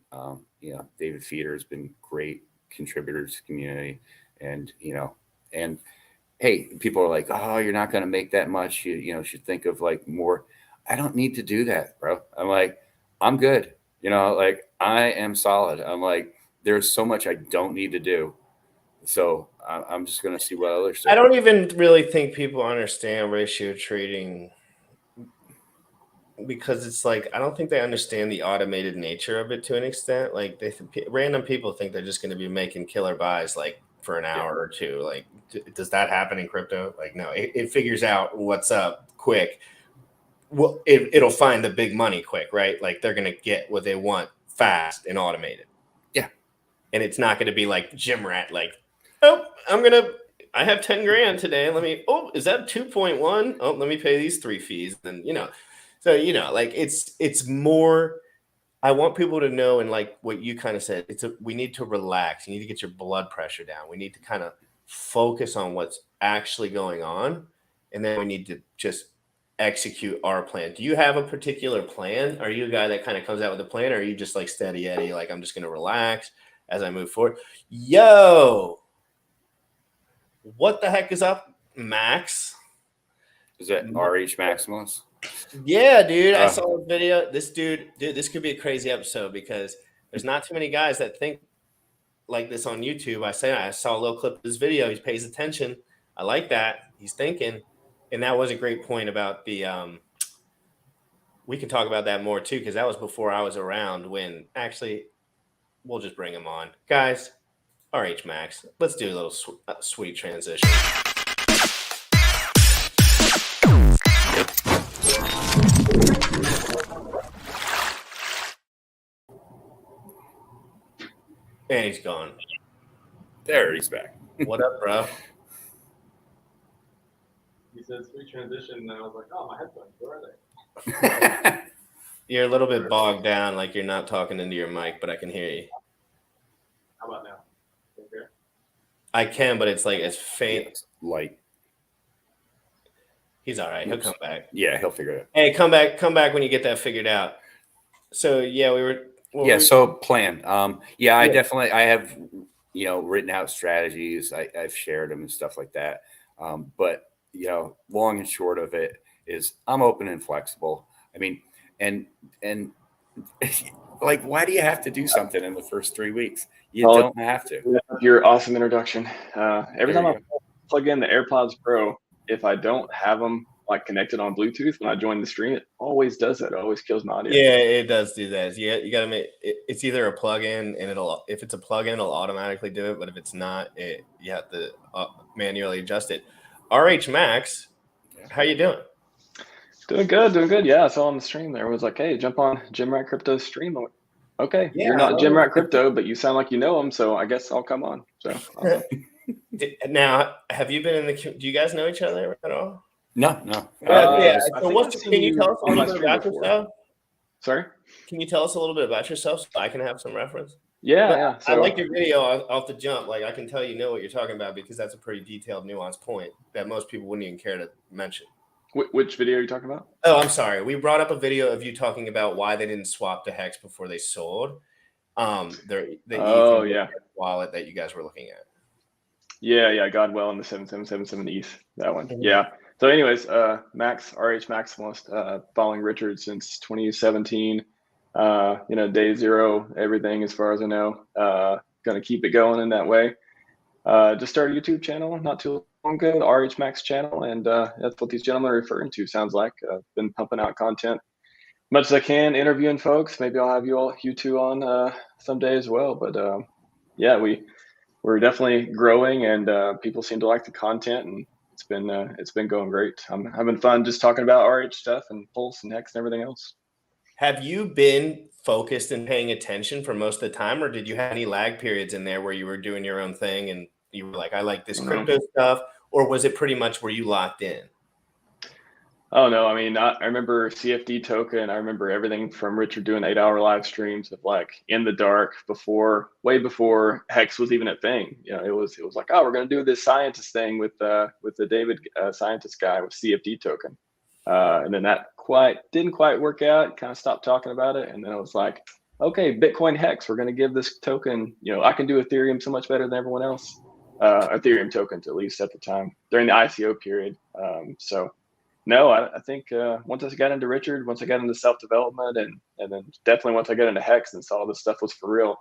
Speaker 11: David Feeder has been great contributor to the community, and and hey, people are like, oh, you're not gonna make that much. You should think of like more. I don't need to do that, bro. I'm like, I'm good. Like I am solid. I'm like, there's so much I don't need to do. So I'm just going to see what others say.
Speaker 1: I don't even really think people understand ratio trading, because it's like, I don't think they understand the automated nature of it to an extent. Like random people think they're just going to be making killer buys like for an hour or two. Like, does that happen in crypto? Like, no, it figures out what's up quick. Well, it'll find the big money quick, right? Like they're going to get what they want fast and automated.
Speaker 11: Yeah.
Speaker 1: And it's not going to be like gym rat, like, oh, I have 10 grand today. Is that 2.1? Oh, let me pay these 3 fees. Then, so, like it's more, I want people to know, and like what you kind of said, we need to relax. You need to get your blood pressure down. We need to kind of focus on what's actually going on. And then we need to just execute our plan. Do you have a particular plan? Are you a guy that kind of comes out with a plan, or are you just like steady Eddie? Like, I'm just going to relax as I move forward. Yo, What the heck is up, Max?
Speaker 11: Is that RH Maximus?
Speaker 1: Yeah, dude. I saw a video. This dude, this could be a crazy episode because there's not too many guys that think like this on YouTube. I saw a little clip of his video. He pays attention. I like that. He's thinking. And that was a great point about the we can talk about that more too, because that was before I was around when actually we'll just bring him on. Guys, RH Max, let's do a little sweet transition. And he's gone.
Speaker 11: There, he's back.
Speaker 1: What up, bro?
Speaker 13: He said sweet transition, and I was like, oh, my headphones, where are they?
Speaker 1: You're a little bit bogged down, like you're not talking into your mic, but I can hear you.
Speaker 13: How about now? Okay.
Speaker 1: I can, but it's like it's faint.
Speaker 11: Like
Speaker 1: he's all right. He'll come back.
Speaker 11: Yeah, he'll figure it out.
Speaker 1: Hey, come back when you get that figured out. So yeah, we were.
Speaker 11: So plan. I definitely I have written out strategies. I've shared them and stuff like that. But long and short of it is I'm open and flexible. I mean, and like, why do you have to do something in the first 3 weeks? You don't have to.
Speaker 8: Your awesome introduction. Every time I plug in the AirPods Pro, if I don't have them like connected on Bluetooth when I join the stream, it always does that. It always kills my audio.
Speaker 1: Yeah, it does do that. You got to make it's either a plug-in and if it's a plug-in, it'll automatically do it. But if it's not, you have to manually adjust it. RH Max, how you doing?
Speaker 8: Doing good. Yeah, I saw on the stream there. It was like, hey, jump on Jim Rat Crypto's stream. I'm like, okay, yeah, you're not Jim Rat Crypto, but you sound like you know him, so I guess I'll come on. So
Speaker 1: now, have you been in the? Do you guys know each other at all?
Speaker 11: No.
Speaker 1: Yeah. So can you tell us a little bit about yourself?
Speaker 8: Sorry?
Speaker 1: Can you tell us a little bit about yourself so I can have some reference?
Speaker 8: Yeah.
Speaker 1: So, I like your video off the jump. Like I can tell you know what you're talking about because that's a pretty detailed, nuanced point that most people wouldn't even care to mention.
Speaker 8: Which video are you talking about?
Speaker 1: Oh, I'm sorry. We brought up a video of you talking about why they didn't swap to Hex before they sold. The wallet that you guys were looking at.
Speaker 8: Yeah. Godwell in the 7777 East. That one. Mm-hmm. Yeah. So, anyways, Max, RH Maximalist, following Richard since 2017. Day zero, everything as far as I know. Gonna keep it going in that way. Just started a YouTube channel not too long ago, the RH Max channel, and that's what these gentlemen are referring to. Sounds like been pumping out content much as I can, interviewing folks. Maybe I'll have you two on someday as well. But we're definitely growing, and people seem to like the content, and it's been going great. I'm having fun just talking about RH stuff and Pulse and Hex and everything else.
Speaker 1: Have you been focused and paying attention for most of the time, or did you have any lag periods in there where you were doing your own thing and you were like, I like this crypto stuff, or was it pretty much were you locked in?
Speaker 8: Oh no, I mean, I remember CFD token. I remember everything from Richard doing 8-hour live streams of like in the dark way before Hex was even a thing. It was like, oh, we're gonna do this scientist thing with the David scientist guy with CFD token, and then that didn't quite work out. Kind of stopped talking about it, and then it was like, okay, Bitcoin Hex, we're gonna give this token. I can do Ethereum so much better than everyone else. Ethereum tokens, at least at the time during the ICO period. No, I think once I got into Richard, once I got into self-development, and then definitely once I got into Hex and saw this stuff was for real,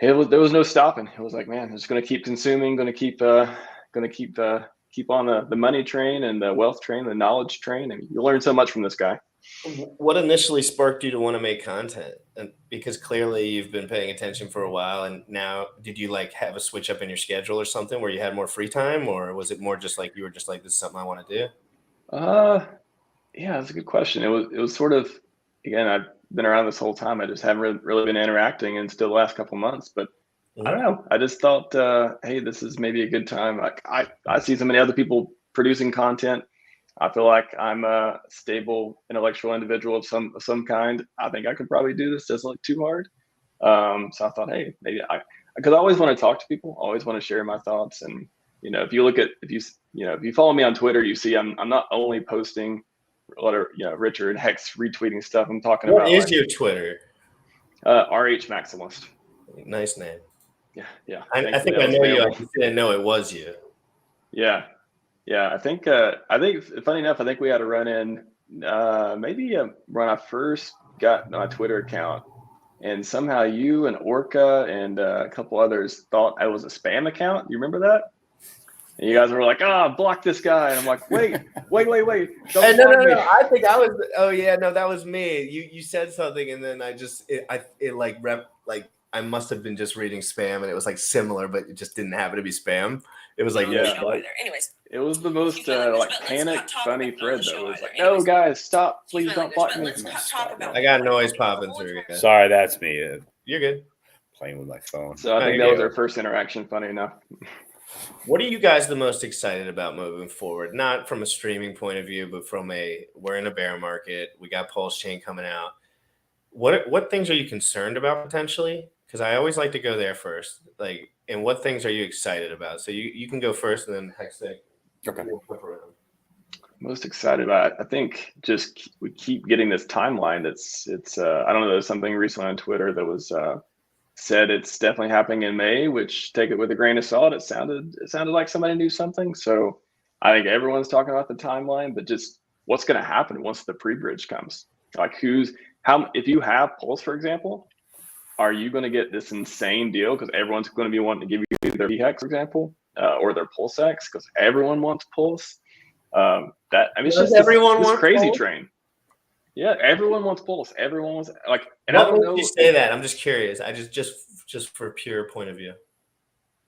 Speaker 8: there was no stopping. It was like, man, I'm just going to keep consuming, going to keep on the money train and the wealth train, the knowledge train, and you learn so much from this guy.
Speaker 1: What initially sparked you to want to make content? And because clearly you've been paying attention for a while, and now did you like have a switch up in your schedule or something where you had more free time, or was it more just like you were just like, this is something I want to do?
Speaker 8: Yeah, that's a good question. It was sort of, again, I've been around this whole time. I just haven't really been interacting until the last couple of months, but I don't know. I just thought, hey, this is maybe a good time. Like I see so many other people producing content. I feel like I'm a stable intellectual individual of some kind. I think I could probably do this. Doesn't look too hard. So I thought, hey, maybe because I always want to talk to people. I always want to share my thoughts. And if you follow me on Twitter, you see I'm not only posting a lot of Richard Hex retweeting stuff. I'm talking about.
Speaker 1: What is your Twitter?
Speaker 8: RH Maximalist.
Speaker 1: Nice name.
Speaker 8: Yeah.
Speaker 1: I think I know you. I just didn't know it was you.
Speaker 8: Yeah. I think funny enough, I think we had a run in maybe when I first got my Twitter account, and somehow you and Orca and a couple others thought I was a spam account. You remember that? And you guys were like, block this guy. And I'm like, wait. Don't
Speaker 1: no,
Speaker 8: block me.
Speaker 1: I think I was, oh yeah, no, that was me. You said something and then I must have been just reading spam and it was like similar, but it just didn't happen to be spam. It was like,
Speaker 8: anyways, it was the most panicked, funny thread though. It was like, no guys, stop, please don't block me.
Speaker 1: I got noise popping through.
Speaker 11: Sorry, that's me.
Speaker 1: You're good.
Speaker 11: Playing with my phone.
Speaker 8: So I think that was our first interaction. Funny enough.
Speaker 1: What are you guys the most excited about moving forward? Not from a streaming point of view, but we're in a bear market. We got Pulse Chain coming out. What things are you concerned about potentially? Because I always like to go there first. And what things are you excited about? So you can go first and then Hextech.
Speaker 11: Okay.
Speaker 1: We'll flip around.
Speaker 8: Most excited about it. I think just we keep getting this timeline. It's I don't know. There's something recently on Twitter that was said it's definitely happening in May, which take it with a grain of salt. It sounded like somebody knew something. So I think everyone's talking about the timeline, but just what's going to happen once the pre-bridge comes. Like if you have Pulse, for example, are you going to get this insane deal because everyone's going to be wanting to give you their VHEX, for example, or their PulseX because everyone wants Pulse. It's just this crazy Pulse? Train. Yeah, everyone wants Pulse. Everyone wants and I don't know.
Speaker 1: You say that? I'm just curious. I just for pure point of view.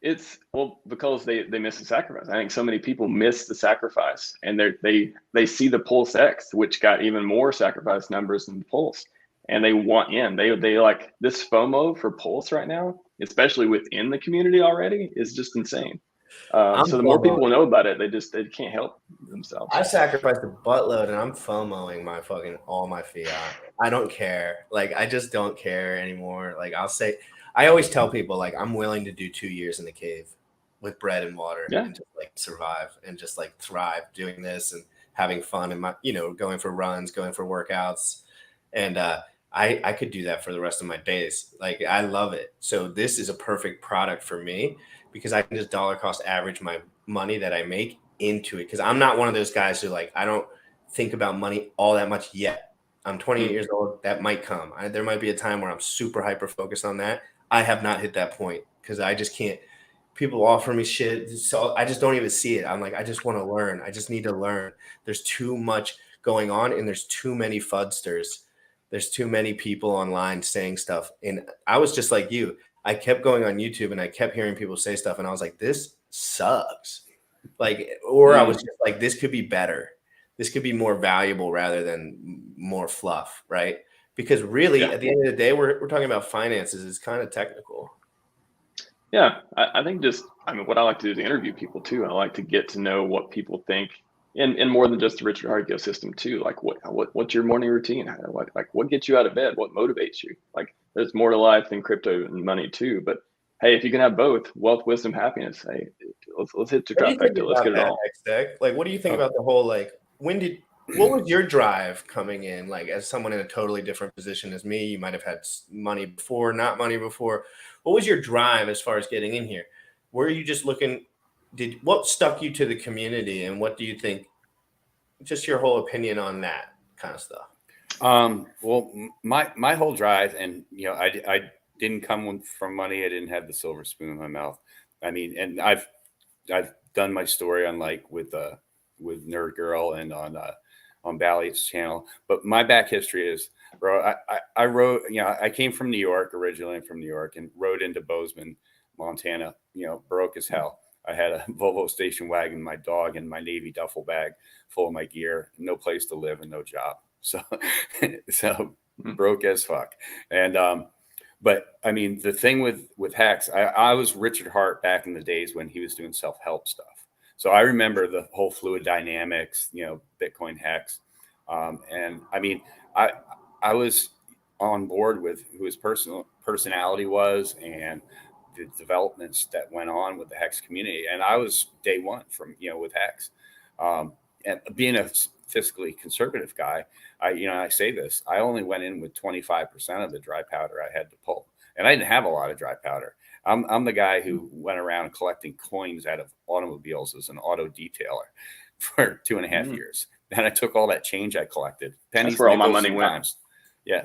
Speaker 8: It's because they miss the sacrifice. I think so many people miss the sacrifice, and they see the Pulse X, which got even more sacrifice numbers than the Pulse, and they want in. They like this FOMO for Pulse right now, especially within the community already, is just insane. So the more people know about it, they can't help themselves.
Speaker 1: I sacrificed a buttload and I'm FOMOing all my fiat. I don't care. I just don't care anymore. I always tell people I'm willing to do 2 years in the cave with bread and water and just survive and just thrive doing this and having fun and going for runs, going for workouts. And I could do that for the rest of my days. I love it. So this is a perfect product for me because I can just dollar cost average my money that I make into it. Because I'm not one of those guys who I don't think about money all that much yet. I'm 28 years old. That might come. There might be a time where I'm super hyper focused on that. I have not hit that point because I just can't. People offer me shit. So I just don't even see it. I'm I just want to learn. I just need to learn. There's too much going on and there's too many fudsters. There's too many people online saying stuff. And I was just like you. I kept going on YouTube and I kept hearing people say stuff. And I was like, this sucks. I was just this could be better. This could be more valuable rather than more fluff, right? Because really, at the end of the day, we're talking about finances. It's kind of technical.
Speaker 8: Yeah, I think what I like to do is interview people too. I like to get to know what people think, and more than just the Richard Hart ecosystem too. What's your morning routine? What gets you out of bed? What motivates you? There's more to life than crypto and money too. But hey, if you can have both, wealth, wisdom, happiness, hey, let's hit the trifecta. Let's get it all.
Speaker 1: What do you think about the whole what was your drive coming in? As someone in a totally different position as me, you might have had money before, not money before. What was your drive as far as getting in here? Were you just looking? What stuck you to the community, and what do you think? Just your whole opinion on that kind of stuff.
Speaker 11: Well, my whole drive, and I didn't come from money. I didn't have the silver spoon in my mouth. I mean, and I've done my story on with Nerd Girl and on Bally's channel. But my back history is, bro, I rode, I came from New York, originally from New York, and rode into Bozeman, Montana, broke as hell. I had a Volvo station wagon, my dog, and my Navy duffel bag full of my gear, no place to live and no job. So broke as fuck. And, but I mean, the thing with Hex, I was Richard Hart back in the days when he was doing self-help stuff. So I remember the whole fluid dynamics, Bitcoin Hex. And I mean, I was on board with who his personality was and the developments that went on with the Hex community. And I was day one from, with Hex. And being a fiscally conservative guy, I say this, I only went in with 25% of the dry powder I had to pull. And I didn't have a lot of dry powder. I'm the guy who went around collecting coins out of automobiles as an auto detailer for 2.5 years. And I took all that change I collected, pennies,
Speaker 8: that's where all my
Speaker 11: nickels,
Speaker 8: money
Speaker 11: and
Speaker 8: went.
Speaker 11: dimes.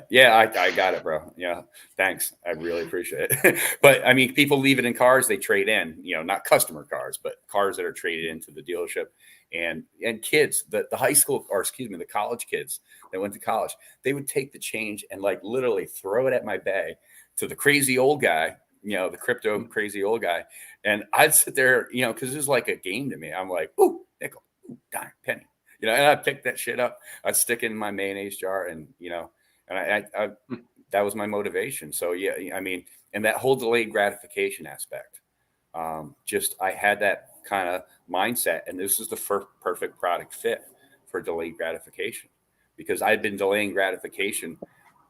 Speaker 11: Yeah, I got it, bro. Yeah, thanks. I really appreciate it. But I mean, people leave it in cars they trade in, not customer cars, but cars that are traded into the dealership. And kids, the high school, or excuse me, the college kids that went to college, they would take the change and like literally throw it at my bay to the crazy old guy, the crypto crazy old guy. And I'd sit there, because it was like a game to me. I'm like, ooh, nickel, ooh, dime, penny, and I'd pick that shit up. I'd stick it in my mayonnaise jar, and and I that was my motivation. So yeah, I mean, and that whole delayed gratification aspect, I had that kind of mindset, and this is the perfect product fit for delayed gratification, because I'd been delaying gratification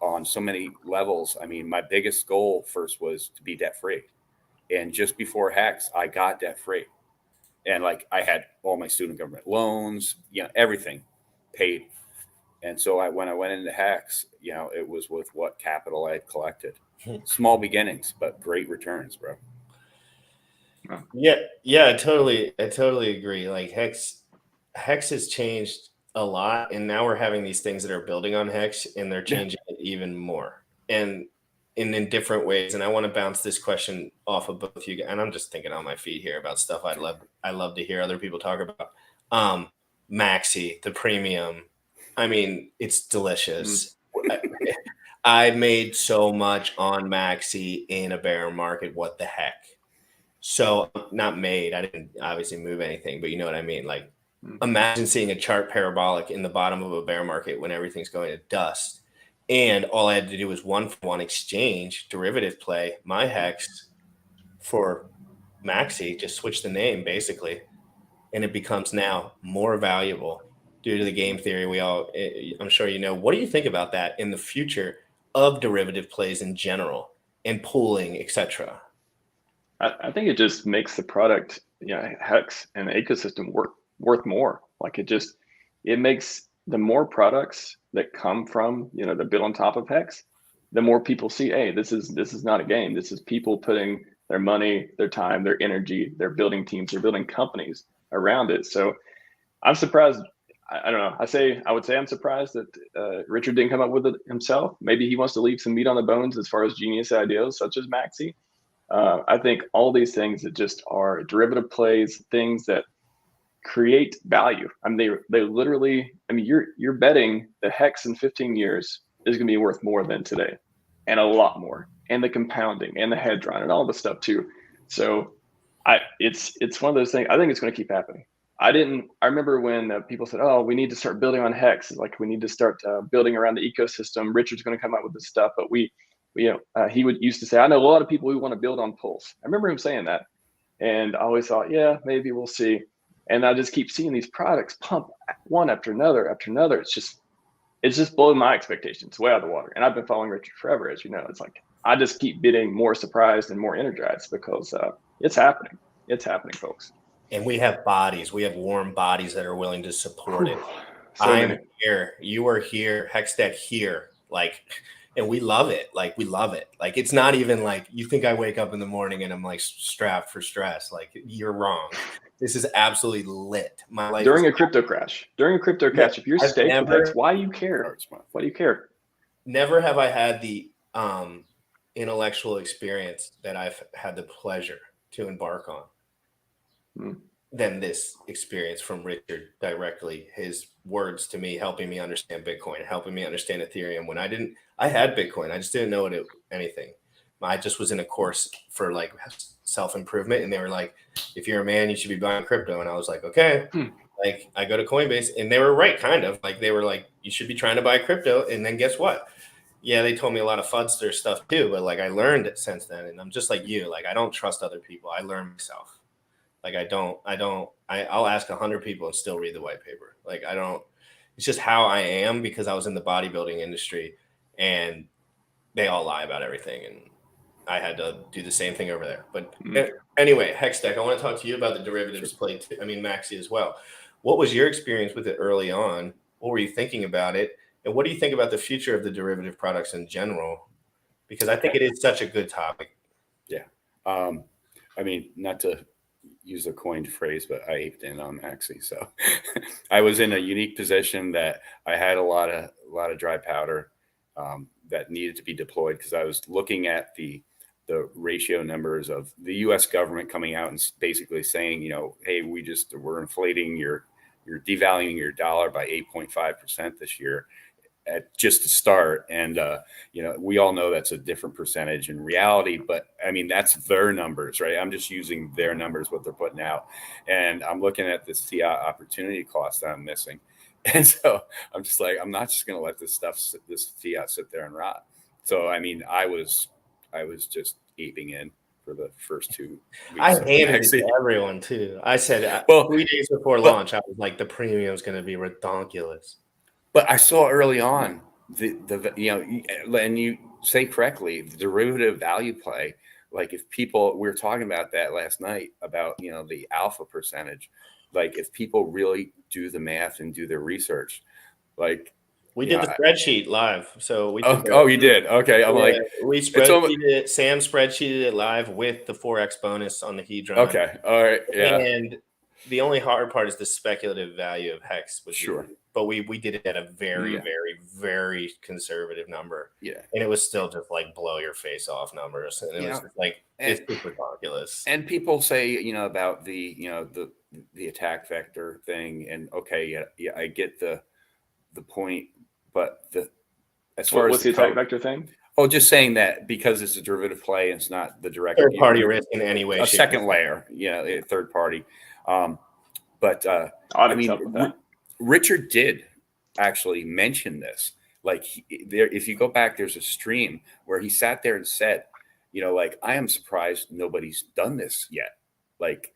Speaker 11: on so many levels. I mean, my biggest goal first was to be debt free, and just before Hex, I got debt free, and like I had all my student government loans, everything paid. And so when I went into Hex, it was with what capital I had collected. Small beginnings, but great returns, bro.
Speaker 1: Yeah, I totally agree. Like Hex has changed a lot, and now we're having these things that are building on Hex, and they're changing it even more, and in different ways. And I want to bounce this question off of both of you guys, and I'm just thinking on my feet here about stuff I love to hear other people talk about. Maxi, the premium. I mean, it's delicious. I made so much on Maxi in a bear market. What the heck? So not made. I didn't obviously move anything, but you know what I mean? Like, imagine seeing a chart parabolic in the bottom of a bear market when everything's going to dust. And all I had to do was 1-for-1 exchange, derivative play, my Hex for Maxi, just switch the name basically. And it becomes now more valuable due to the game theory. I'm sure what do you think about that in the future of derivative plays in general and pooling, etc.?
Speaker 8: I think it just makes the product, Hex and the ecosystem worth more. Like it makes the more products that come from, that build on top of Hex, the more people see, hey, this is not a game. This is people putting their money, their time, their energy, they're building teams, they're building companies around it. So I'm surprised. I don't know. I would say I'm surprised that Richard didn't come up with it himself. Maybe he wants to leave some meat on the bones as far as genius ideas such as Maxi. I think all these things that just are derivative plays, things that create value. I mean, they literally. I mean, you're betting the Hex in 15 years is going to be worth more than today, and a lot more, and the compounding and the Hedron and all the stuff too. So, it's one of those things. I think it's going to keep happening. I remember when people said, "Oh, we need to start building on Hex. Like we need to start building around the ecosystem." Richard's going to come out with this stuff, but he used to say, "I know a lot of people who want to build on Pulse." I remember him saying that, and I always thought, "Yeah, maybe we'll see." And I just keep seeing these products pump one after another after another. It's just blowing my expectations way out of the water. And I've been following Richard forever, as you know. It's like I just keep getting more surprised and more energized because it's happening. It's happening, folks.
Speaker 1: And we have bodies. We have warm bodies that are willing to support it. I'm here. You are here. Hextech here. Like, and we love it. Like, we love it. Like, it's not even like you think I wake up in the morning and I'm like strapped for stress. Like, you're wrong. This is absolutely lit. My life
Speaker 8: during a crypto crash. If you're staked with Hex, why do you care? Why do you care?
Speaker 1: Never have I had the intellectual experience that I've had the pleasure to embark on than this experience from Richard directly. His words to me, helping me understand Bitcoin, helping me understand Ethereum. When I had Bitcoin, I just didn't know anything. I just was in a course for like self-improvement, and they were like, if you're a man, you should be buying crypto. And I was like, okay. Like, I go to Coinbase, and they were right, kind of. Like, they were like, you should be trying to buy crypto. And then guess what? Yeah, they told me a lot of fudster stuff too, but like I learned it since then. And I'm just like you. Like, I don't trust other people. I learn myself. Like, I'll ask 100 people and still read the white paper. Like, it's just how I am, because I was in the bodybuilding industry and they all lie about everything. And I had to do the same thing over there. But anyway, Hextech, I want to talk to you about the derivatives play too. I mean, Maxi as well. What was your experience with it early on? What were you thinking about it? And what do you think about the future of the derivative products in general? Because I think it is such a good topic.
Speaker 11: Yeah. I mean, not to use a coined phrase, but I aped in on Maxi. So I was in a unique position that I had a lot of dry powder that needed to be deployed, because I was looking at the ratio numbers of the U.S. government coming out and basically saying, you know, hey, we're inflating you're devaluing your dollar by 8.5% this year at just to start. And, you know, we all know that's a different percentage in reality, but I mean, that's their numbers, right? I'm just using their numbers, what they're putting out. And I'm looking at this fiat opportunity cost that I'm missing. And so I'm just like, I'm not just going to let this fiat sit there and rot. So, I mean, I was just aping in for the first 2 weeks.
Speaker 1: I handed it to everyone too. I said, 3 days before launch, I was like, the premium is going to be redonkulous.
Speaker 11: But I saw early on the you know, and you say correctly, the derivative value play. Like if people, we were talking about that last night about, you know, the alpha percentage. Like if people really do the math and do their research, like
Speaker 1: we did the spreadsheet live. So we did
Speaker 11: you did? Okay. I'm like,
Speaker 1: we spreadsheeted it. Sam spreadsheeted it live with the 4x bonus on the Hedron.
Speaker 11: Okay. All right. Yeah.
Speaker 1: And the only hard part is the speculative value of Hex.
Speaker 11: Sure.
Speaker 1: But we did it at a very, very, very conservative number.
Speaker 11: Yeah.
Speaker 1: And it was still just like blow your face off numbers. And it was just like, it's ridiculous.
Speaker 11: And people say, you know, about the, you know, the attack vector thing. And okay, yeah, I get the point, but as far as
Speaker 8: what's the attack vector thing?
Speaker 11: Oh, just saying that because it's a derivative play and it's not the direct
Speaker 1: third party risk in any way.
Speaker 11: A second layer, a third party. But I mean, Richard did actually mention this. Like if you go back, there's a stream where he sat there and said, you know, like, I am surprised nobody's done this yet. Like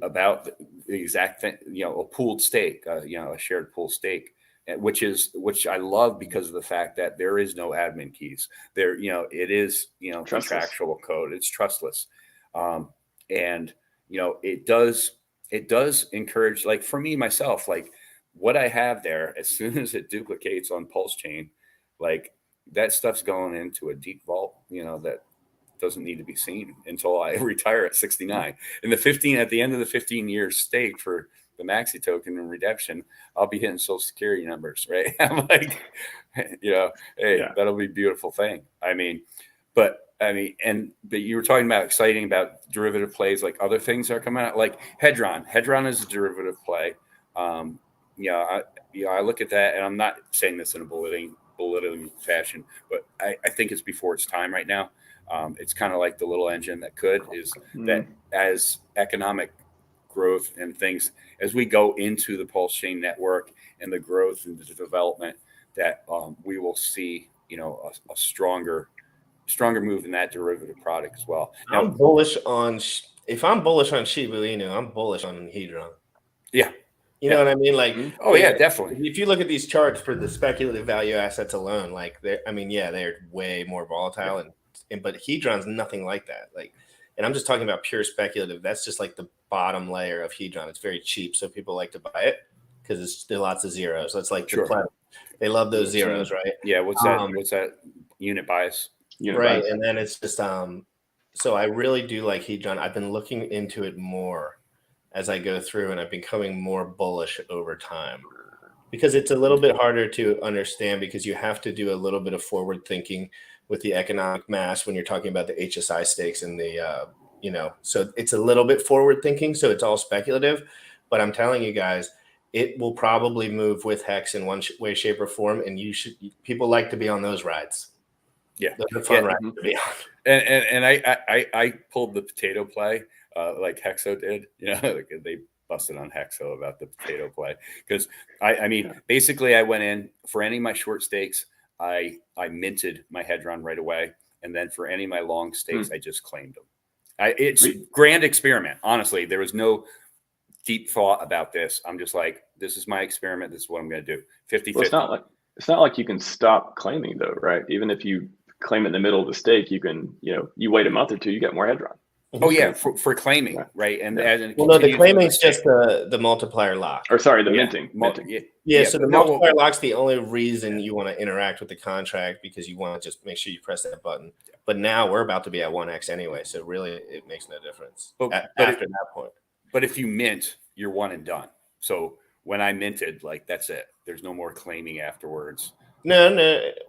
Speaker 11: about the exact thing, you know, a pooled stake, you know, a shared pool stake, which I love because of the fact that there is no admin keys there. You know, it is, you know, contractual code. It's trustless. And, you know, it does encourage, like for me, myself, like what I have there, as soon as it duplicates on Pulse Chain, like that stuff's going into a deep vault, you know, that doesn't need to be seen until I retire at 69. And at the end of the 15 years stake for the Maxi token and redemption, I'll be hitting Social Security numbers, right? I'm like, you know, hey, that'll be a beautiful thing. I mean, but you were talking about exciting about derivative plays, like other things that are coming out, like Hedron. Hedron is a derivative play. I look at that, and I'm not saying this in a belittling fashion, but I think it's before its time right now. It's kind of like the little engine that that as economic growth and things, as we go into the Pulse Chain network and the growth and the development, that we will see, you know, a stronger move in that derivative product as well. Now,
Speaker 1: I'm bullish on, if I'm bullish on Shiba Inu, I'm bullish on Hedron.
Speaker 11: Yeah.
Speaker 1: You know what I mean? Like,
Speaker 11: definitely.
Speaker 1: If you look at these charts for the speculative value assets alone, like they're way more volatile, but Hedron's nothing like that. Like, and I'm just talking about pure speculative. That's just like the bottom layer of Hedron. It's very cheap, so people like to buy it because there's lots of zeros. So it's like they love those zeros, right?
Speaker 11: Yeah. What's that unit bias?
Speaker 1: Right, and then it's just so I really do like Hedron. I've been looking into it more as I go through, and I'm becoming more bullish over time because it's a little bit harder to understand because you have to do a little bit of forward thinking with the economic mass when you're talking about the HSI stakes and the so it's a little bit forward thinking, so it's all speculative, but I'm telling you guys, it will probably move with Hex in one way, shape, or form, and people like to be on those rides.
Speaker 11: Yeah,
Speaker 1: those are fun rides to be on.
Speaker 11: And I pulled the potato play like Hexo did. You know, like they busted on Hexo about the potato play because I mean, basically I went in for any of my short stakes. I minted my Hedron right away, and then for any of my long stakes, I just claimed them. It's a grand experiment. Honestly, there was no deep thought about this. I'm just like, this is my experiment. This is what I'm going to do. 50-50.
Speaker 8: Well, it's not like you can stop claiming though, right? Even if you claim in the middle of the stake, you can, you wait a month or two, you get more Hedron.
Speaker 11: Oh yeah, for claiming, right? And as it
Speaker 1: well, no, the
Speaker 11: continues
Speaker 1: claiming
Speaker 11: with
Speaker 1: is just the multiplier lock.
Speaker 8: Or sorry, the
Speaker 11: yeah.
Speaker 8: minting.
Speaker 1: Yeah, so the
Speaker 11: no,
Speaker 1: multiplier lock's the only reason you want to interact with the contract, because you want to just make sure you press that button. But now we're about to be at 1x anyway, so really it makes no difference after that point.
Speaker 11: But if you mint, you're one and done. So when I minted, like that's it. There's no more claiming afterwards.
Speaker 1: No,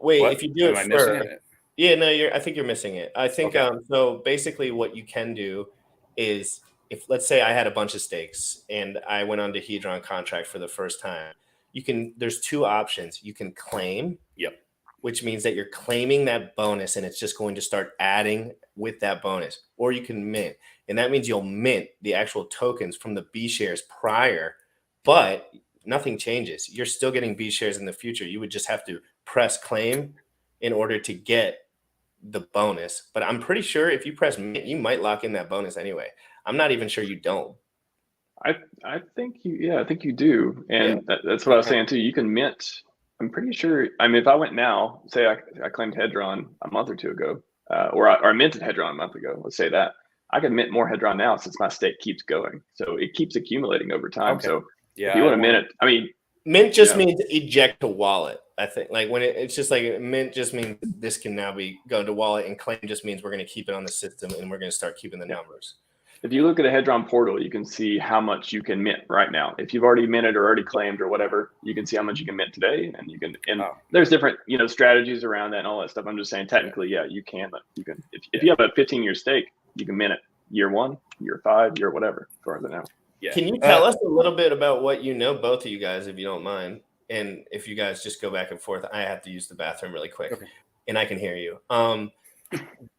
Speaker 1: wait.
Speaker 11: What?
Speaker 1: If you do
Speaker 11: Am I
Speaker 1: it
Speaker 11: missing
Speaker 1: first,
Speaker 11: it?
Speaker 1: yeah, no, I think you're missing it. I think
Speaker 11: Okay.
Speaker 1: so. Basically, what you can do is, if let's say I had a bunch of stakes and I went on to Hedron contract for the first time, there's two options. You can claim,
Speaker 11: yep,
Speaker 1: which means that you're claiming that bonus and it's just going to start adding with that bonus, or you can mint, and that means you'll mint the actual tokens from the B shares prior, but nothing changes. You're still getting B shares in the future. You would just have to press claim in order to get the bonus. But I'm pretty sure if you press mint, you might lock in that bonus anyway. I'm not even sure you don't.
Speaker 8: I think I think you do. And that's what I was saying too. You can mint. I'm pretty sure. I mean, if I went now, say I claimed Hedron a month or two ago, or I minted Hedron a month ago, let's say that, I can mint more Hedron now since my stake keeps going. So it keeps accumulating over time. So if you want to mint it, I mean,
Speaker 1: mint just means eject to wallet. I think like when it's just like mint just means this can now be going to wallet, and claim just means we're going to keep it on the system and we're going to start keeping the numbers.
Speaker 8: If you look at a Hedron portal, you can see how much you can mint right now. If you've already minted or already claimed or whatever, you can see how much you can mint today, and you can. And there's different strategies around that and all that stuff. I'm just saying technically, you can. You can if you have a 15-year stake, you can mint it year 1, year 5, year whatever, as far as I know.
Speaker 11: Yeah.
Speaker 1: Can you tell us a little bit about what you know, both of you guys, if you don't mind? And if you guys just go back and forth, I have to use the bathroom really quick, and I can hear you.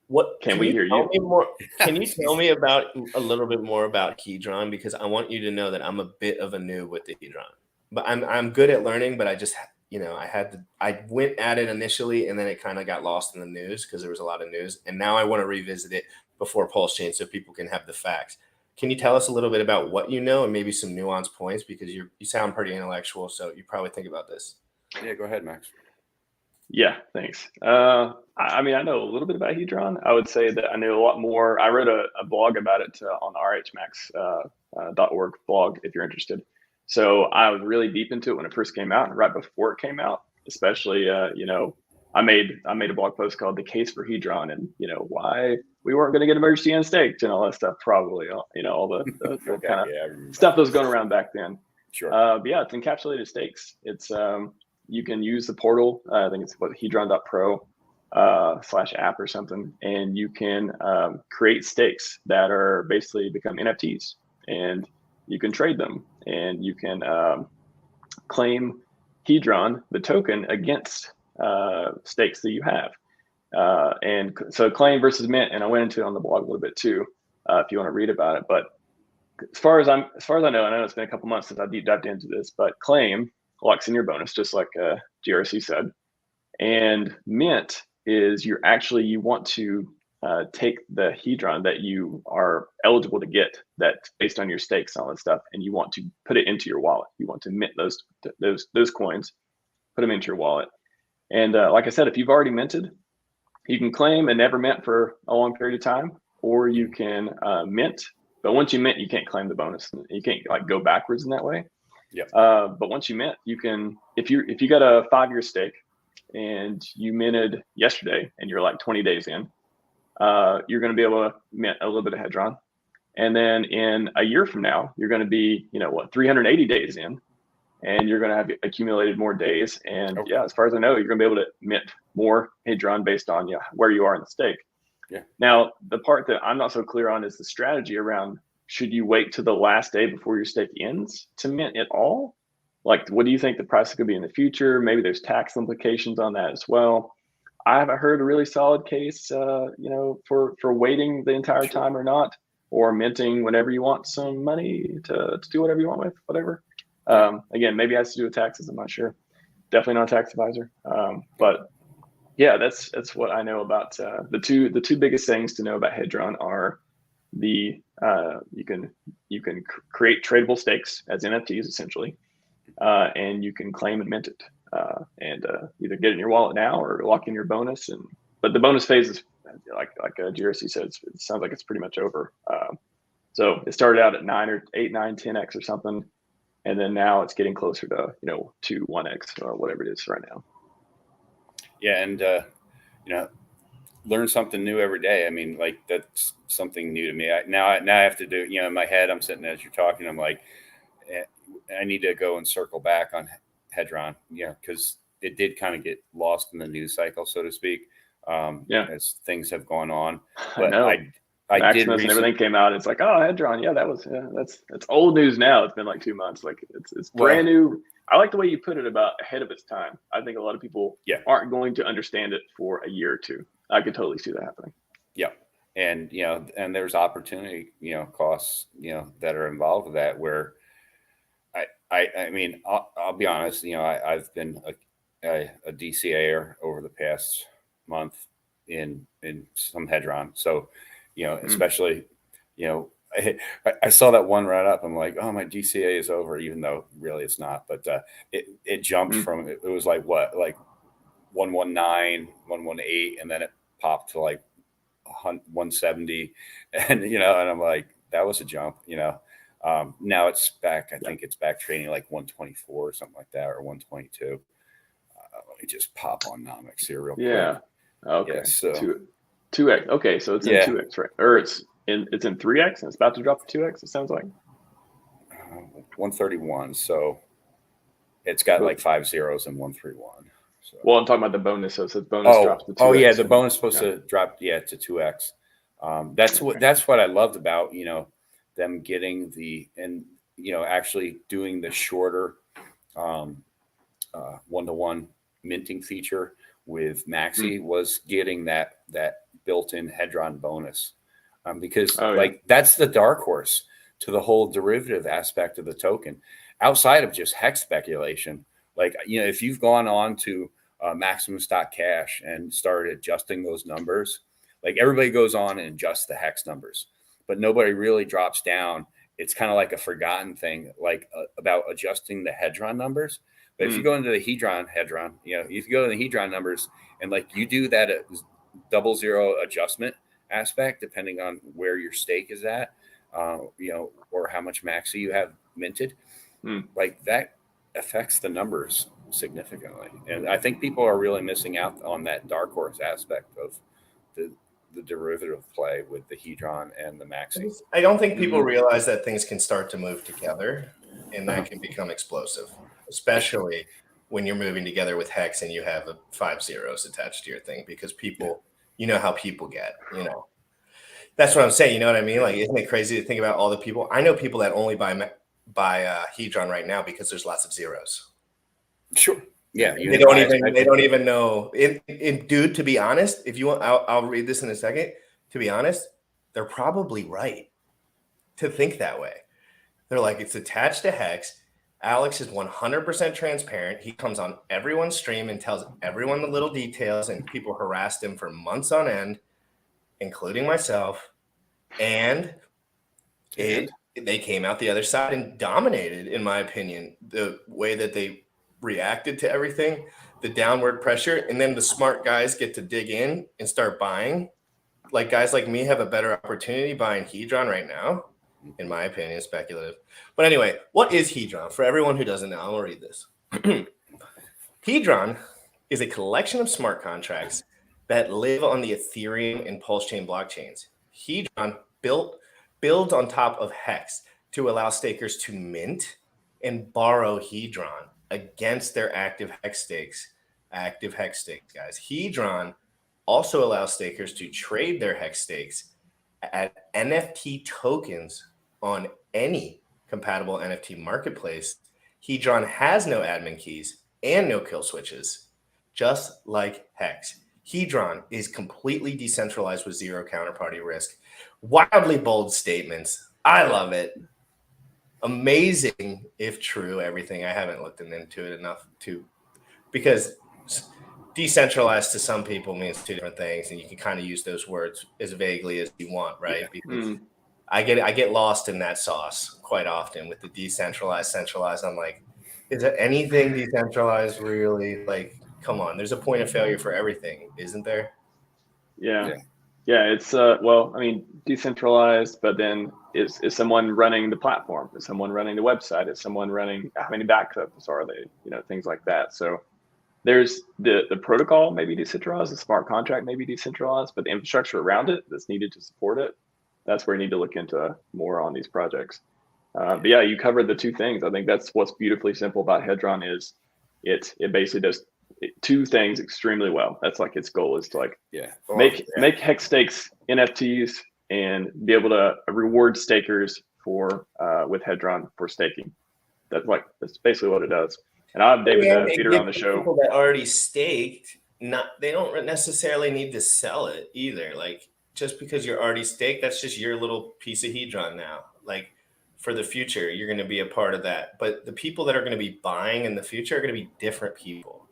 Speaker 1: What
Speaker 8: can we hear you?
Speaker 1: Can you tell me about a little bit more about Hedron? Because I want you to know that I'm a bit of a noob with the Hedron, but I'm good at learning. But I just I went at it initially, and then it kind of got lost in the news because there was a lot of news, and now I want to revisit it before Pulse Chain so people can have the facts. Can you tell us a little bit about what you know and maybe some nuanced points, because you sound pretty intellectual, so you probably think about this.
Speaker 11: Yeah, go ahead, Max.
Speaker 8: Yeah, thanks. I mean, I know a little bit about Hedron. I would say that I knew a lot more. I wrote a blog about it on the rhmax.org blog, if you're interested. So I was really deep into it when it first came out, and right before it came out, especially, I made a blog post called "The Case for Hedron," and why we weren't going to get emergency unstaked and all that stuff. Probably, all the kind of stuff that was going around back then.
Speaker 11: Sure.
Speaker 8: But yeah, it's encapsulated stakes. It's you can use the portal. I think it's hedron.pro /app or something, and you can create stakes that are basically become NFTs, and you can trade them, and you can claim Hedron, the token, against stakes that you have. And so claim versus mint, and I went into it on the blog a little bit too, if you want to read about it. But as far as I know it's been a couple months since I deep dived into this, but claim locks in your bonus, just like GRC said. And mint is you want to take the Hedron that you are eligible to get, that's based on your stakes and all that stuff, and you want to put it into your wallet. You want to mint those coins, put them into your wallet. And like I said, if you've already minted, you can claim and never mint for a long period of time, or you can mint. But once you mint, you can't claim the bonus. You can't go backwards in that way.
Speaker 11: Yeah.
Speaker 8: But once you mint, you can, if you got a 5-year stake and you minted yesterday and you're like 20 days in, you're going to be able to mint a little bit of Hedron. And then in a year from now, you're going to be, 380 days in, and you're going to have accumulated more days. And as far as I know, you're going to be able to mint more Hedron based on where you are in the stake.
Speaker 11: Yeah.
Speaker 8: Now, the part that I'm not so clear on is the strategy around, should you wait to the last day before your stake ends to mint it all? Like, what do you think the price could be in the future? Maybe there's tax implications on that as well. I haven't heard a really solid case, for waiting the entire time or not, or minting whenever you want some money to do whatever you want with, whatever. Again, maybe it has to do with taxes. I'm not sure. Definitely not a tax advisor. But yeah, that's what I know about the two biggest things to know about Hedron are you can create tradable stakes as NFTs essentially, and you can claim and mint it, and either get it in your wallet now or lock in your bonus. But the bonus phase is like Jersey said, it sounds like it's pretty much over. So it started out at 9 or 8, 9, 10x or something, and then now it's getting closer to 1x or whatever it is right now.
Speaker 11: Yeah, and learn something new every day. I mean, like that's something new to me. Now I have to do. In my head, I'm sitting as you're talking. I'm like, I need to go and circle back on Hedron. Because it did kind of get lost in the news cycle, so to speak. As things have gone on. But I did
Speaker 8: Maximus and everything came out. It's like, oh, Hedron. Yeah, that's old news now. It's been like 2 months. Like it's brand new. I like the way you put it about ahead of its time. I think a lot of people aren't going to understand it for a year or two. I could totally see that happening.
Speaker 11: Yeah. And, and there's opportunity, costs, that are involved with that where I mean, I'll be honest, I've been a DCAer over the past month in some Hedron. So, especially, I saw that one right up. I'm like, oh, my DCA is over, even though really it's not. But it jumped from, it was like what, like 119, 118, and then it popped to like 170. And, and I'm like, that was a jump, now it's back. I think it's back trading like 124 or something like that, or 122. Let me just pop on Nomics here real quick.
Speaker 8: Okay.
Speaker 11: Yeah, so
Speaker 8: 2x. Okay, so it's in 2x, right? Or it's in 3x and it's about to drop to 2x. It sounds like
Speaker 11: 131. So it's got like 5 zeros and 131. So.
Speaker 8: Well, I'm talking about the bonus. So it says bonus drops to 2x.
Speaker 11: Oh yeah, the bonus is supposed to drop to 2x. That's what I loved about them getting actually doing the shorter 1-to-1 minting feature with Maxi was getting that built-in Hedron bonus, because that's the dark horse to the whole derivative aspect of the token outside of just hex speculation. Like, if you've gone on to Maximus.cash and started adjusting those numbers, like everybody goes on and adjusts the hex numbers, but nobody really drops down. It's kind of like a forgotten thing, like about adjusting the Hedron numbers. But if you go into the Hedron, if you go to the Hedron numbers and like you do that 00 adjustment aspect, depending on where your stake is at, or how much Maxi you have minted, like that affects the numbers significantly. And I think people are really missing out on that dark horse aspect of the derivative play with the Hedron and the Maxi.
Speaker 1: I don't think people realize that things can start to move together and that can become explosive, especially when you're moving together with hex and you have 5 zeros attached to your thing, because people, how people get, that's what I'm saying. You know what I mean? Like, isn't it crazy to think about all the people? I know people that only buy Hedron right now because there's lots of zeros.
Speaker 11: Sure. Yeah.
Speaker 1: They don't even know. Dude, to be honest, if you want, I'll read this in a second. To be honest, they're probably right to think that way. They're like, it's attached to hex. Alex is 100% transparent. He comes on everyone's stream and tells everyone the little details, and people harassed him for months on end, including myself. And they came out the other side and dominated, in my opinion, the way that they reacted to everything, the downward pressure. And then the smart guys get to dig in and start buying. Like guys like me have a better opportunity buying Hedron right now. In my opinion, speculative. But anyway, what is Hedron? For everyone who doesn't know, I'm going to read this. Hedron is a collection of smart contracts that live on the Ethereum and Pulse chain blockchains. Hedron builds on top of Hex to allow stakers to mint and borrow Hedron against their active Hex stakes. Active Hex stakes, guys. Hedron also allows stakers to trade their Hex stakes at NFT tokens on any compatible NFT marketplace. Hedron has no admin keys and no kill switches, just like Hex. Hedron is completely decentralized with zero counterparty risk. Wildly bold statements. I love it. Amazing, if true, everything. I haven't looked into it enough because decentralized to some people means two different things, and you can kind of use those words as vaguely as you want, right? Yeah. Because I get lost in that sauce quite often with the decentralized, centralized. I'm like, is there anything decentralized really? Like, come on, there's a point of failure for everything, isn't there?
Speaker 8: Yeah. Yeah, it's well, I mean, decentralized, but then is someone running the platform? Is someone running the website? Is someone running, how many backups are they? You know, things like that. So there's the protocol may be decentralized, the smart contract may be decentralized, but the infrastructure around it that's needed to support it, that's where you need to look into more on these projects. But yeah, you covered the two things. I think that's what's beautifully simple about Hedron is it basically does two things extremely well. That's like its goal is to like make hex stakes NFTs and be able to reward stakers for with Hedron for staking. That's basically what it does. And I have David Peter on the show.
Speaker 1: People that already staked, they don't necessarily need to sell it either. Like just because you're already staked, that's just your little piece of Hedron now. Like for the future, you're going to be a part of that. But the people that are going to be buying in the future are going to be different people.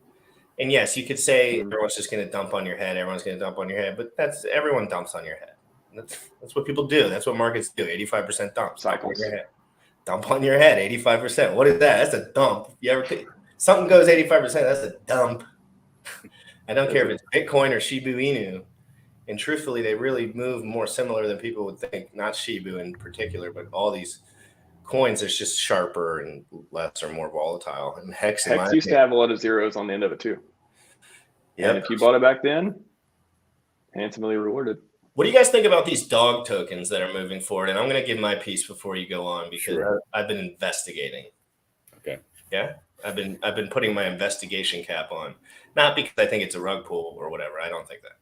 Speaker 1: And yes, you could say everyone's just going to dump on your head. Everyone's going to dump on your head, but everyone dumps on your head. That's what people do. That's what markets do. 85% dump.
Speaker 8: Cycles.
Speaker 1: Dump on your head. 85%. What is that? That's a dump. You ever something goes 85%? That's a dump. I don't care if it's Bitcoin or Shiba Inu. And truthfully, they really move more similar than people would think. Not Shiba in particular, but all these coins is just sharper and less or more volatile. And Hex
Speaker 8: used to have a lot of zeros on the end of it too. Yeah. And if you bought it back then, handsomely rewarded.
Speaker 1: What do you guys think about these dog tokens that are moving forward? And I'm going to give my piece before you go on because I've been investigating.
Speaker 11: Okay.
Speaker 1: Yeah. I've been putting my investigation cap on, not because I think it's a rug pull or whatever. I don't think that.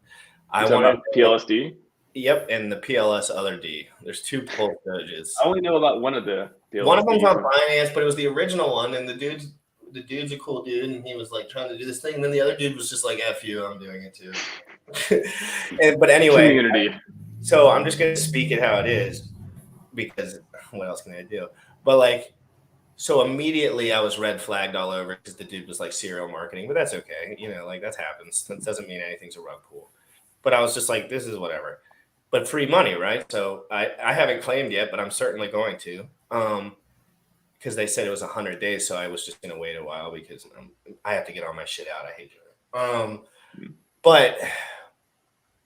Speaker 1: I want
Speaker 8: PLSD.
Speaker 1: Yep, and the PLS other D. There's two pulse doges.
Speaker 8: I only know about one of the PLS.
Speaker 1: One of them's on Binance, but it was the original one, and the dude's a cool dude, and he was like trying to do this thing, and then the other dude was just like, "F you, I'm doing it too." But anyway,
Speaker 8: community.
Speaker 1: So I'm just gonna speak it how it is, because what else can I do? But like, so immediately I was red flagged all over because the dude was like serial marketing, but that's okay, you know, like that happens. That doesn't mean anything's a rug pull. But I was just like, this is whatever. But free money, right? So I haven't claimed yet, but I'm certainly going to, because they said it was 100 days. So I was just going to wait a while because I have to get all my shit out. I hate it. But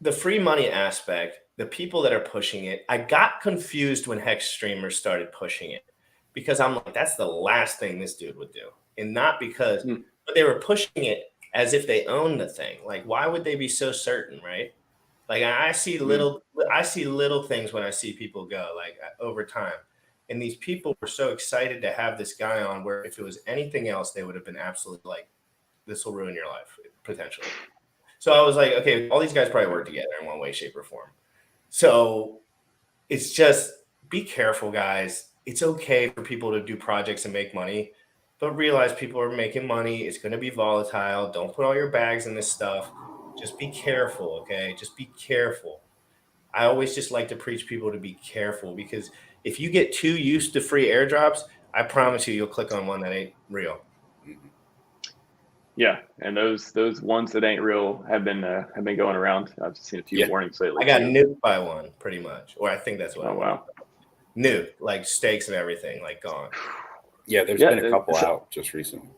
Speaker 1: the free money aspect, the people that are pushing it, I got confused when Hex streamers started pushing it because I'm like, that's the last thing this dude would do. And not because, but they were pushing it as if they own the thing. Like, why would they be so certain, right? Like I see little things when I see people go like over time. And these people were so excited to have this guy on where if it was anything else, they would have been absolutely like, this will ruin your life potentially. So I was like, okay, all these guys probably work together in one way, shape, or form. So it's just be careful, guys. It's okay for people to do projects and make money, but realize people are making money. It's going to be volatile. Don't put all your bags in this stuff. Just be careful, okay? Just be careful. I always just like to preach people to be careful because if you get too used to free airdrops, I promise you'll click on one that ain't real.
Speaker 8: Yeah, and those ones that ain't real have been going around. I've seen a few warnings lately.
Speaker 1: I got nuked by one, pretty much, or I think that's what.
Speaker 8: Oh wow,
Speaker 1: nuked, like stakes and everything, like gone.
Speaker 11: Yeah, there's been a couple out just recently.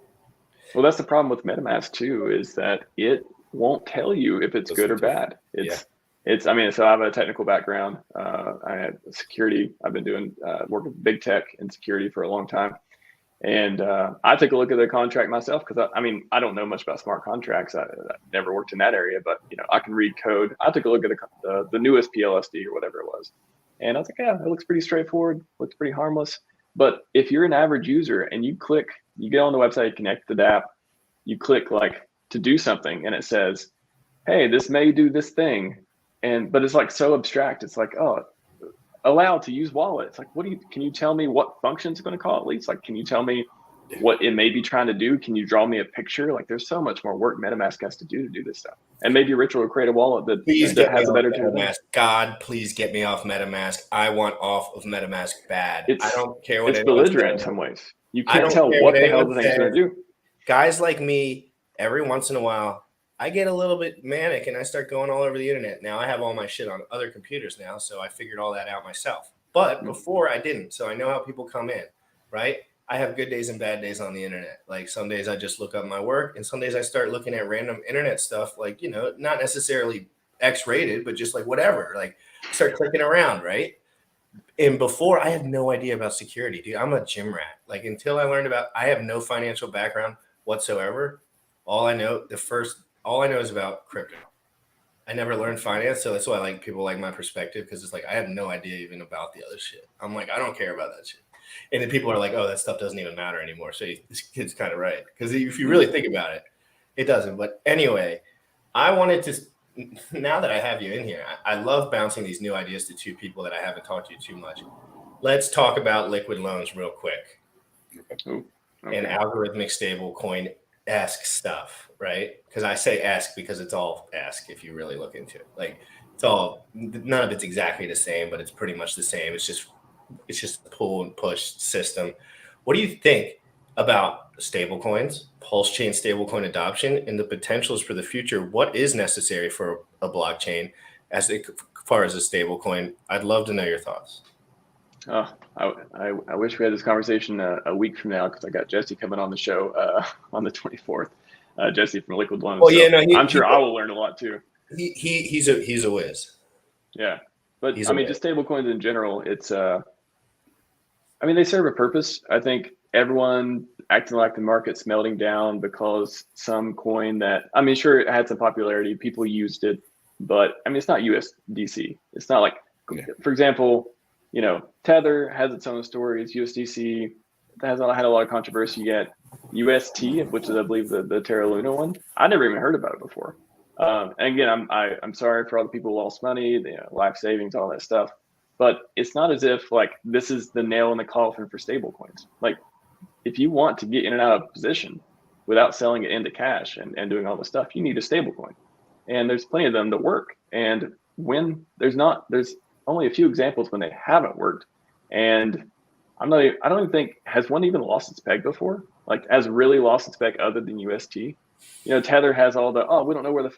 Speaker 8: Well, that's the problem with MetaMask too, is that it won't tell you if it's good or bad. It's. I mean, so I have a technical background. I had security. I've been doing work with big tech and security for a long time. And I took a look at the contract myself because I mean, I don't know much about smart contracts. I never worked in that area, but you know, I can read code. I took a look at the newest PLSD or whatever it was, and I was like, yeah, it looks pretty straightforward, looks pretty harmless. But if you're an average user and you get on the website, connect to the app, you click like to do something, and it says, hey, this may do this thing, but it's like so abstract. It's like, oh, allowed to use wallet. It's like, can you tell me what function it's going to call at least? Like, can you tell me what it may be trying to do? Can you draw me a picture? Like, there's so much more work MetaMask has to do this stuff. And maybe Ritual will create a wallet that has a better MetaMask.
Speaker 1: God, please get me off MetaMask. I want off of MetaMask bad. I don't care what
Speaker 8: it's belligerent in some ways. You can't tell what the hell the thing's going to do.
Speaker 1: Guys like me, every once in a while, I get a little bit manic and I start going all over the internet. Now I have all my shit on other computers now, so I figured all that out myself. But before I didn't, so I know how people come in, right? I have good days and bad days on the internet. Like some days I just look up my work, and some days I start looking at random internet stuff, like, you know, not necessarily X-rated, but just like whatever, like start clicking around, right? And before, I had no idea about security, dude. I'm a gym rat. Like until I learned about, I have no financial background whatsoever. All I know is about crypto. I never learned finance, so that's why I like people like my perspective, because it's like I have no idea even about the other shit. I'm like, I don't care about that shit. And then people are like, oh, that stuff doesn't even matter anymore. So this kid's kind of right, because if you really think about it, it doesn't. But anyway, I wanted to, now that I have you in here, I love bouncing these new ideas to two people that I haven't talked to too much. Let's talk about liquid loans real quick.
Speaker 8: Okay.
Speaker 1: And algorithmic stable coin-esque stuff, right? Because I say esque because it's all esque if you really look into it. Like it's all, none of it's exactly the same, but it's pretty much the same. It's just a pull and push system. What do you think about stable coins, pulse chain stablecoin adoption, and the potentials for the future? What is necessary for a blockchain as far as a stable coin? I'd love to know your thoughts.
Speaker 8: Oh, I wish we had this conversation a week from now, because I got Jesse coming on the show on the 24th. Jesse from Liquid Loans.
Speaker 1: Well, yeah, no,
Speaker 8: I'm sure I will learn a lot too.
Speaker 1: He's a whiz.
Speaker 8: Yeah, but I mean, just stable coins in general. It's I mean, they serve a purpose. I think everyone acting like the market's melting down because some coin that, I mean, sure, it had some popularity. People used it, but I mean, it's not USDC. It's not like, for example, you know, Tether has its own stories. USDC has had a lot of controversy yet. UST, which is, I believe, the Terra Luna one, I never even heard about it before. And again, I'm sorry for all the people who lost money, life savings, all that stuff. But it's not as if like this is the nail in the coffin for stable coins. Like if you want to get in and out of position without selling it into cash and doing all this stuff, you need a stable coin. And there's plenty of them that work. And when there's only a few examples when they haven't worked. And I don't even think, has one even lost its peg before? Like has really lost its peg other than UST? You know, Tether has all the, we don't know where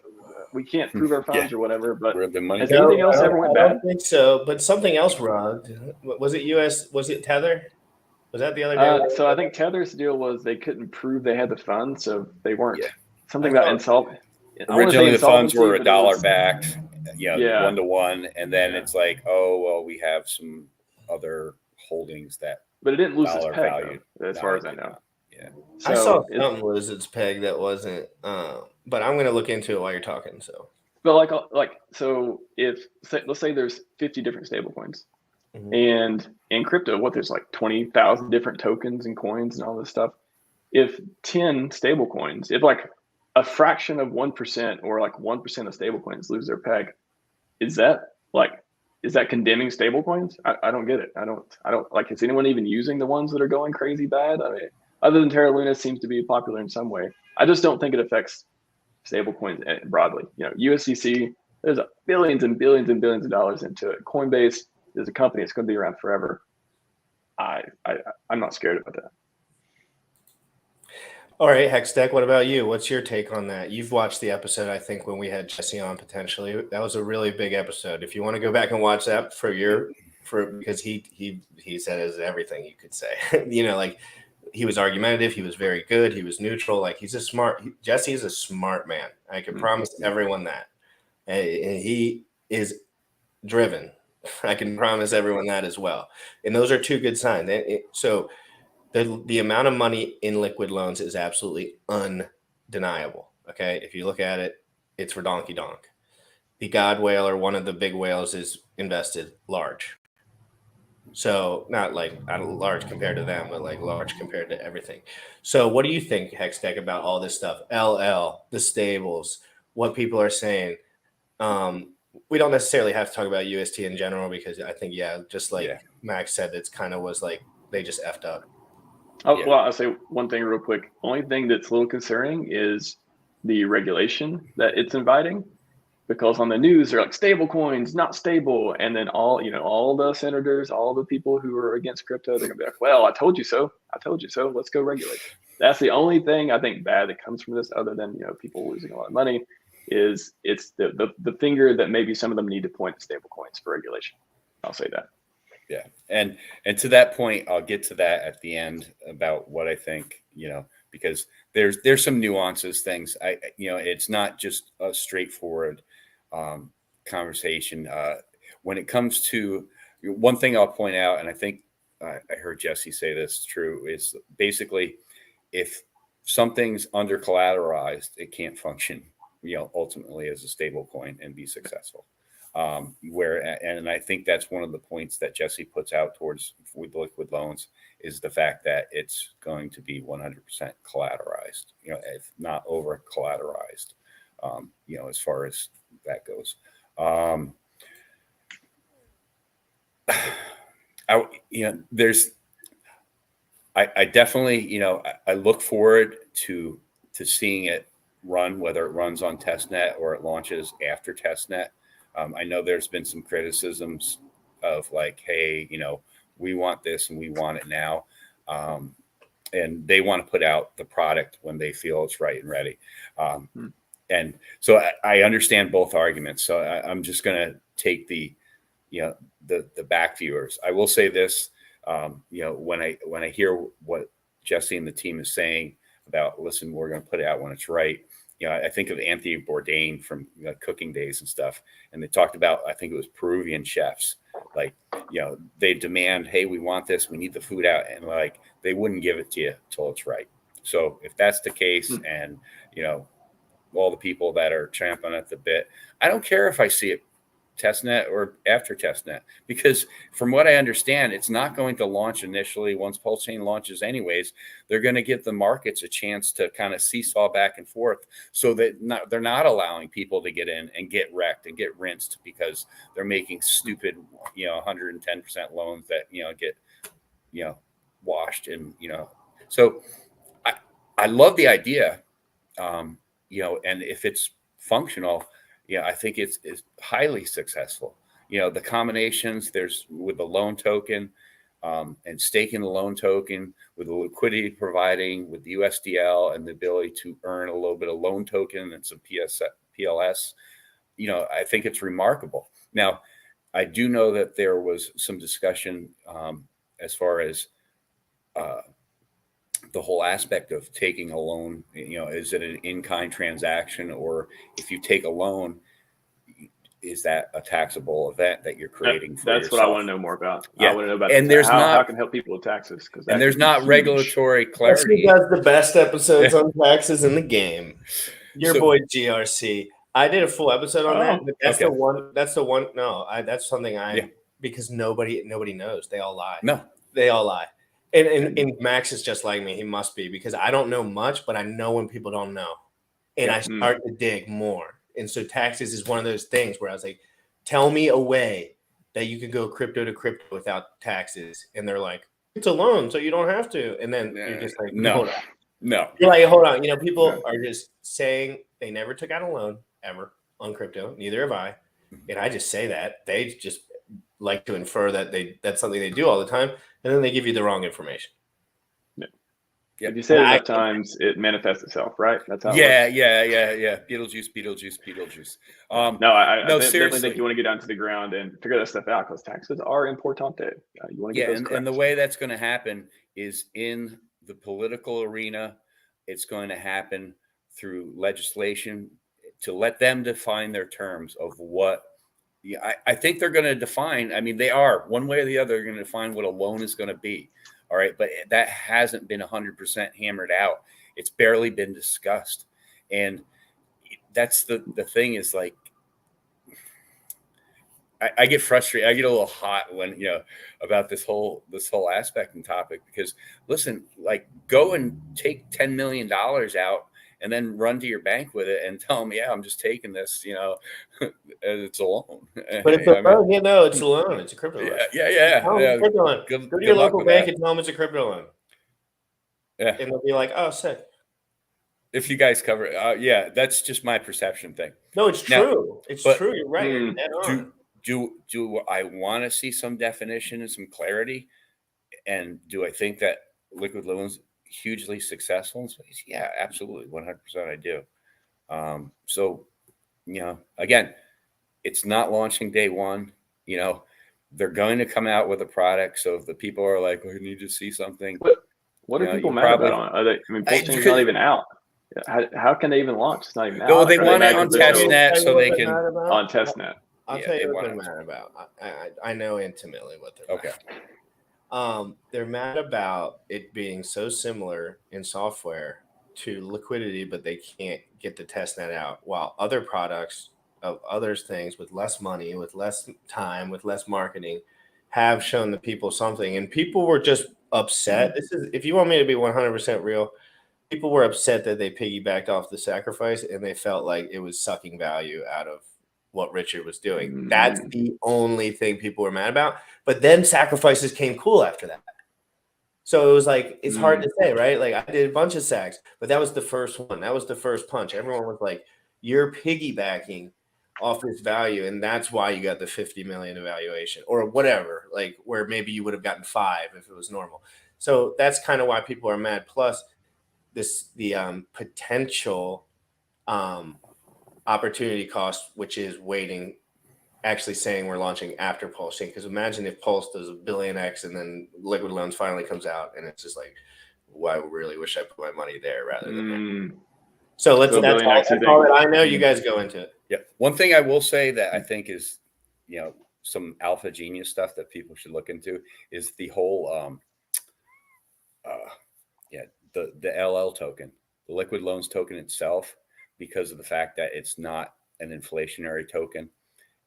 Speaker 8: we can't prove our funds or whatever, but has anything else ever went bad?
Speaker 1: I don't think so, but something else rugged. Was it Tether? Was that the other day?
Speaker 8: So I think Tether's deal was they couldn't prove they had the funds, so they weren't. Something about insolvent.
Speaker 11: Originally, the funds were $1 backed, 1-to-1, and then it's like, oh well, we have some other holdings that.
Speaker 8: But it didn't lose its peg, though, as far as I know.
Speaker 11: Yeah,
Speaker 1: so I saw something lose its peg that wasn't. But I'm going to look into it while you're talking. So,
Speaker 8: but so if let's say there's 50 different stable coins, and in crypto, there's like 20,000 different tokens and coins and all this stuff. If 10 stable coins, if like a fraction of 1% or like 1% of stable coins lose their peg, is that condemning stable coins? I don't get it. I don't like, is anyone even using the ones that are going crazy bad? I mean, other than Terra Luna seems to be popular in some way. I just don't think it affects stable coins broadly. You know, USDC, there's billions and billions and billions of dollars into it. Coinbase is a company, it's going to be around forever. I'm not scared about that.
Speaker 1: All right, Hextech, what about you? What's your take on that? You've watched the episode, I think, when we had Jesse on potentially. That was a really big episode. If you want to go back and watch that because he said it is everything you could say. You know, like he was argumentative, he was very good, he was neutral. Like Jesse is a smart man. I can promise everyone that. And he is driven. I can promise everyone that as well. And those are two good signs. So the amount of money in liquid loans is absolutely undeniable. Okay. If you look at it, it's for donkey donk. The God whale or one of the big whales is invested large. So not large compared to them, but like large compared to everything. So what do you think, Hextech, about all this stuff? LL, the stables, what people are saying. We don't necessarily have to talk about UST in general because I think, just like Max said, it's kind of was like they just effed up.
Speaker 8: Well, I'll say one thing real quick. Only thing that's a little concerning is the regulation that it's inviting, because on the news they're like stable coins, not stable, and then all the senators, all the people who are against crypto, they're gonna be like, well, I told you so. Let's go regulate. That's the only thing I think bad that comes from this, other than people losing a lot of money, is it's the finger that maybe some of them need to point at stable coins for regulation. I'll say that.
Speaker 11: Yeah. And to that point, I'll get to that at the end about what I think, because there's some nuances, things it's not just a straightforward, conversation. When it comes to one thing I'll point out, and I think I heard Jesse say this true, is basically if something's under collateralized, it can't function, ultimately as a stable coin and be successful. And I think that's one of the points that Jesse puts out towards with liquid loans is the fact that it's going to be 100% collateralized, if not over collateralized, as far as that goes. I definitely, I look forward to seeing it run, whether it runs on testnet or it launches after testnet. I know there's been some criticisms of like, hey, we want this and we want it now. And they want to put out the product when they feel it's right and ready. And so I understand both arguments. So I'm just going to take the back viewers. I will say this, when I hear what Jesse and the team is saying about, listen, we're going to put it out when it's right. I think of Anthony Bourdain from Cooking Days and stuff. And they talked about, I think it was Peruvian chefs, like, they demand, hey, we want this, we need the food out. And like, they wouldn't give it to you till it's right. So if that's the case, and, all the people that are champing at the bit, I don't care if I see it testnet or after testnet, because from what I understand, it's not going to launch initially. Once Pulse Chain launches anyways, they're going to give the markets a chance to kind of seesaw back and forth, so that they're not allowing people to get in and get wrecked and get rinsed because they're making stupid, 110% loans that, get, washed. And, so I love the idea, and if it's functional, I think it's highly successful. The combinations there's with the loan token and staking the loan token, with the liquidity providing, with the USDL and the ability to earn a little bit of loan token and some PLS, I think it's remarkable. Now, I do know that there was some discussion as far as the whole aspect of taking a loan, is it an in-kind transaction, or if you take a loan, is that a taxable event that you're creating for
Speaker 8: that's
Speaker 11: yourself?
Speaker 8: What I want to know more about.
Speaker 11: Yeah.
Speaker 8: I want to know about
Speaker 11: and there's
Speaker 8: how
Speaker 11: not
Speaker 8: it can help people with taxes,
Speaker 11: and there's not regulatory clarity.
Speaker 1: He does the best episodes on taxes in the game. Your boy GRC. I did a full episode on that. But that's the one. That's the one. No, that's something because nobody knows. They all lie.
Speaker 11: No,
Speaker 1: they all lie. And Max is just like me. He must be, because I don't know much, but I know when people don't know, and I start to dig more. And so taxes is one of those things where I was like, tell me a way that you could go crypto to crypto without taxes. And they're like, it's a loan, so you don't have to. And then you're just like,
Speaker 11: no.
Speaker 1: You're like, hold on. People are just saying they never took out a loan ever on crypto. Neither have I. And I just say that. They just like to infer that that's something they do all the time. And then they give you the wrong information.
Speaker 8: Yeah. If you say it enough times, it manifests itself, right? That's how.
Speaker 11: Yeah. Beetlejuice.
Speaker 8: No, I
Speaker 11: seriously
Speaker 8: definitely think you want to get down to the ground and figure that stuff out, because taxes are importante. You want to get those correct.
Speaker 11: And the way that's going to happen is in the political arena. It's going to happen through legislation to let them define their terms of what. Yeah, I think they're going to define. I mean, they are one way or the other. They're going to define what a loan is going to be. All right. But that hasn't been 100% hammered out. It's barely been discussed. And that's the thing is, like, I get frustrated. I get a little hot when, about this whole aspect and topic, because listen, like, go and take $10 million out and then run to your bank with it and tell them, I'm just taking this, it's a loan.
Speaker 1: But it's a loan. It's a loan. It's a crypto loan.
Speaker 11: Yeah.
Speaker 1: Crypto loan. Go to your local bank and tell them it's a crypto loan.
Speaker 11: Yeah.
Speaker 1: And they'll be like, oh, sick.
Speaker 11: If you guys cover it. That's just my perception thing.
Speaker 1: No, it's true. It's true. You're right. You're dead on.
Speaker 11: Do I want to see some definition and some clarity? And do I think that liquid loans hugely successful in space? Yeah, absolutely. 100% I do. So, again, it's not launching day one. They're going to come out with a product. So if the people are like, we need to see something.
Speaker 8: What are people mad about on? Are they? I mean, Pulse Chain's not even out. How can they even launch? It's not even out.
Speaker 11: Well, they
Speaker 8: Are
Speaker 11: want
Speaker 8: mad
Speaker 11: it on
Speaker 8: 'cause they're
Speaker 11: testnet so they can
Speaker 8: on testnet.
Speaker 1: I'll
Speaker 11: Yeah,
Speaker 1: tell
Speaker 11: they
Speaker 1: you what
Speaker 11: want
Speaker 1: they're
Speaker 11: it.
Speaker 1: mad about. I know intimately what they're
Speaker 11: Okay.
Speaker 1: mad about. They're mad about it being so similar in software to liquidity, but they can't get the testnet out, while other products of others things with less money, with less time, with less marketing have shown the people something. And people were just upset. This is, if you want me to be 100% real, people were upset that they piggybacked off the sacrifice and they felt like it was sucking value out of what Richard was doing. That's the only thing people were mad about. But then sacrifices came cool after that. So it was like, it's hard to say, right? Like I did a bunch of sacks, but that was the first one. That was the first punch. Everyone was like, you're piggybacking off this value, and that's why you got the 50 million evaluation or whatever, like where maybe you would have gotten 5 if it was normal. So that's kind of why people are mad. Plus the potential opportunity cost, which is waiting, actually saying we're launching after Pulsing. Because imagine if Pulse does a billion X and then Liquid Loans finally comes out, and it's just like, well, I really wish I put my money there rather than there. So that's all that I know. You guys go into it.
Speaker 11: Yeah. One thing I will say that I think is, some alpha genius stuff that people should look into is the whole, the LL token, the Liquid Loans token itself, because of the fact that it's not an inflationary token,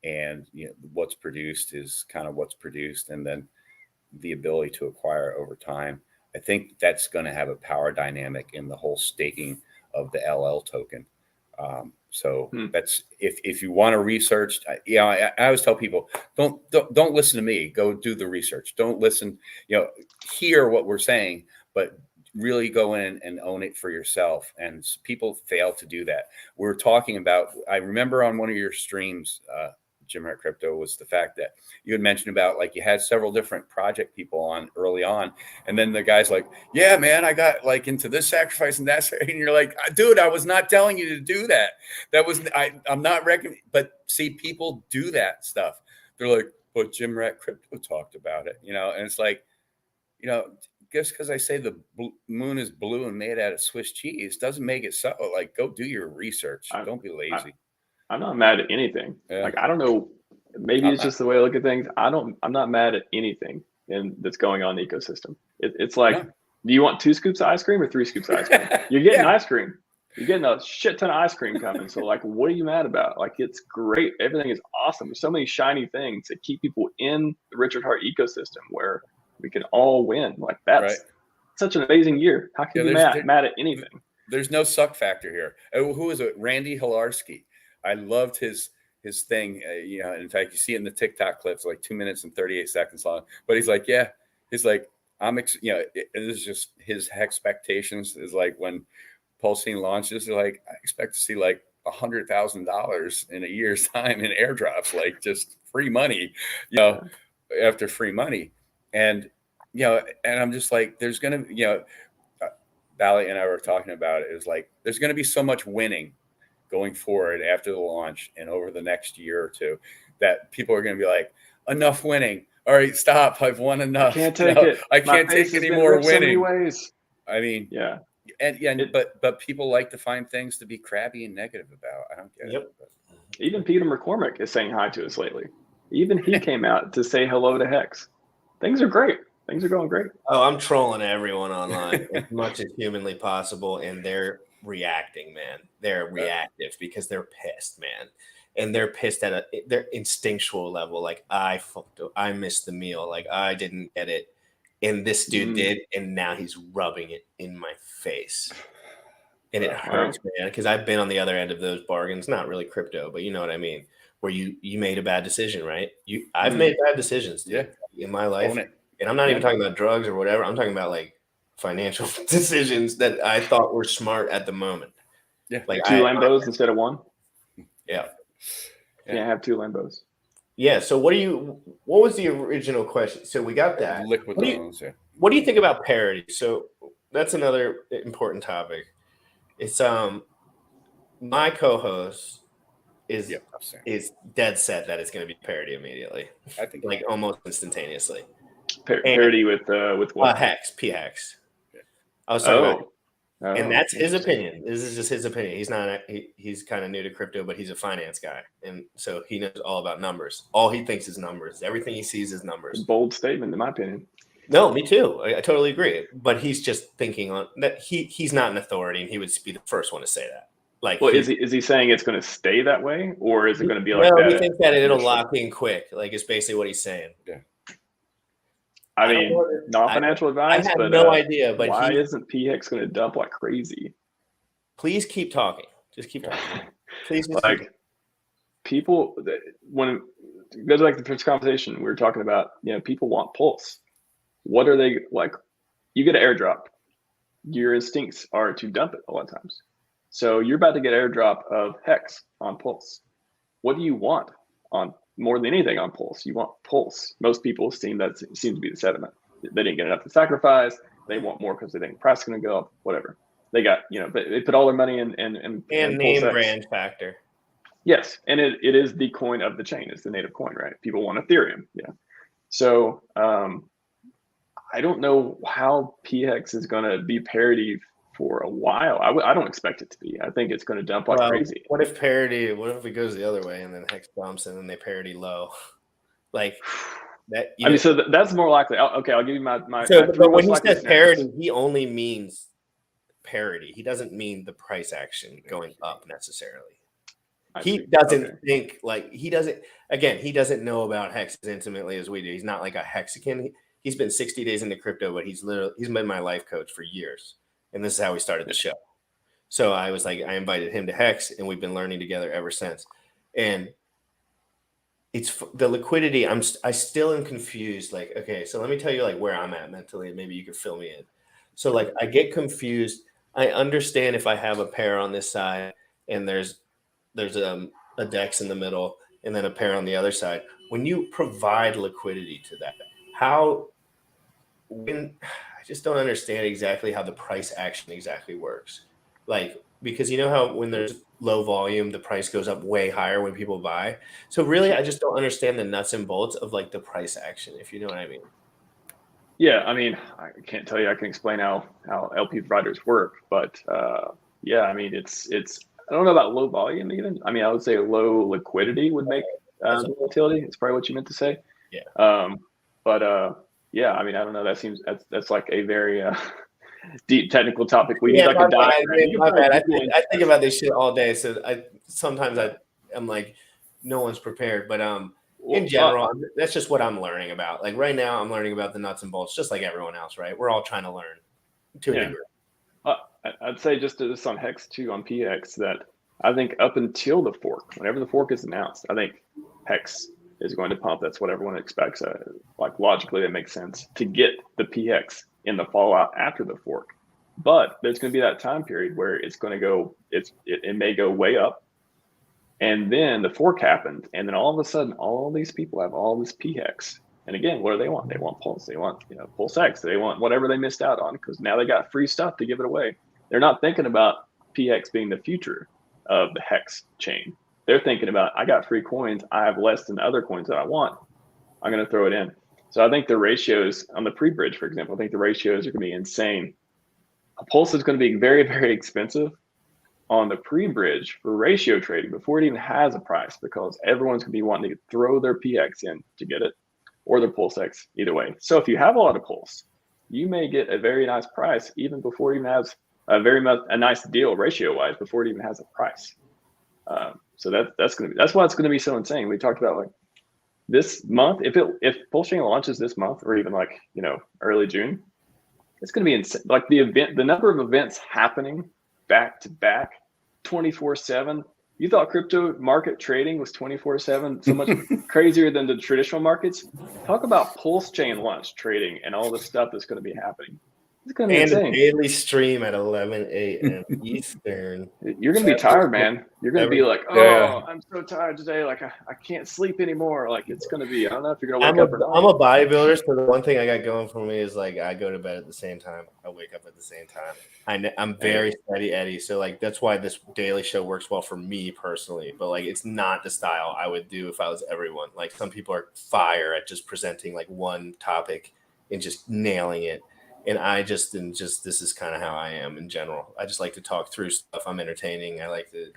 Speaker 11: and what's produced is kind of what's produced, and then the ability to acquire over time. I think that's going to have a power dynamic in the whole staking of the LL token. So that's if you want to research, I always tell people, don't listen to me. Go do the research. Don't listen, hear what we're saying, but really go in and own it for yourself. And people fail to do that. We're talking about, I remember on one of your streams, Jim Rat Crypto, was the fact that you had mentioned about, like, you had several different project people on early on, and then the guy's like, yeah, man, I got like into this sacrifice and that, and you're like, dude, I was not telling you to do that. That was, I'm not recommending. But see, people do that stuff. They're like, but Jim Rat Crypto talked about it, and it's like, just because I say the moon is blue and made out of Swiss cheese doesn't make it so. Like, go do your research. Don't be lazy.
Speaker 8: I'm not mad at anything.
Speaker 11: Yeah.
Speaker 8: Like, I don't know. Maybe it's just the way I look at things. I'm not mad at anything that's going on in the ecosystem. It's like, do you want 2 scoops of ice cream or 3 scoops of ice cream? You're getting ice cream. You're getting a shit ton of ice cream coming. So, like, what are you mad about? Like, it's great. Everything is awesome. There's so many shiny things that keep people in the Richard Hart ecosystem where we can all win. Like, that's such an amazing year. How can you be mad at anything?
Speaker 11: There's no suck factor here. Who is it? Randy Hilarski. I loved his thing. In fact, you see it in the TikTok clips, like 2 minutes and 38 seconds long. But he's like, it is just his expectations is like, when Pulsing launches, they're like, I expect to see like $100,000 in a year's time in airdrops, like just free money, after free money. And, and I'm just like, there's going to, Bally and I were talking about it. It was like, there's going to be so much winning going forward after the launch and over the next year or two, that people are going to be like, enough winning. All right, stop. I've won enough.
Speaker 8: I can't take it.
Speaker 11: I can't take any more winning.
Speaker 8: So many ways.
Speaker 11: I mean, but people like to find things to be crabby and negative about. I don't get it. But.
Speaker 8: Even Peter McCormick is saying hi to us lately. Even he came out to say hello to Hex. Things are great. Things are going great.
Speaker 1: Oh, I'm trolling everyone online as much as humanly possible, and they're reacting, man. They're reactive because they're pissed, man. And they're pissed at their instinctual level. Like, I missed the meal. Like, I didn't get it. And this dude did. And now he's rubbing it in my face. And it hurts, man. Because I've been on the other end of those bargains. Not really crypto, but you know what I mean. Where you made a bad decision, right? I've made bad decisions in my life. And I'm not even talking about drugs or whatever. I'm talking about like financial decisions that I thought were smart at the moment.
Speaker 8: Yeah. Like 2 Lambos instead of 1.
Speaker 1: Yeah.
Speaker 8: Can't have 2 Lambos.
Speaker 1: Yeah. So what was the original question? So we got that.
Speaker 11: Liquid loans.
Speaker 1: What do you think about parity? So that's another important topic. It's my co-host is dead set that it's going to be parity immediately.
Speaker 11: I think
Speaker 1: like almost instantaneously.
Speaker 8: Parity with what?
Speaker 1: Hex, P-Hex. I was talking about And that's his opinion. This is just his opinion. He's not. He's kind of new to crypto, but he's a finance guy, and so he knows all about numbers. All he thinks is numbers. Everything he sees is numbers.
Speaker 8: Bold statement, in my opinion.
Speaker 1: No, me too. I totally agree. But he's just thinking on that. He's not an authority, and he would be the first one to say that. Like,
Speaker 8: well, is he saying it's going to stay that way, or is it going to be like that?
Speaker 1: He thinks that it'll lock in quick. Like, it's basically what he's saying.
Speaker 11: Yeah.
Speaker 8: I mean, not financial advice.
Speaker 1: I have
Speaker 8: but,
Speaker 1: no idea. But
Speaker 8: why isn't PX going to dump like crazy?
Speaker 1: Please keep talking. Just keep talking. Please.
Speaker 8: Like people, when it goes back to the first conversation, we were talking about, people want pulse. What are they like? You get an airdrop. Your instincts are to dump it a lot of times. So you're about to get airdrop of Hex on Pulse. What do you want on more than anything on Pulse? You want Pulse. Most people seem to be the sentiment. They didn't get enough to sacrifice. They want more because they think the price is going to go up. Whatever. They got, but they put all their money in
Speaker 1: name brand factor.
Speaker 8: Yes, and it is the coin of the chain. It's the native coin, right? People want Ethereum. Yeah. So I don't know how PX is going to be parity for a while. I don't expect it to be. I think it's going to dump like crazy.
Speaker 1: What if it goes the other way and then Hex dumps and then they parity low? Like that.
Speaker 8: So that's more likely. Okay, I'll give you my.
Speaker 1: But when he says parity, he only means parity. He doesn't mean the price action going up necessarily. He doesn't think like he doesn't know about Hex as intimately as we do. He's not like a Hexican. He's been 60 days into crypto, but he's been my life coach for years. And this is how we started the show. So I was like, I invited him to Hex, and we've been learning together ever since. And it's the liquidity. I still am confused. Like, okay, so let me tell you like where I'm at mentally, and maybe you can fill me in. So like I get confused. I understand if I have a pair on this side and there's a DEX in the middle and then a pair on the other side. When you provide liquidity to that, I just don't understand exactly how the price action exactly works. Like, because you know how when there's low volume, the price goes up way higher when people buy. So really, I just don't understand the nuts and bolts of like the price action, if you know what I mean.
Speaker 8: Yeah, I mean, I can't tell you I can explain how LP providers work, but yeah, I mean, it's I don't know about low volume even. I mean, I would say low liquidity would make volatility. It's probably what you meant to say.
Speaker 1: Yeah.
Speaker 8: Yeah, I mean, I don't know. That's like a very deep technical topic. We need like a diagram.
Speaker 1: My bad. I think about this shit all day. So sometimes I'm like, no one's prepared. But in general, that's just what I'm learning about. Like right now, I'm learning about the nuts and bolts, just like everyone else, right? We're all trying to learn to a degree.
Speaker 8: I'd say just to this on Hex too, on PX, that I think up until the fork, whenever the fork is announced, I think Hex is going to pump. That's what everyone expects. Like logically, that makes sense to get the PX in the fallout after the fork. But there's going to be that time period where it's going to go. It may go way up, and then the fork happened, and then all of a sudden, all these people have all this PX. And again, what do they want? They want Pulse. They want Pulse X. They want whatever they missed out on because now they got free stuff to give it away. They're not thinking about PX being the future of the Hex chain. They're thinking about, I got free coins. I have less than other coins that I want. I'm going to throw it in. So I think the ratios on the pre-bridge, for example, I think the ratios are going to be insane. A Pulse is going to be very, very expensive on the pre-bridge for ratio trading before it even has a price because everyone's going to be wanting to throw their PX in to get it or their Pulse X, either way. So if you have a lot of Pulse, you may get a very nice price even before it even has a nice deal ratio-wise before it even has a price. So that's why it's going to be so insane. We talked about like this month, if Pulse Chain launches this month or even like early June, it's going to be insane. Like the number of events happening back to back, 24/7. You thought crypto market trading was 24/7, so much crazier than the traditional markets. Talk about Pulse Chain launch trading and all the stuff that's going to be happening. It's going to be insane.
Speaker 1: A daily stream at 11 a.m. Eastern.
Speaker 8: You're going to be tired, man. You're going to be like, I'm so tired today. Like, I can't sleep anymore. Like, it's going to be, I don't know if you're going to wake up or not.
Speaker 1: I'm a bodybuilder, so the one thing I got going for me is, like, I go to bed at the same time. I wake up at the same time. I'm very steady Eddie, so, like, that's why this daily show works well for me personally. But, like, it's not the style I would do if I was everyone. Like, some people are fire at just presenting, like, one topic and just nailing it. And this is kind of how I am in general. I just like to talk through stuff. I'm entertaining. I like to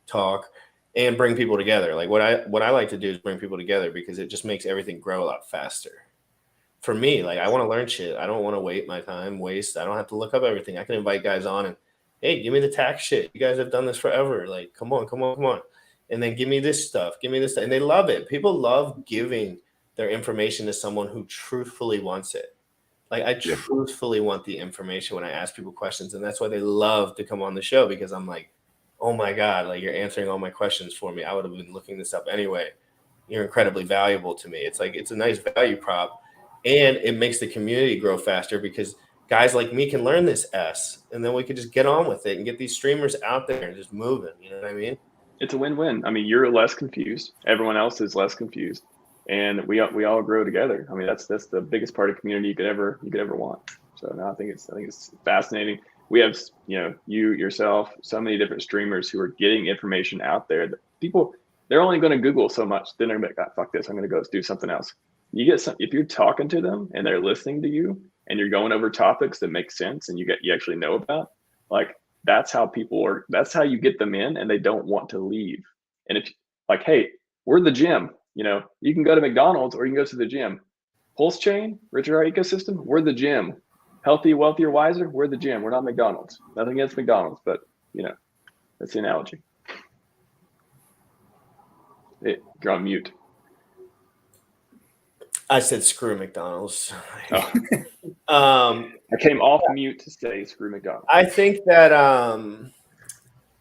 Speaker 1: talk and bring people together. Like what I like to do is bring people together because it just makes everything grow a lot faster. For me, like I want to learn shit. I don't want to waste. I don't have to look up everything. I can invite guys on and, hey, give me the tax shit. You guys have done this forever. Like, come on. And then give me this stuff. And they love it. People love giving their information to someone who truthfully wants it. Like I truthfully want the information when I ask people questions. And that's why they love to come on the show, because I'm like, oh my God, like you're answering all my questions for me. I would have been looking this up anyway. You're incredibly valuable to me. It's like, it's a nice value prop. And it makes the community grow faster because guys like me can learn this and then we could just get on with it and get these streamers out there and just moving. You know what I mean?
Speaker 8: It's a win-win. I mean, you're less confused. Everyone else is less confused, and we all grow together. I mean, that's the biggest part of community you could ever want. So no, I think it's fascinating. We have, you yourself, so many different streamers who are getting information out there that people, they're only going to Google so much. Then they're going to be like, fuck this, I'm going to go do something else. You get some, if you're talking to them and they're listening to you and you're going over topics that make sense and you actually know about, like, that's how people are. That's how you get them in, and they don't want to leave. And if like, hey, we're the gym, you can go to McDonald's or you can go to the gym. Pulse chain, Richard R ecosystem, we're the gym. Healthy, wealthier, wiser, we're the gym. We're not McDonald's. Nothing against McDonald's, but that's the analogy. You're on mute.
Speaker 1: I said screw McDonald's.
Speaker 8: Oh. I came off mute to say screw McDonald's.
Speaker 1: I think that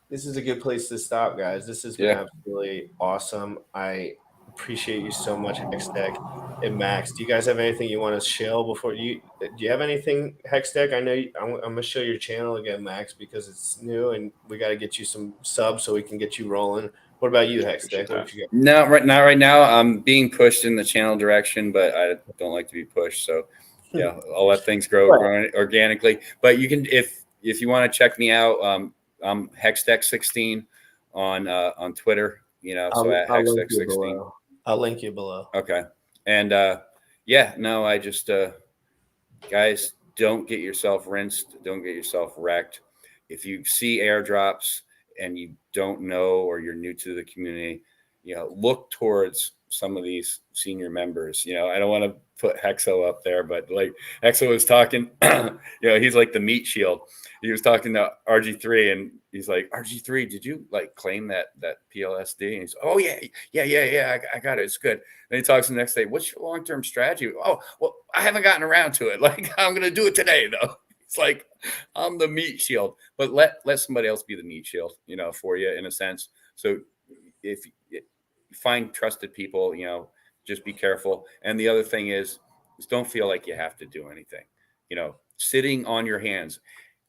Speaker 1: this is a good place to stop, guys. This has been absolutely awesome. I appreciate you so much, Hextech and Max. Do you guys have anything you want to shill before do you have anything, Hextech? I know I'm going to show your channel again, Max, because it's new and we got to get you some subs so we can get you rolling. What about you, Hextech? What you got?
Speaker 11: No, not right now. I'm being pushed in the channel direction, but I don't like to be pushed. So yeah, I'll let things grow organically. But you can, if you want to check me out, I'm Hextech16 on Twitter. So at Hextech16.
Speaker 1: I'll link you below.
Speaker 11: Okay, and I just guys, don't get yourself rinsed. Don't get yourself wrecked. If you see airdrops and you don't know, or you're new to the community, look towards some of these senior members. I don't want to put Hexo up there, but like Hexo was talking, he's like the meat shield. He was talking to RG3 and he's like, RG3, did you like claim that PLSD? And he's, oh yeah, I got it. It's good. Then he talks the next day, what's your long-term strategy? Oh, well, I haven't gotten around to it. Like, I'm going to do it today though. It's like, I'm the meat shield, but let somebody else be the meat shield, for you in a sense. So if you find trusted people, just be careful. And the other thing is don't feel like you have to do anything, sitting on your hands.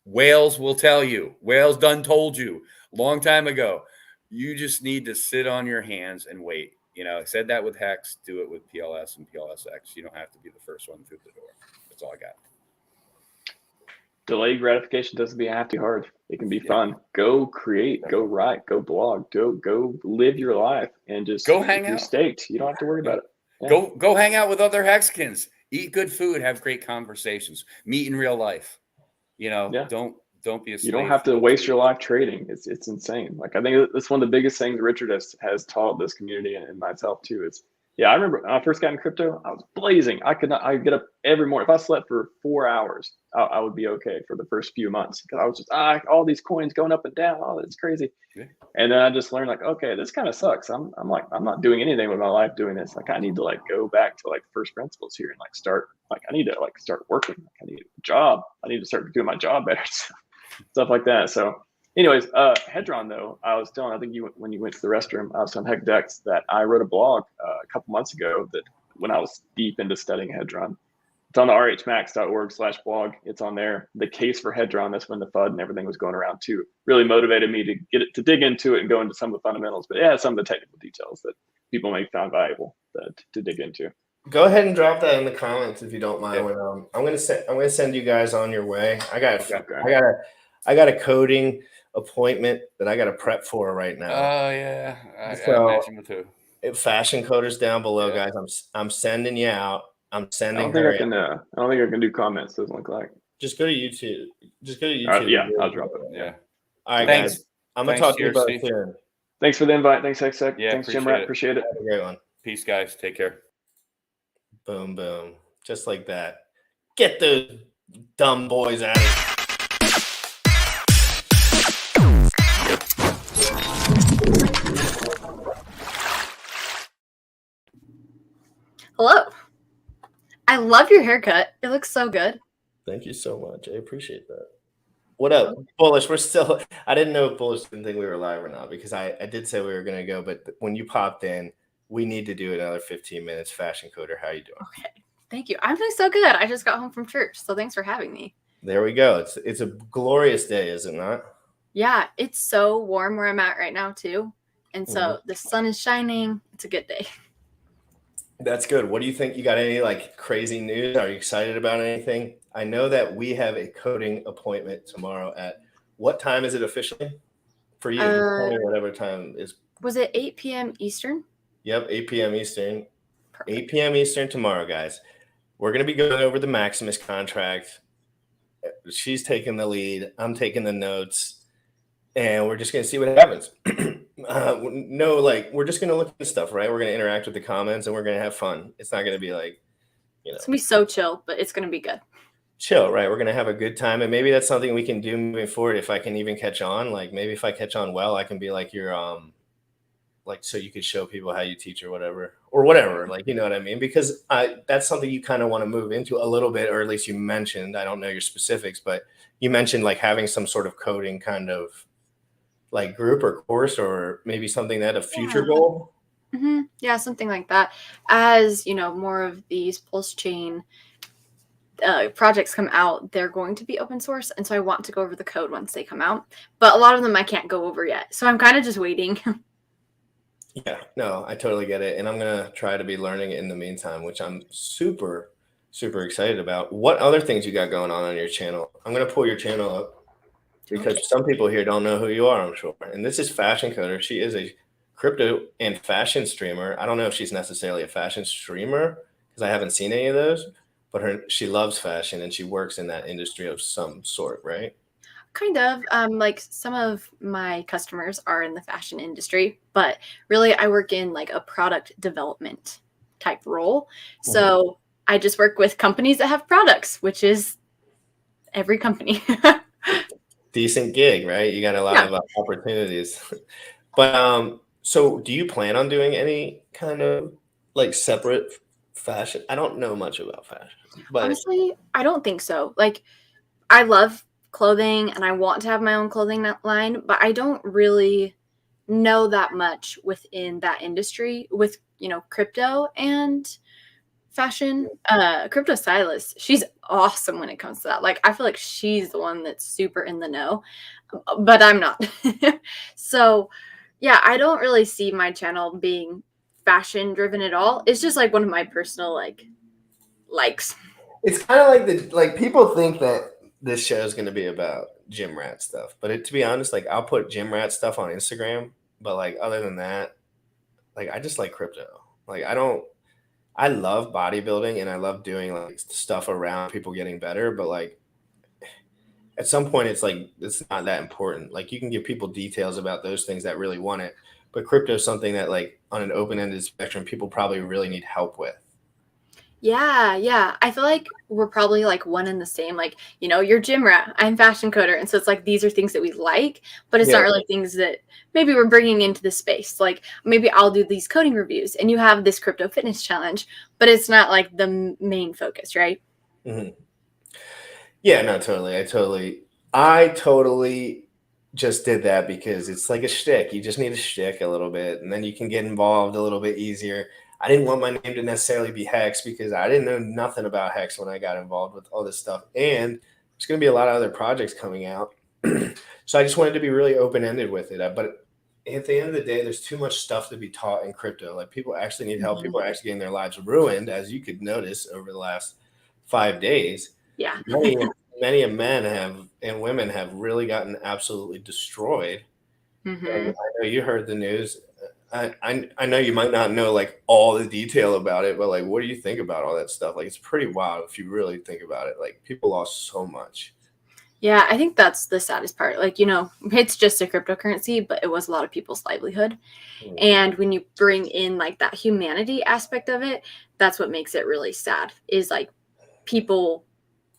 Speaker 11: Whales will tell you, whales done told you long time ago, you just need to sit on your hands and wait. I said that with Hex, do it with PLS and PLSX. You don't have to be the first one through the door. That's all I got.
Speaker 8: Delayed gratification doesn't have to be hard. It can be fun. Go create, go write, go blog, go live your life, and just
Speaker 11: go hang out.
Speaker 8: You're staked. You don't have to worry about it. Yeah.
Speaker 11: Go hang out with other Hexkins. Eat good food. Have great conversations. Meet in real life. Don't be a slave.
Speaker 8: You don't have to waste your life trading. It's insane. Like, I think that's one of the biggest things Richard has taught this community and myself too. Is I remember when I first got in crypto, I was blazing. I could get up every morning. If I slept for 4 hours, I would be okay for the first few months, because I was just all these coins going up and down. Oh, that's crazy. Yeah. And then I just learned, like, okay, this kind of sucks. I'm not doing anything with my life doing this. Like, I need to go back to first principles here and start. I need to start working. I need a job. I need to start doing my job better. Stuff like that. So anyways, Hedron though, I was telling, I think when you went to the restroom, I was telling HeckDex that I wrote a blog a couple months ago that when I was deep into studying Hedron. It's on the rhmax.org/blog. It's on there. The case for Hedron, that's when the FUD and everything was going around too, really motivated me to dig into it and go into some of the fundamentals, but some of the technical details that people may find valuable to dig into.
Speaker 1: Go ahead and drop that in the comments if you don't mind. Yeah. I'm gonna send you guys on your way. I got a coding appointment that I got to prep for right now.
Speaker 11: Oh yeah, I imagine it too.
Speaker 1: Fashion coders down below, guys. I'm sending you out. I'm sending
Speaker 8: I don't think I can do comments. Doesn't look like.
Speaker 1: Just go to YouTube. Just go to YouTube.
Speaker 8: Yeah, I'll drop it.
Speaker 11: Yeah.
Speaker 1: All right,
Speaker 11: Thanks.
Speaker 1: guys. I'm gonna talk to you both soon.
Speaker 8: Thanks for the invite. Thanks, Hextech.
Speaker 11: Yeah,
Speaker 8: thanks, Jim Rat. Appreciate it.
Speaker 1: Have a great one.
Speaker 11: Peace, guys. Take care.
Speaker 1: Boom, boom. Just like that. Get those dumb boys out of here.
Speaker 14: Hello. I love your haircut. It looks so good.
Speaker 1: Thank you so much. I appreciate that. What up, Bullish? We're still. I didn't know if Bullish didn't think we were live or not because I did say we were going to go, but when you popped in, we need to do another 15 minutes. Fashion Coder, how you doing?
Speaker 14: Okay. Thank you. I'm doing so good. I just got home from church, so thanks for having me.
Speaker 1: There we go. It's a glorious day, is it not?
Speaker 14: Yeah, it's so warm where I'm at right now too. And so the sun is shining. It's a good day.
Speaker 1: That's good. What do you think? You got any like crazy news? Are you excited about anything? I know that we have a coding appointment tomorrow at what time is it officially for you? Tell me whatever time is.
Speaker 14: Was it 8 p.m. Eastern?
Speaker 1: Yep, 8 p.m. Eastern. Perfect. 8 p.m. Eastern tomorrow, guys. We're going to be going over the Maximus contract. She's taking the lead. I'm taking the notes. And we're just going to see what happens. No, like, we're just going to look at stuff, right? We're going to interact with the comments and we're going to have fun. It's not going to be like, you know.
Speaker 14: It's going to be so chill, but it's going to be good.
Speaker 1: Chill, right? We're going to have a good time. And maybe that's something we can do moving forward if I can even catch on. Like, maybe if I catch on well, I can be like your, like, so you could show people how you teach or whatever. Like, you know what I mean? Because that's something you kind of want to move into a little bit, or at least you mentioned. I don't know your specifics, but you mentioned like having some sort of coding kind of like group or course, or maybe something that a future goal.
Speaker 14: Mm-hmm. Yeah, something like that. As you know, more of these Pulse chain projects come out, they're going to be open source, and so I want to go over the code once they come out. But a lot of them I can't go over yet, so I'm kind of just waiting.
Speaker 1: Yeah, no, I totally get it, and I'm gonna try to be learning in the meantime, which I'm super, super excited about. What other things you got going on your channel? I'm gonna pull your channel up. Because some people here don't know who you are, I'm sure. And this is Fashion Coder. She is a crypto and fashion streamer. I don't know if she's necessarily a fashion streamer because I haven't seen any of those, but she loves fashion and she works in that industry of some sort, right?
Speaker 14: Kind of. Like some of my customers are in the fashion industry, but really I work in like a product development type role. So I just work with companies that have products, which is every company.
Speaker 1: Decent gig, right? You got a lot of opportunities. But so do you plan on doing any kind of like separate fashion? I don't know much about fashion, but
Speaker 14: honestly, I don't think so. Like, I love clothing and I want to have my own clothing line, but I don't really know that much within that industry with, you know, crypto and fashion. Crypto stylist, she's awesome when it comes to that. Like, I feel like she's the one that's super in the know, but I'm not. So yeah, I don't really see my channel being fashion driven at all. It's just like one of my personal likes.
Speaker 1: It's kind of like people think that this show is going to be about gym rat stuff, but to be honest, like I'll put gym rat stuff on Instagram, but like other than that, like I just like crypto. Like I love bodybuilding and I love doing like stuff around people getting better, but like at some point it's like it's not that important. Like you can give people details about those things that really want it, but crypto is something that like on an open-ended spectrum people probably really need help with.
Speaker 14: Yeah. I feel like we're probably like one and the same. Like, you know, you're gym rat, I'm fashion coder. And so it's like these are things that we like, but it's not really things that maybe we're bringing into the space. Like maybe I'll do these coding reviews and you have this crypto fitness challenge, but it's not like the main focus, right?
Speaker 1: Mm-hmm. Yeah, no, totally. I totally just did that because it's like a shtick. You just need a shtick a little bit and then you can get involved a little bit easier. I didn't want my name to necessarily be Hex because I didn't know nothing about Hex when I got involved with all this stuff. And there's going to be a lot of other projects coming out. So I just wanted to be really open-ended with it. But at the end of the day, there's too much stuff to be taught in crypto. Like people actually need help. People are actually getting their lives ruined, as you could notice over the last 5 days.
Speaker 14: Yeah.
Speaker 1: Many men have and women have really gotten absolutely destroyed.
Speaker 14: Mm-hmm.
Speaker 1: I know you heard the news. I know you might not know like all the detail about it, but like, what do you think about all that stuff? Like, it's pretty wild if you really think about it. Like, people lost so much.
Speaker 14: Yeah, I think that's the saddest part. Like, it's just a cryptocurrency, but it was a lot of people's livelihood. And when you bring in like that humanity aspect of it, that's what makes it really sad, is like people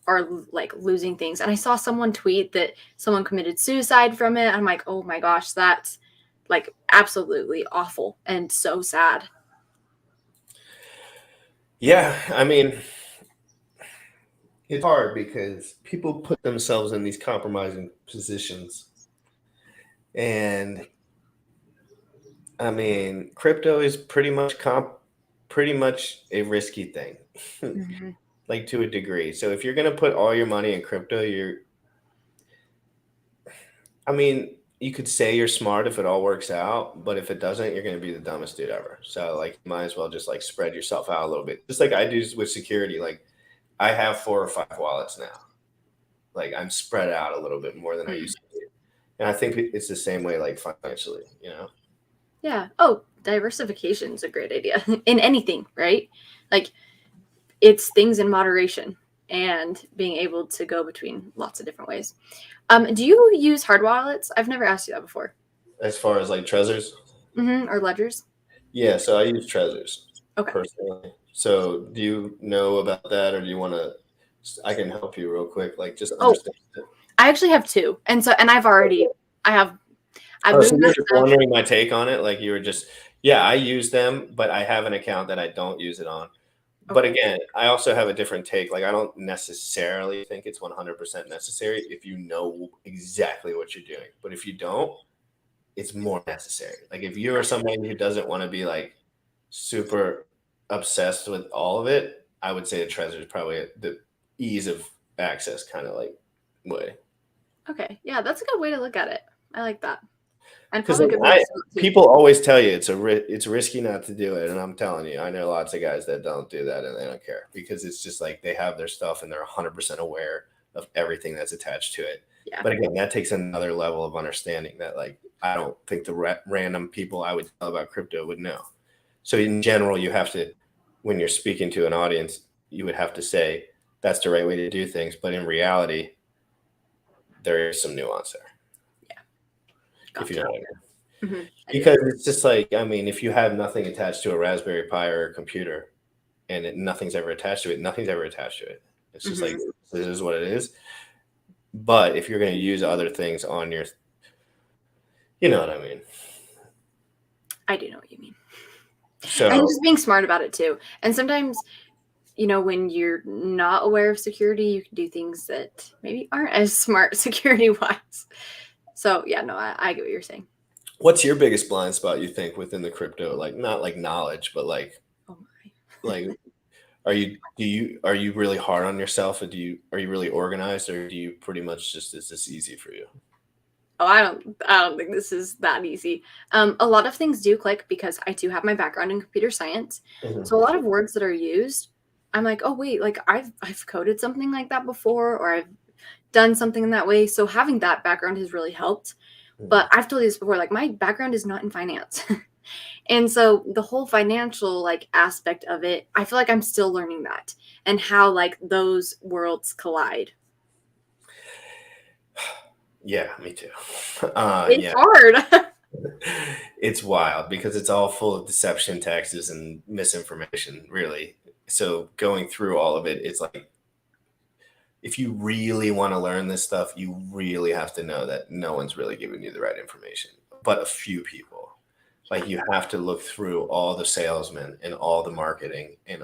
Speaker 14: are like losing things. And I saw someone tweet that someone committed suicide from it. I'm like, oh my gosh, that's like absolutely awful and so sad.
Speaker 1: Yeah, I mean, it's hard because people put themselves in these compromising positions. And I mean, crypto is pretty much a risky thing. Like, to a degree. So if you're going to put all your money in crypto, I mean, you could say you're smart if it all works out, but if it doesn't, you're going to be the dumbest dude ever. So like, you might as well just like spread yourself out a little bit. Just like I do with security. Like, I have 4 or 5 wallets now. Like, I'm spread out a little bit more than I used to be. And I think it's the same way, like, financially,
Speaker 14: Yeah. Oh, diversification is a great idea in anything, right? Like, it's things in moderation and being able to go between lots of different ways. Do you use hard wallets? I've never asked you that before.
Speaker 1: As far as like Trezors?
Speaker 14: Or ledgers?
Speaker 1: Yeah, so I use Trezors.
Speaker 14: Okay.
Speaker 1: Personally. So do you know about that, or do you want to? I can help you real quick. Like, just understand it.
Speaker 14: I actually have 2, and I've already I've
Speaker 1: so you're just wondering my take on it. Like, you were just, yeah, I use them, but I have an account that I don't use it on. But again, I also have a different take. Like, I don't necessarily think it's 100% necessary if you know exactly what you're doing. But if you don't, it's more necessary. Like, if you're somebody who doesn't want to be like super obsessed with all of it, I would say the Trezor is probably the ease of access kind of like way.
Speaker 14: Okay. Yeah, that's a good way to look at it. I like that. And
Speaker 1: because people always tell you it's risky not to do it, and I'm telling you, I know lots of guys that don't do that and they don't care, because it's just like they have their stuff and they're 100% aware of everything that's attached to it.
Speaker 14: Yeah.
Speaker 1: But again, that takes another level of understanding that, like, I don't think the random people I would tell about crypto would know. So in general, you have to, when you're speaking to an audience, you would have to say that's the right way to do things. But in reality, there is some nuance there. If you know what I mean. Because it's just like, I mean, if you have nothing attached to a Raspberry Pi or a computer and nothing's ever attached to it, nothing's ever attached to it. It's just like, this is what it is. But if you're going to use other things on your, you know what I mean?
Speaker 14: I do know what you mean.
Speaker 1: So,
Speaker 14: and just being smart about it too. And sometimes, you know, when you're not aware of security, you can do things that maybe aren't as smart security wise. So yeah, no, I get what you're saying.
Speaker 1: What's your biggest blind spot, you think, within the crypto? Like, not like knowledge, but like, like, are you really hard on yourself, and are you really organized, or do you pretty much just, is this easy for you?
Speaker 14: Oh, I don't think this is that easy. A lot of things do click because I do have my background in computer science. So a lot of words that are used, I'm like, oh wait, like I've coded something like that before, or I've done something in that way. So having that background has really helped. But I've told you this before, like my background is not in finance. And so the whole financial like aspect of it, I feel like I'm still learning that and how like those worlds collide.
Speaker 1: Yeah, me too.
Speaker 14: It's hard.
Speaker 1: It's wild because it's all full of deception, taxes, and misinformation, really. So going through all of it, it's like, if you really want to learn this stuff, you really have to know that no one's really giving you the right information, but a few people. Like, you have to look through all the salesmen and all the marketing and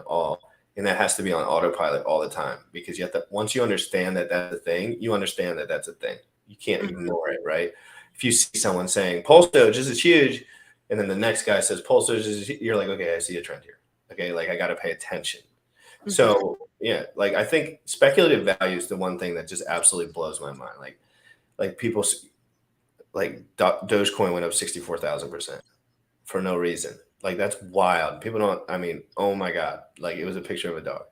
Speaker 1: that has to be on autopilot all the time, because you have to, once you understand that that's a thing, you understand that that's a thing. You can't ignore it, right? If you see someone saying Pulse Doge is huge, and then the next guy says Pulse Doge is, you're like, okay, I see a trend here. Okay, like I got to pay attention. So yeah, like I think speculative value is the one thing that just absolutely blows my mind. Like people, like Dogecoin went up 64,000% for no reason. Like, that's wild. People don't. I mean, oh my god! Like, it was a picture of a dog.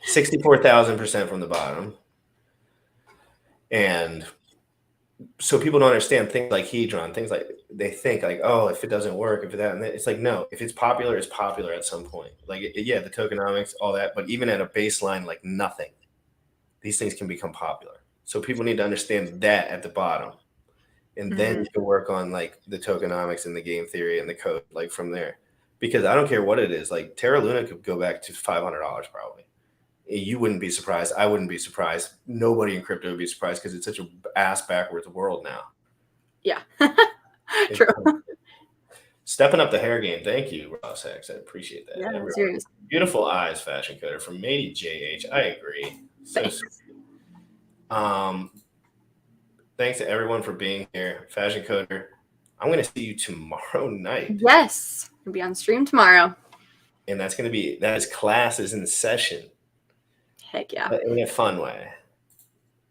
Speaker 1: 64,000% from the bottom, and so people don't understand things like Hedron, things like they think like, oh, if it doesn't work, if that, and it's like, no, if it's popular at some point. Like, yeah, the tokenomics, all that, but even at a baseline, like nothing, these things can become popular. So people need to understand that at the bottom, and then you can work on like the tokenomics and the game theory and the code, like from there. Because I don't care what it is, like Terra Luna could go back to $500 probably. You wouldn't be surprised. I wouldn't be surprised. Nobody in crypto would be surprised because it's such a ass backwards world now.
Speaker 14: Yeah. True.
Speaker 1: Stepping up the hair game. Thank you, Ross X. I appreciate that.
Speaker 14: Yeah, serious.
Speaker 1: Beautiful eyes, fashion coder from Matey JH. I agree. So thanks to everyone for being here. Fashion coder. I'm gonna see you tomorrow night.
Speaker 14: Yes. We'll be on stream tomorrow.
Speaker 1: And that is classes in session.
Speaker 14: Heck yeah.
Speaker 1: But in a fun way.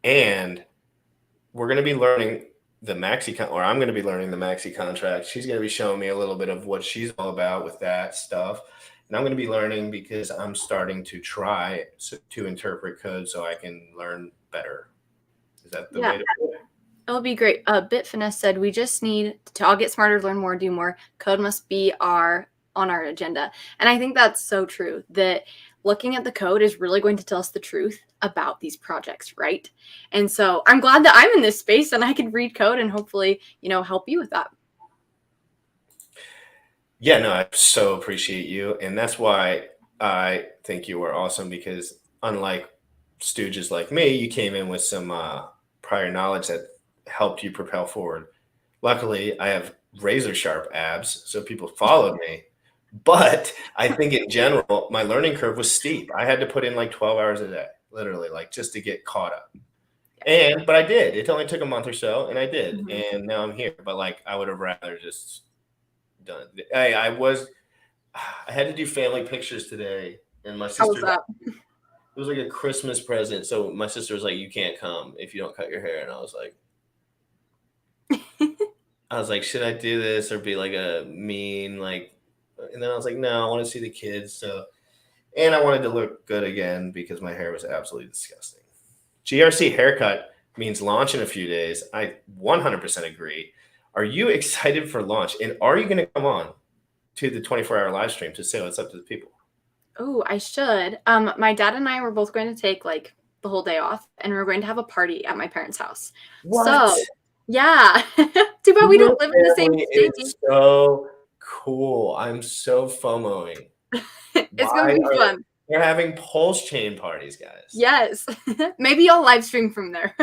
Speaker 1: And we're going to be learning the maxi, or I'm going to be learning the maxi contract. She's going to be showing me a little bit of what she's all about with that stuff. And I'm going to be learning because I'm starting to try to interpret code so I can learn better. Is that the way to do it?
Speaker 14: It'll be great. Bit Finesse said, we just need to all get smarter, learn more, do more. Code must be on our agenda. And I think that's so true, that looking at the code is really going to tell us the truth about these projects, right? And so I'm glad that I'm in this space and I can read code and hopefully, help you with that.
Speaker 1: Yeah, no, I so appreciate you. And that's why I think you are awesome, because unlike stooges like me, you came in with some prior knowledge that helped you propel forward. Luckily, I have razor sharp abs, so people followed me. But I think in general, my learning curve was steep. I had to put in like 12 hours a day, literally, like just to get caught up. But I did. It only took a month or so, and I did. Mm-hmm. And now I'm here. But like, I would have rather just done it. I had to do family pictures today, and my sister.
Speaker 14: How was that?
Speaker 1: It was like a Christmas present. So my sister was like, "You can't come if you don't cut your hair," and I was like, should I do this or be like a mean like? And then I was like, no, I want to see the kids. So, and I wanted to look good again because my hair was absolutely disgusting. GRC haircut means launch in a few days. I 100% agree. Are you excited for launch? And are you going to come on to the 24-hour live stream to say what's up to the people?
Speaker 14: Oh, I should. My dad and I were both going to take like the whole day off, and we're going to have a party at my parents' house.
Speaker 1: What?
Speaker 14: So, yeah. Too bad we don't live in the same state.
Speaker 1: It's so cool. I'm so FOMOing.
Speaker 14: It's going to be fun.
Speaker 1: They're having pulse chain parties, guys.
Speaker 14: Yes. Maybe I'll live stream from there.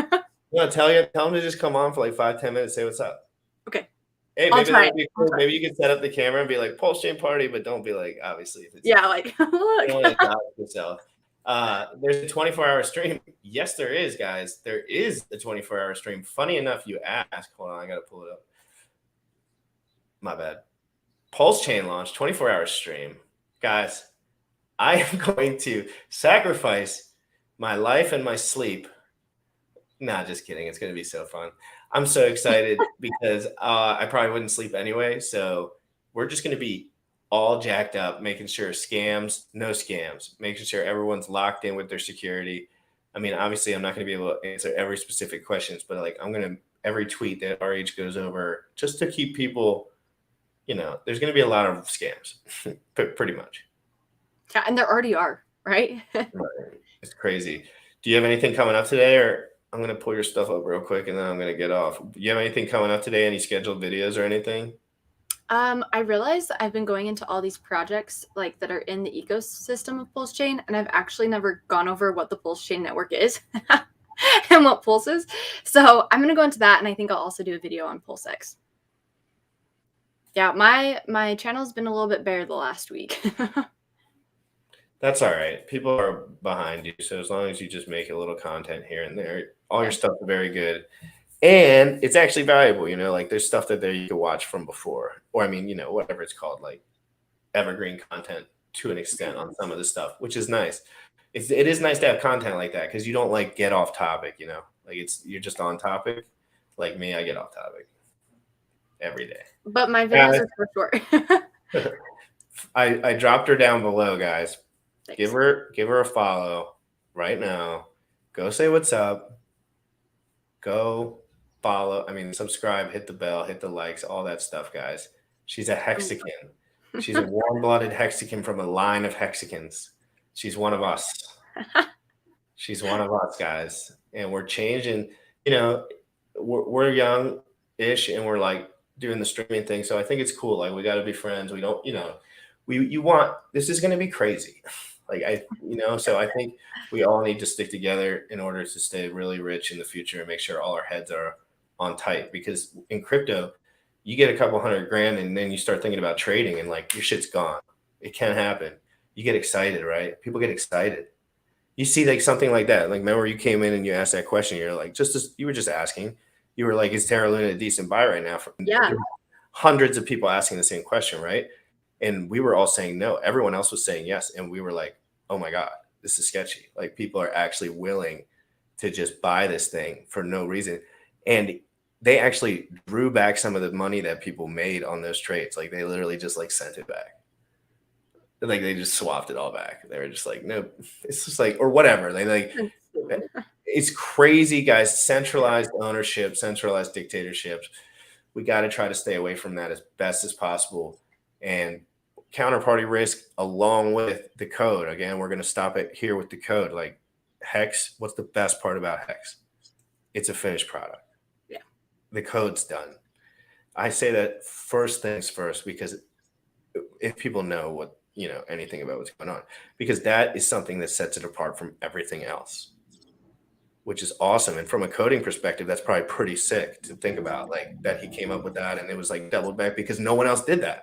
Speaker 1: Tell them to just come on for like 5-10 minutes, say what's up.
Speaker 14: Okay.
Speaker 1: Hey, maybe that'd be cool. Maybe you can set up the camera and be like pulse chain party, but don't be like, obviously, if it's
Speaker 14: like look.
Speaker 1: Yourself. There's a 24-hour stream. Yes, there is, guys. There is a 24-hour stream. Funny enough, you ask. Hold on, I gotta pull it up. My bad. Pulse chain launch, 24-hour stream. Guys, I am going to sacrifice my life and my sleep. Nah, just kidding. It's going to be so fun. I'm so excited because I probably wouldn't sleep anyway. So we're just going to be all jacked up, making sure no scams, making sure everyone's locked in with their security. I mean, obviously, I'm not going to be able to answer every specific questions, but like I'm going to every tweet that RH goes over just to keep people, there's going to be a lot of scams, pretty much.
Speaker 14: Yeah, and there already are, right?
Speaker 1: It's crazy. Do you have anything coming up today, or I'm going to pull your stuff up real quick and then I'm going to get off. Do you have anything coming up today? Any scheduled videos or anything?
Speaker 14: I realized I've been going into all these projects like that are in the ecosystem of Pulse Chain, and I've actually never gone over what the Pulse Chain network is and what Pulse is. So I'm going to go into that, and I think I'll also do a video on PulseX. Yeah, my channel's been a little bit bare the last week.
Speaker 1: That's all right. People are behind you. So as long as you just make a little content here and there, all your stuff is very good. And it's actually valuable, like there's stuff that there you can watch from before. Or I mean, whatever it's called, like evergreen content to an extent on some of the stuff, which is nice. It is nice to have content like that because you don't like get off topic, like you're just on topic. Like me, I get off topic every day.
Speaker 14: But my videos are for short.
Speaker 1: I dropped her down below, guys. Thanks. Give her a follow right now. Go say what's up. Go follow. I mean, subscribe, hit the bell, hit the likes, all that stuff, guys. She's a Hexican. She's a warm-blooded Hexican from a line of Hexicans. She's one of us. She's one of us, guys. And we're changing, you know, we're young-ish and we're like doing the streaming thing. So I think it's cool. Like, we got to be friends. We don't, you know, this is going to be crazy. Like, so I think we all need to stick together in order to stay really rich in the future and make sure all our heads are on tight, because in crypto, you get a couple $100,000 and then you start thinking about trading and like your shit's gone. It can't happen. You get excited, right? People get excited. You see like something like that. Like, remember you came in and you asked that question. You're like, you were just asking. You were like, is Terra Luna a decent buy right now?
Speaker 14: Yeah.
Speaker 1: Hundreds of people asking the same question, right? And we were all saying no. Everyone else was saying yes. And we were like, oh my God, this is sketchy. Like, people are actually willing to just buy this thing for no reason. And they actually drew back some of the money that people made on those trades. Like, they literally just like sent it back. Like, they just swapped it all back. They were just like, nope. It's just like, or whatever. They like, it's crazy, guys. Centralized ownership, centralized dictatorships. We got to try to stay away from that as best as possible. And counterparty risk along with the code. Again, we're going to stop it here with the code. Like, Hex, what's the best part about Hex? It's a finished product.
Speaker 14: Yeah.
Speaker 1: The code's done. I say that first things first, because if people know what, anything about what's going on, because that is something that sets it apart from everything else, which is awesome. And from a coding perspective, that's probably pretty sick to think about, like, that he came up with that and it was like doubled back because no one else did that.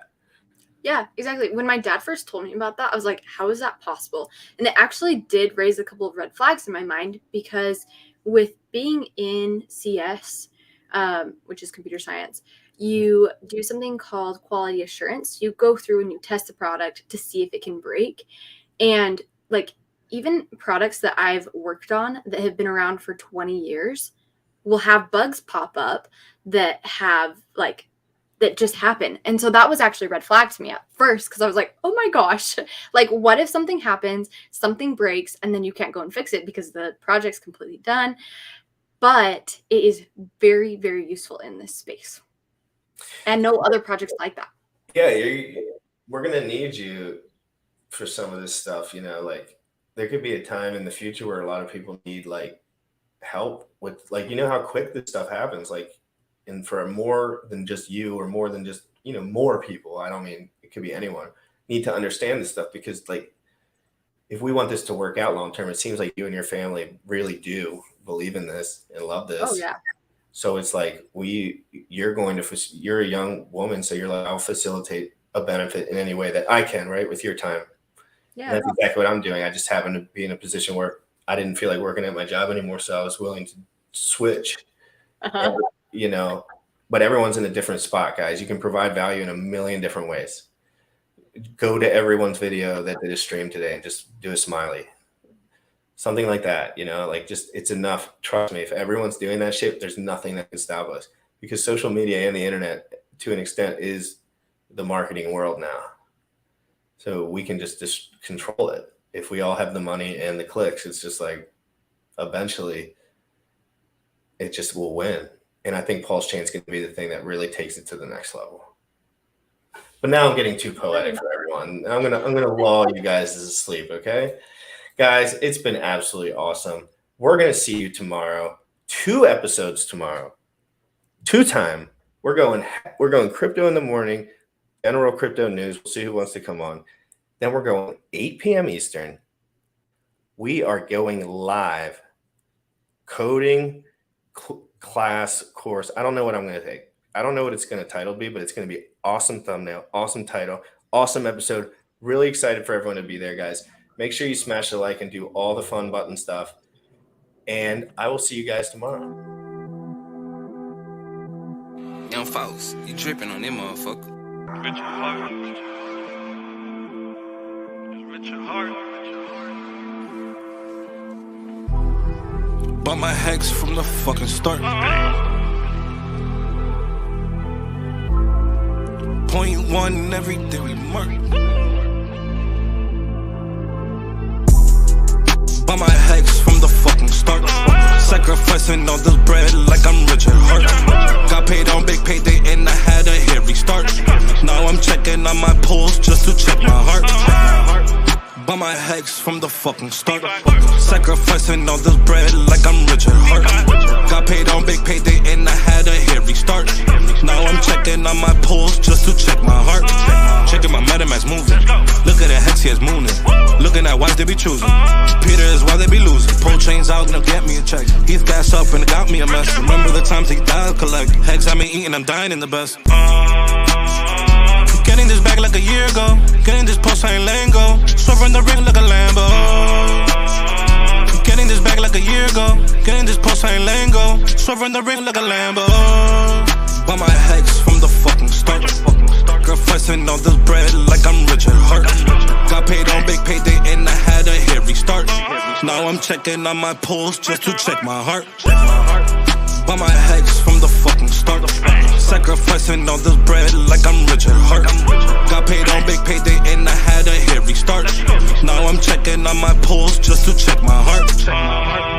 Speaker 14: Yeah, exactly. When my dad first told me about that, I was like, how is that possible? And it actually did raise a couple of red flags in my mind, because with being in CS, which is computer science, you do something called quality assurance. You go through and you test the product to see if it can break. And like, even products that I've worked on that have been around for 20 years will have bugs pop up that have like, that just happen. And so that was actually a red flag to me at first, because I was like, oh my gosh, like, what if something happens, something breaks, and then you can't go and fix it because the project's completely done? But it is very, very useful in this space. And no other projects like that.
Speaker 1: Yeah, we're going to need you for some of this stuff. Like, there could be a time in the future where a lot of people need like help with, like, how quick this stuff happens. Like, and for more than just you, or more than just, more people, I don't mean it could be anyone, need to understand this stuff, because like, if we want this to work out long term, it seems like you and your family really do believe in this and love this.
Speaker 14: Oh yeah.
Speaker 1: So it's like, you're a young woman, so you're like, I'll facilitate a benefit in any way that I can, right, with your time.
Speaker 14: Yeah.
Speaker 1: And that's exactly what I'm doing. I just happen to be in a position where I didn't feel like working at my job anymore, so I was willing to switch.
Speaker 14: Uh-huh.
Speaker 1: And, but everyone's in a different spot, guys. You can provide value in a million different ways. Go to everyone's video that did a stream today and just do a smiley. Something like that, like, just, it's enough. Trust me, if everyone's doing that shit, there's nothing that can stop us, because social media and the internet, to an extent, is the marketing world now. So we can just control it. If we all have the money and the clicks, it's just like, eventually it just will win. And I think Pulse Chain's going to be the thing that really takes it to the next level. But now I'm getting too poetic for everyone. I'm gonna lull you guys to sleep, okay? Guys, it's been absolutely awesome. We're gonna see you tomorrow. 2 episodes tomorrow. 2 time. We're going crypto in the morning, general crypto news. We'll see who wants to come on. Then we're going 8 p.m. Eastern. We are going live coding class course. I don't know what I'm going to take. I don't know what it's going to title be, but it's going to be awesome thumbnail, awesome title, awesome episode. Really excited for everyone to be there, guys. Make sure you smash the like and do all the fun button stuff. And I will see you guys tomorrow.
Speaker 2: Young folks, you dripping on them motherfucker.
Speaker 3: Richard Heart. Richard Heart.
Speaker 2: Bought my Hex from the fucking start. .1 every day we mark. Buy my hex from the fucking start. Sacrificing all this bread like I'm Richard Hart. Got paid on big payday and I had a hairy start. Now I'm checking on my pulse just to check my heart. Buy my hex from the fucking start. Sacrificing all this bread like I'm Richard Hart. Got paid on big payday and I had a hairy start. Now I'm checking on my pulse just to check my heart. Checking my MetaMask moving. Look at the hex, he is mooning. Looking at why they be choosing. Peter is why they be losing. Pull chains out, gonna get me a check. He's gas up and it got me a mess. Remember the times he died collect. Hex I been eating, I'm dying in the best. Getting this back like a year ago. Getting this post, I ain't letting go. Swerving the ring like a Lambo. Getting this back like a year ago. Getting this post, I ain't letting go. Swerving the ring like a Lambo. Buy my hex from the fucking start. Sacrificing all this bread like I'm Richard Hart. Got paid on big payday and I had a hairy start. Now I'm checking on my pulse just to check my heart. Buy my hex from the fucking start. Sacrificing all this bread like I'm Richard Hart. Got paid on big payday and I had a hairy start. Now I'm checking on my pulse just to check my heart.